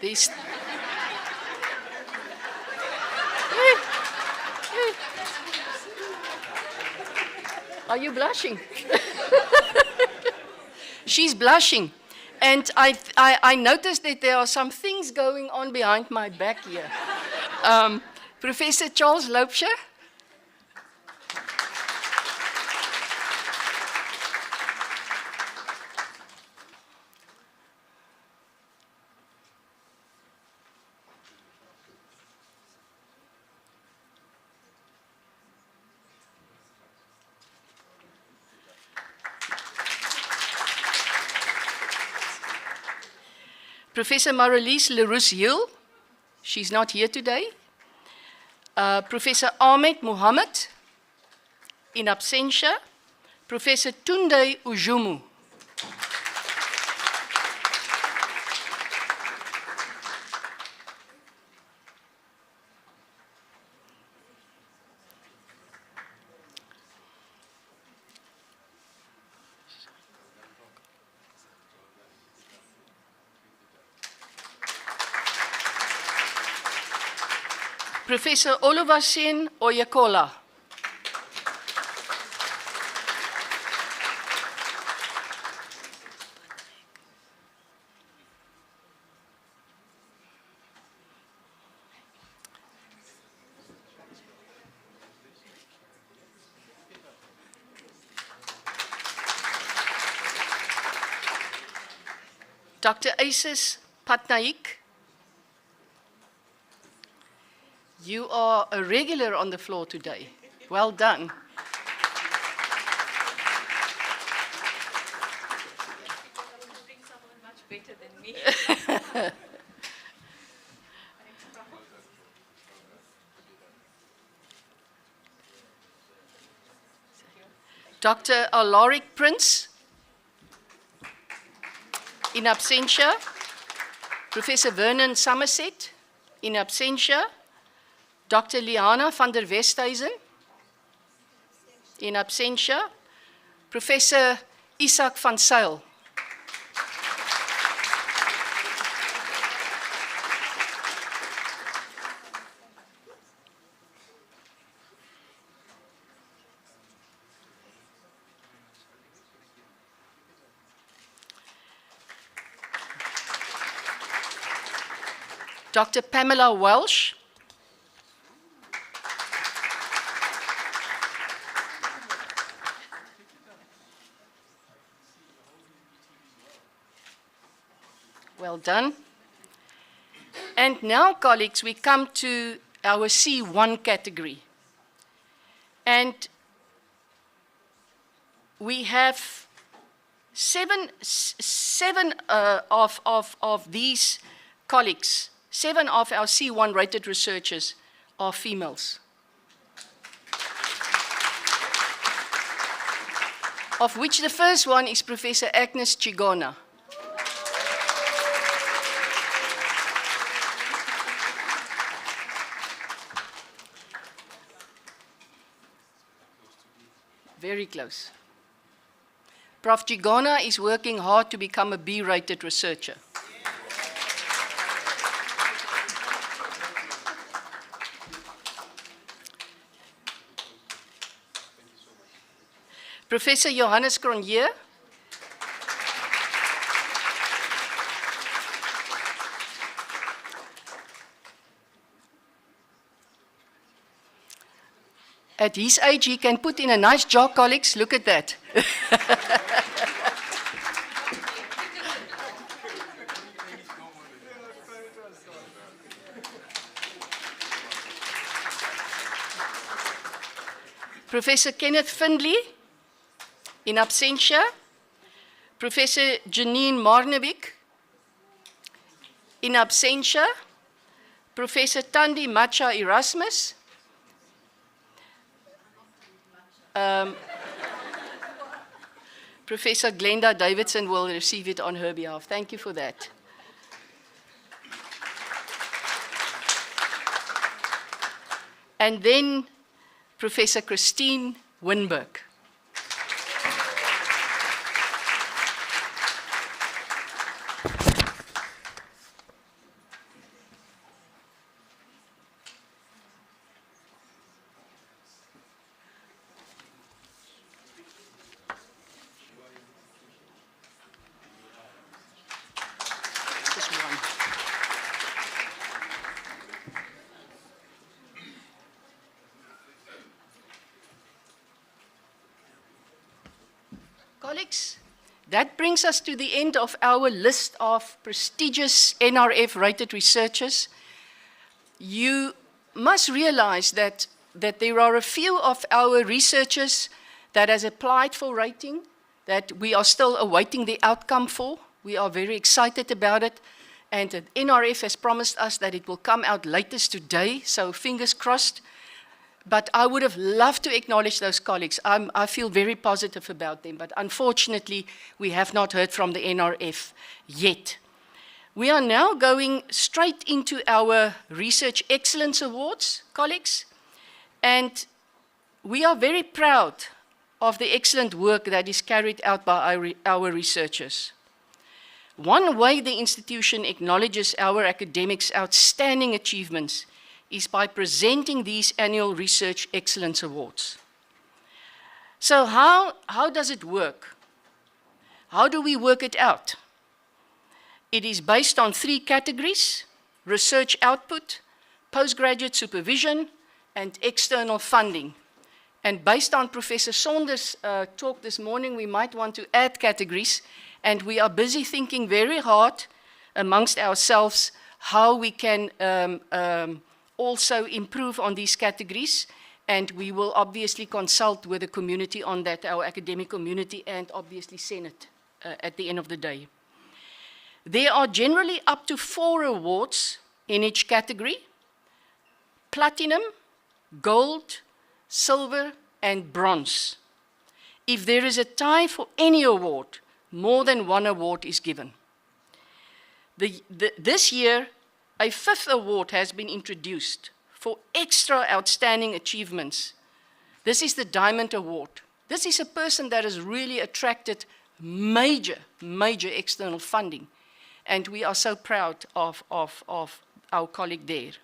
These Are you blushing? She's blushing. And I noticed that there are some things going on behind my back here. Professor Charles Loubser. Professor Marelise Leroux-Hill, she's not here today. Professor Ahmed Mohammed, in absentia. Professor Tunde Ujumu. Professor Oluwaseun Oyekola. Dr. Isis Patnaik. You are a regular on the floor today. Well done. Much better than me. Dr. Alaric Prince, in absentia. Professor Vernon Somerset, in absentia. Dr. Liana van der Westhuizen, in absentia. Professor Isaac van Zyl. Dr. Pamela Welsh, Well done. And now, colleagues, we come to our C1 category. And we have seven of these colleagues, 7 of our C1 rated researchers are females. Of which the first one is Professor Agnes Chigona. Very close. Prof. Chigona is working hard to become a B-rated researcher. Professor Johannes Cronje. At his age, he can put in a nice jog, colleagues. Look at that. Professor Kenneth Findley, in absentia. Professor Janine Marnevik, in absentia. Professor Tandi Macha Erasmus. Professor Glenda Davidson will receive it on her behalf. Thank you for that. And then Professor Christine Winberg. Colleagues, that brings us to the end of our list of prestigious NRF-rated researchers. You must realize that there are a few of our researchers that has applied for rating that we are still awaiting the outcome for. We are very excited about it. And the NRF has promised us that it will come out latest today, so fingers crossed. But I would have loved to acknowledge those colleagues. I feel very positive about them, but unfortunately, we have not heard from the NRF yet. We are now going straight into our Research Excellence Awards, colleagues, and we are very proud of the excellent work that is carried out by our researchers. One way the institution acknowledges our academics' outstanding achievements is by presenting these annual Research Excellence Awards. So how does it work? How do we work it out? It is based on 3 categories: research output, postgraduate supervision, and external funding. And based on Professor Saunders' talk this morning, we might want to add categories, and we are busy thinking very hard amongst ourselves how we can also improve on these categories, and we will obviously consult with the community on that, our academic community, and obviously Senate at the end of the day. There are generally up to 4 awards in each category: platinum, gold, silver, and bronze. If there is a tie for any award, more than 1 award is given. This year, a 5th award has been introduced for extra outstanding achievements. This is the Diamond Award. This is a person that has really attracted major external funding, and we are so proud of our colleague there.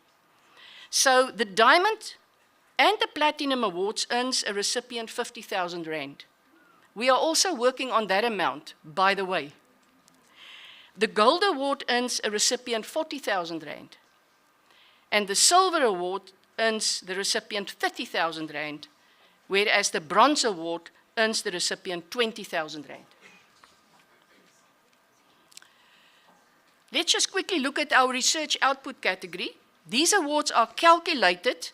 So the Diamond and the Platinum Awards earns a recipient 50,000 Rand. We are also working on that amount, by the way. The Gold Award earns a recipient 40,000 Rand. And the Silver Award earns the recipient 30,000 Rand, whereas the Bronze Award earns the recipient 20,000 Rand. Let's just quickly look at our research output category. These awards are calculated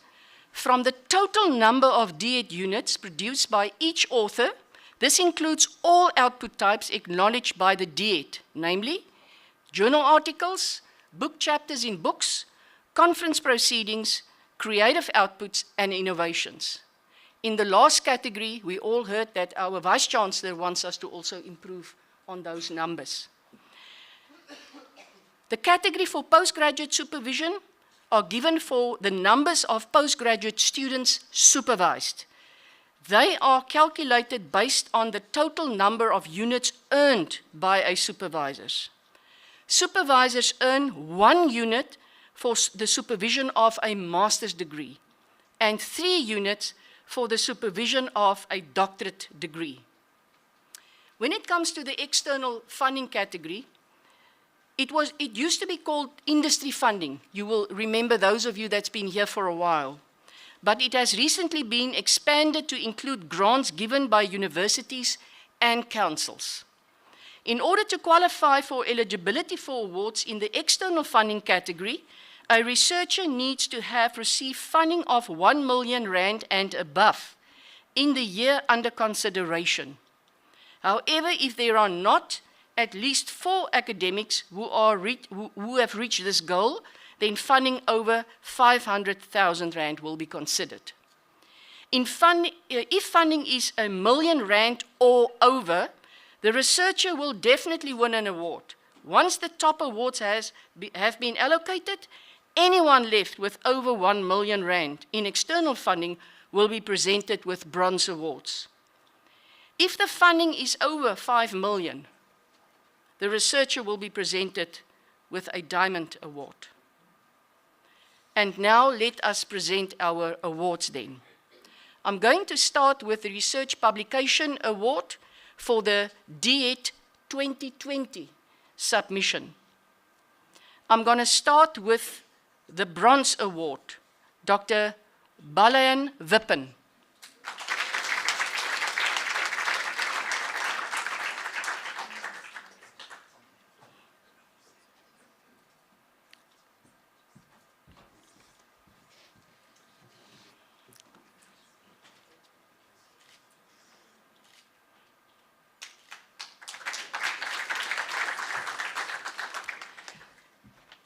from the total number of D8 units produced by each author. This includes all output types acknowledged by the D8, namely journal articles, book chapters in books, conference proceedings, creative outputs, and innovations. In the last category, we all heard that our Vice-Chancellor wants us to also improve on those numbers. The category for postgraduate supervision are given for the numbers of postgraduate students supervised. They are calculated based on the total number of units earned by a supervisor. Supervisors earn 1 unit for the supervision of a master's degree and 3 units for the supervision of a doctorate degree. When it comes to the external funding category, it used to be called industry funding. You will remember, those of you that's been here for a while. But it has recently been expanded to include grants given by universities and councils. In order to qualify for eligibility for awards in the external funding category, a researcher needs to have received funding of 1 million rand and above in the year under consideration. However, if there are not at least 4 academics who have reached this goal, then funding over 500,000 rand will be considered. If funding is 1 million rand or over, the researcher will definitely win an award. Once the top awards have been allocated, anyone left with over 1 million rand in external funding will be presented with bronze awards. If the funding is over 5 million, the researcher will be presented with a diamond award. And now let us present our awards then. I'm going to start with the Research Publication Award for the D8 2020 submission. I'm going to start with the Bronze Award, Dr. Balayan Vippen.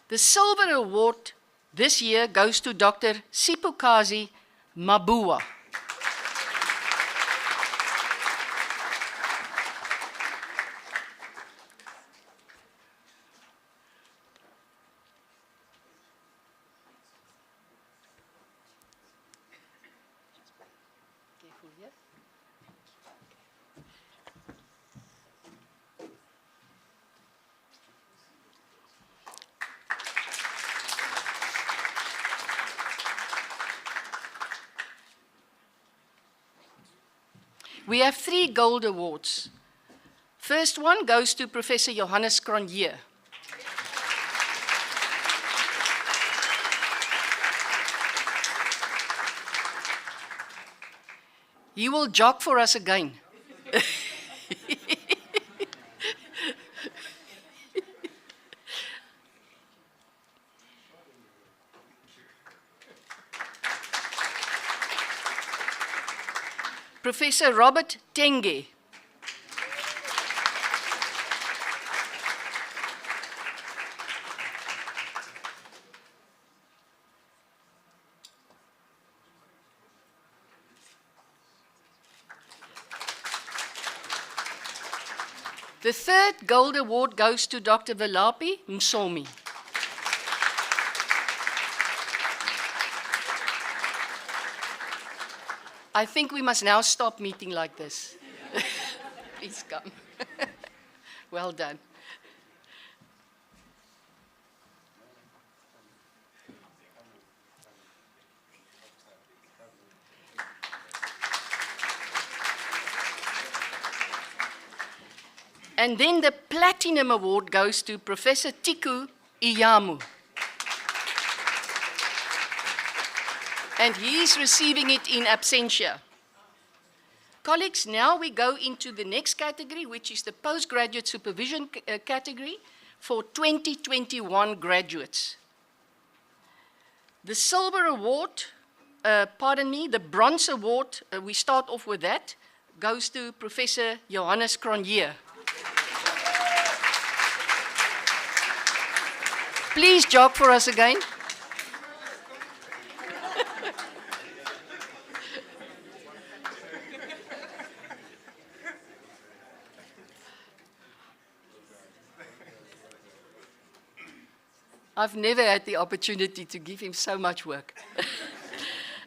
The Silver Award this year goes to Dr. Sipukazi Mabua. We have 3 gold awards. First one goes to Professor Johannes Cronje. He will jog for us again. Professor Robert Tenge. The third gold award goes to Dr. Nhlapo Msomi. I think we must now stop meeting like this. Please come. Well done. And then the Platinum Award goes to Professor Tiku Iyamu. And he is receiving it in absentia. Colleagues, now we go into the next category, which is the postgraduate supervision category, for 2021 graduates. The Silver Award, the Bronze Award, we start off with that, goes to Professor Johannes Cronje. Please jog for us again. I've never had the opportunity to give him so much work.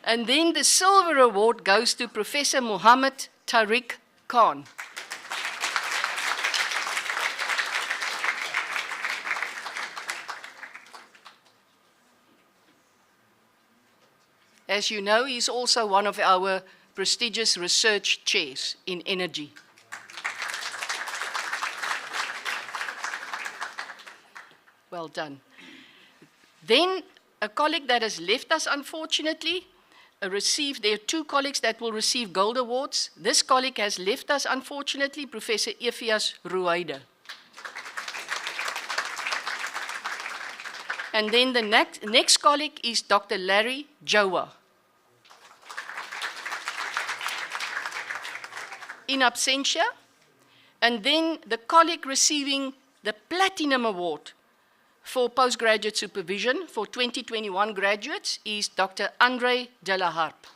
And then the Silver Award goes to Professor Mohammed Tariq Khan. As you know, he's also one of our prestigious research chairs in energy. Well done. Then a colleague that has left us, unfortunately, there are two colleagues that will receive gold awards. This colleague has left us, unfortunately, Professor Efias Ruwaida. And then the next colleague is Dr. Larry Jowa. In absentia. And then the colleague receiving the Platinum Award for postgraduate supervision for 2021 graduates is Dr. Andre de la Harpe.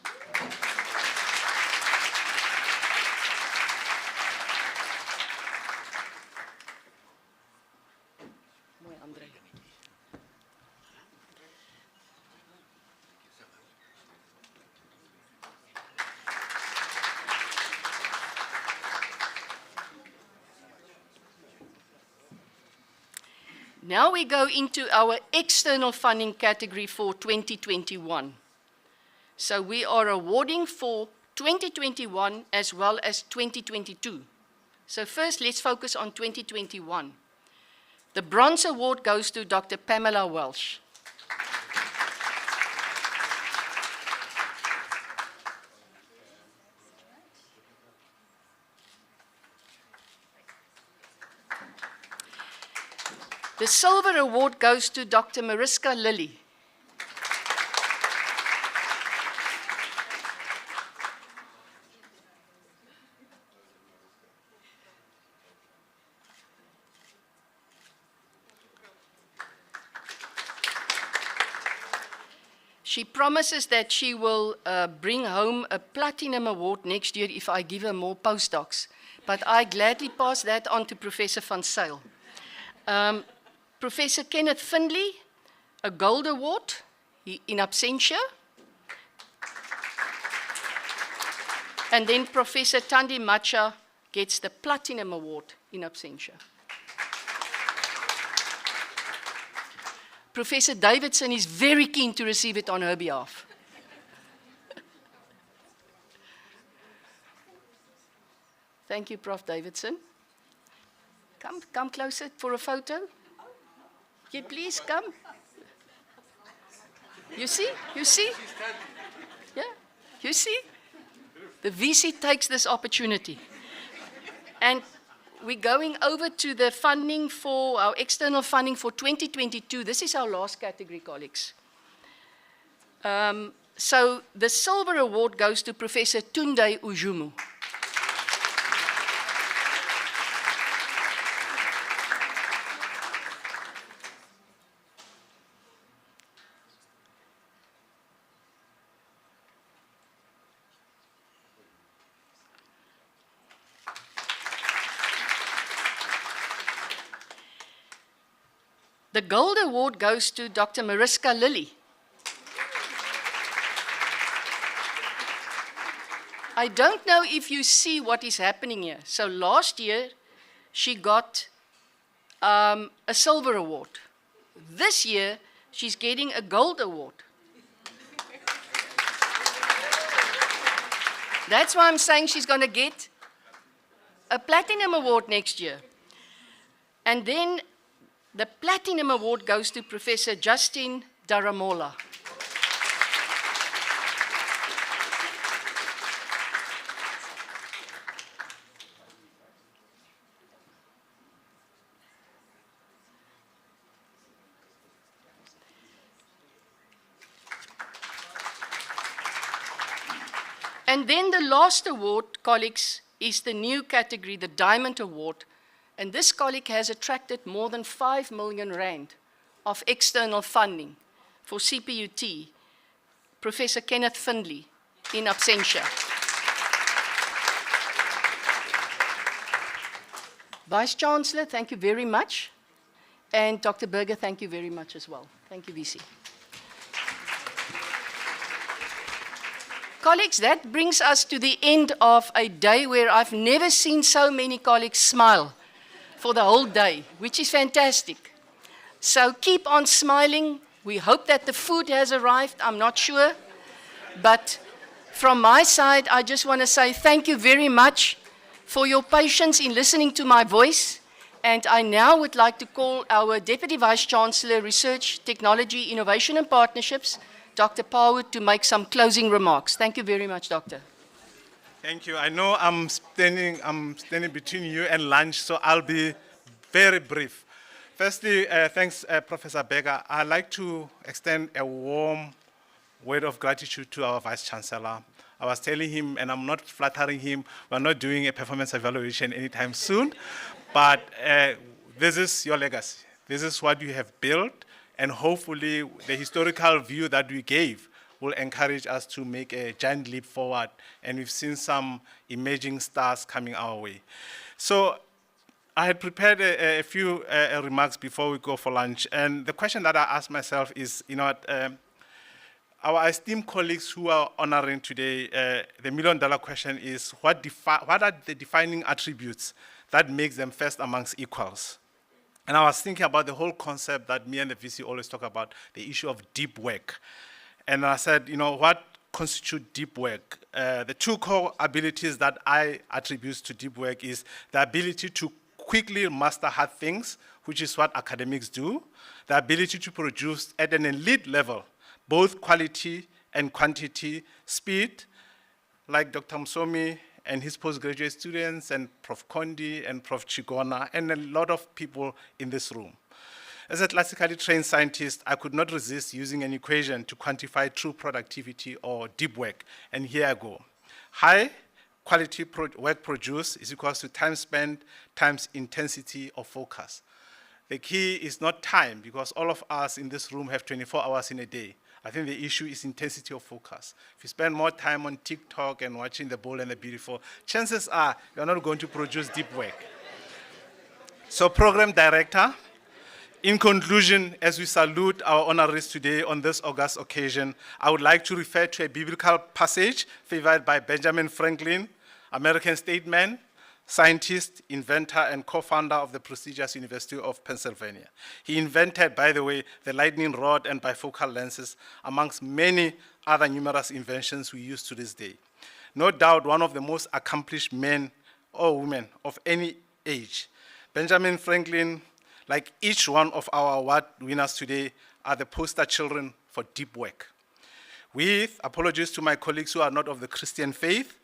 Now we go into our external funding category for 2021. So we are awarding for 2021 as well as 2022. So first, let's focus on 2021. The Bronze Award goes to Dr. Pamela Welsh. The Silver Award goes to Dr. Mariska Lilly. She promises that she will bring home a Platinum Award next year if I give her more postdocs. But I gladly pass that on to Professor van Zyl. Professor Kenneth Findlay, a Gold Award in absentia. And then Professor Thandi Macha gets the Platinum Award in absentia. Professor Davidson is very keen to receive it on her behalf. Thank you, Prof. Davidson. Come closer for a photo. Yeah, please come. You see? You see? Yeah, you see? The VC takes this opportunity. And we're going over to the funding for our external funding for 2022. This is our last category, colleagues. So the Silver Award goes to Professor Tunde Ujumu. The Gold Award goes to Dr. Mariska Lilly. I don't know if you see what is happening here. So last year, she got a Silver Award. This year, she's getting a Gold Award. That's why I'm saying she's going to get a Platinum Award next year. And then the Platinum Award goes to Professor Justin Daramola. And then the last award, colleagues, is the new category, the Diamond Award. And this colleague has attracted more than 5 million rand of external funding for CPUT, Professor Kenneth Findley, in absentia. Vice-Chancellor, thank you very much. And Dr. Berger, thank you very much as well. Thank you, VC. Colleagues, that brings us to the end of a day where I've never seen so many colleagues smile for the whole day, which is fantastic. So keep on smiling. We hope that the food has arrived. I'm not sure. But from my side, I just want to say thank you very much for your patience in listening to my voice. And I now would like to call our Deputy Vice-Chancellor, Research, Technology, Innovation and Partnerships, Dr. Parwood, to make some closing remarks. Thank you very much, Doctor. Thank you. I know I'm standing between you and lunch, so I'll be very brief. Firstly, thanks, Professor Berger. I'd like to extend a warm word of gratitude to our Vice-Chancellor. I was telling him, and I'm not flattering him, we're not doing a performance evaluation anytime soon, but this is your legacy. This is what you have built, and hopefully the historical view that we gave will encourage us to make a giant leap forward, and we've seen some emerging stars coming our way. So I had prepared a few remarks before we go for lunch, and the question that I asked myself is, our esteemed colleagues who are honoring today, the million-dollar question is, what are the defining attributes that makes them first amongst equals? And I was thinking about the whole concept that me and the VC always talk about, the issue of deep work. And I said, what constitutes deep work? The two core abilities that I attribute to deep work is the ability to quickly master hard things, which is what academics do, the ability to produce at an elite level, both quality and quantity, speed, like Dr. Msomi and his postgraduate students, and Prof. Kondi and Prof. Chigona, and a lot of people in this room. As a classically trained scientist, I could not resist using an equation to quantify true productivity or deep work, and here I go. High quality work produced is equal to time spent times intensity of focus. The key is not time, because all of us in this room have 24 hours in a day. I think the issue is intensity of focus. If you spend more time on TikTok and watching The Bold and the Beautiful, chances are you're not going to produce deep work. So, Program Director, in conclusion, as we salute our honorees today on this august occasion, I would like to refer to a biblical passage favored by Benjamin Franklin, American statesman, scientist, inventor, and co-founder of the prestigious University of Pennsylvania. He invented, by the way, the lightning rod and bifocal lenses, amongst many other numerous inventions we use to this day. No doubt one of the most accomplished men or women of any age. Benjamin Franklin, like each one of our award winners today, are the poster children for deep work. With apologies to my colleagues who are not of the Christian faith,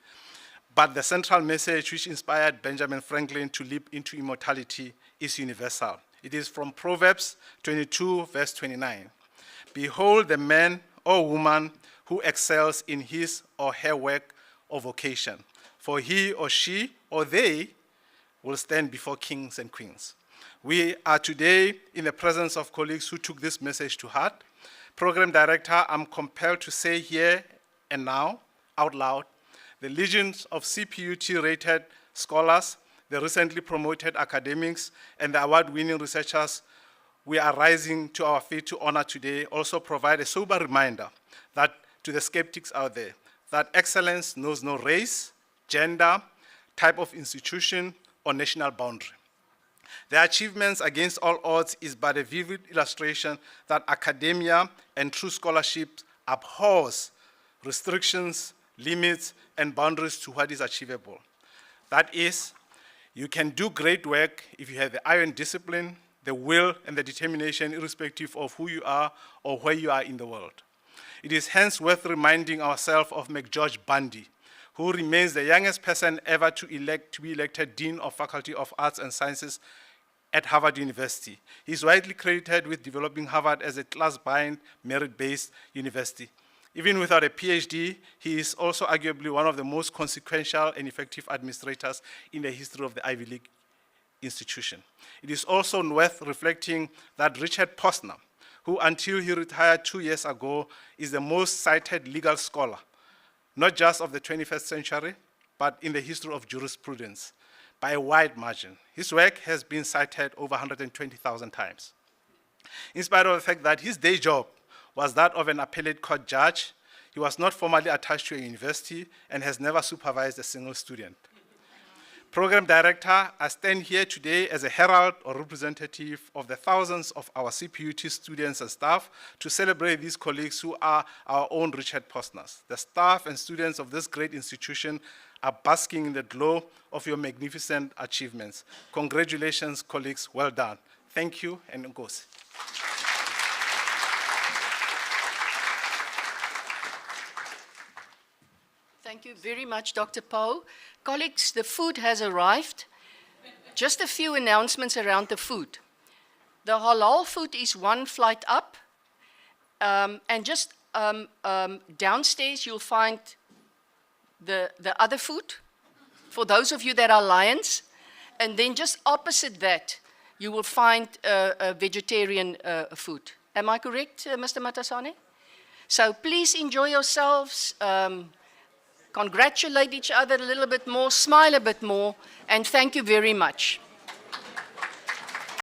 but the central message which inspired Benjamin Franklin to leap into immortality is universal. It is from Proverbs 22, verse 29. Behold the man or woman who excels in his or her work or vocation, for he or she or they will stand before kings and queens. We are today in the presence of colleagues who took this message to heart. Program Director, I'm compelled to say here and now, out loud, the legions of CPUT-rated scholars, the recently promoted academics, and the award-winning researchers we are rising to our feet to honor today also provide a sober reminder that to the skeptics out there, that excellence knows no race, gender, type of institution, or national boundary. Their achievements against all odds is but a vivid illustration that academia and true scholarship abhors restrictions, limits, and boundaries to what is achievable. That is, you can do great work if you have the iron discipline, the will, and the determination, irrespective of who you are or where you are in the world. It is hence worth reminding ourselves of McGeorge Bundy, who remains the youngest person ever to be elected Dean of Faculty of Arts and Sciences at Harvard University. He is widely credited with developing Harvard as a class-bound, merit-based university. Even without a PhD, he is also arguably one of the most consequential and effective administrators in the history of the Ivy League institution. It is also worth reflecting that Richard Posner, who until he retired 2 years ago is the most cited legal scholar, not just of the 21st century, but in the history of jurisprudence, by a wide margin. His work has been cited over 120,000 times. In spite of the fact that his day job was that of an appellate court judge, he was not formally attached to a university and has never supervised a single student. Program Director, I stand here today as a herald or representative of the thousands of our CPUT students and staff to celebrate these colleagues who are our own Richard Posners. The staff and students of this great institution are basking in the glow of your magnificent achievements. Congratulations, colleagues, well done. Thank you, and Nkosi. Thank you very much, Dr. Poe. Colleagues, the food has arrived. Just a few announcements around the food. The halal food is one flight up, and just downstairs you'll find the other food, for those of you that are lions, and then just opposite that you will find a vegetarian food. Am I correct, Mr. Matasane? So please enjoy yourselves. Congratulate each other a little bit more, smile a bit more, and thank you very much.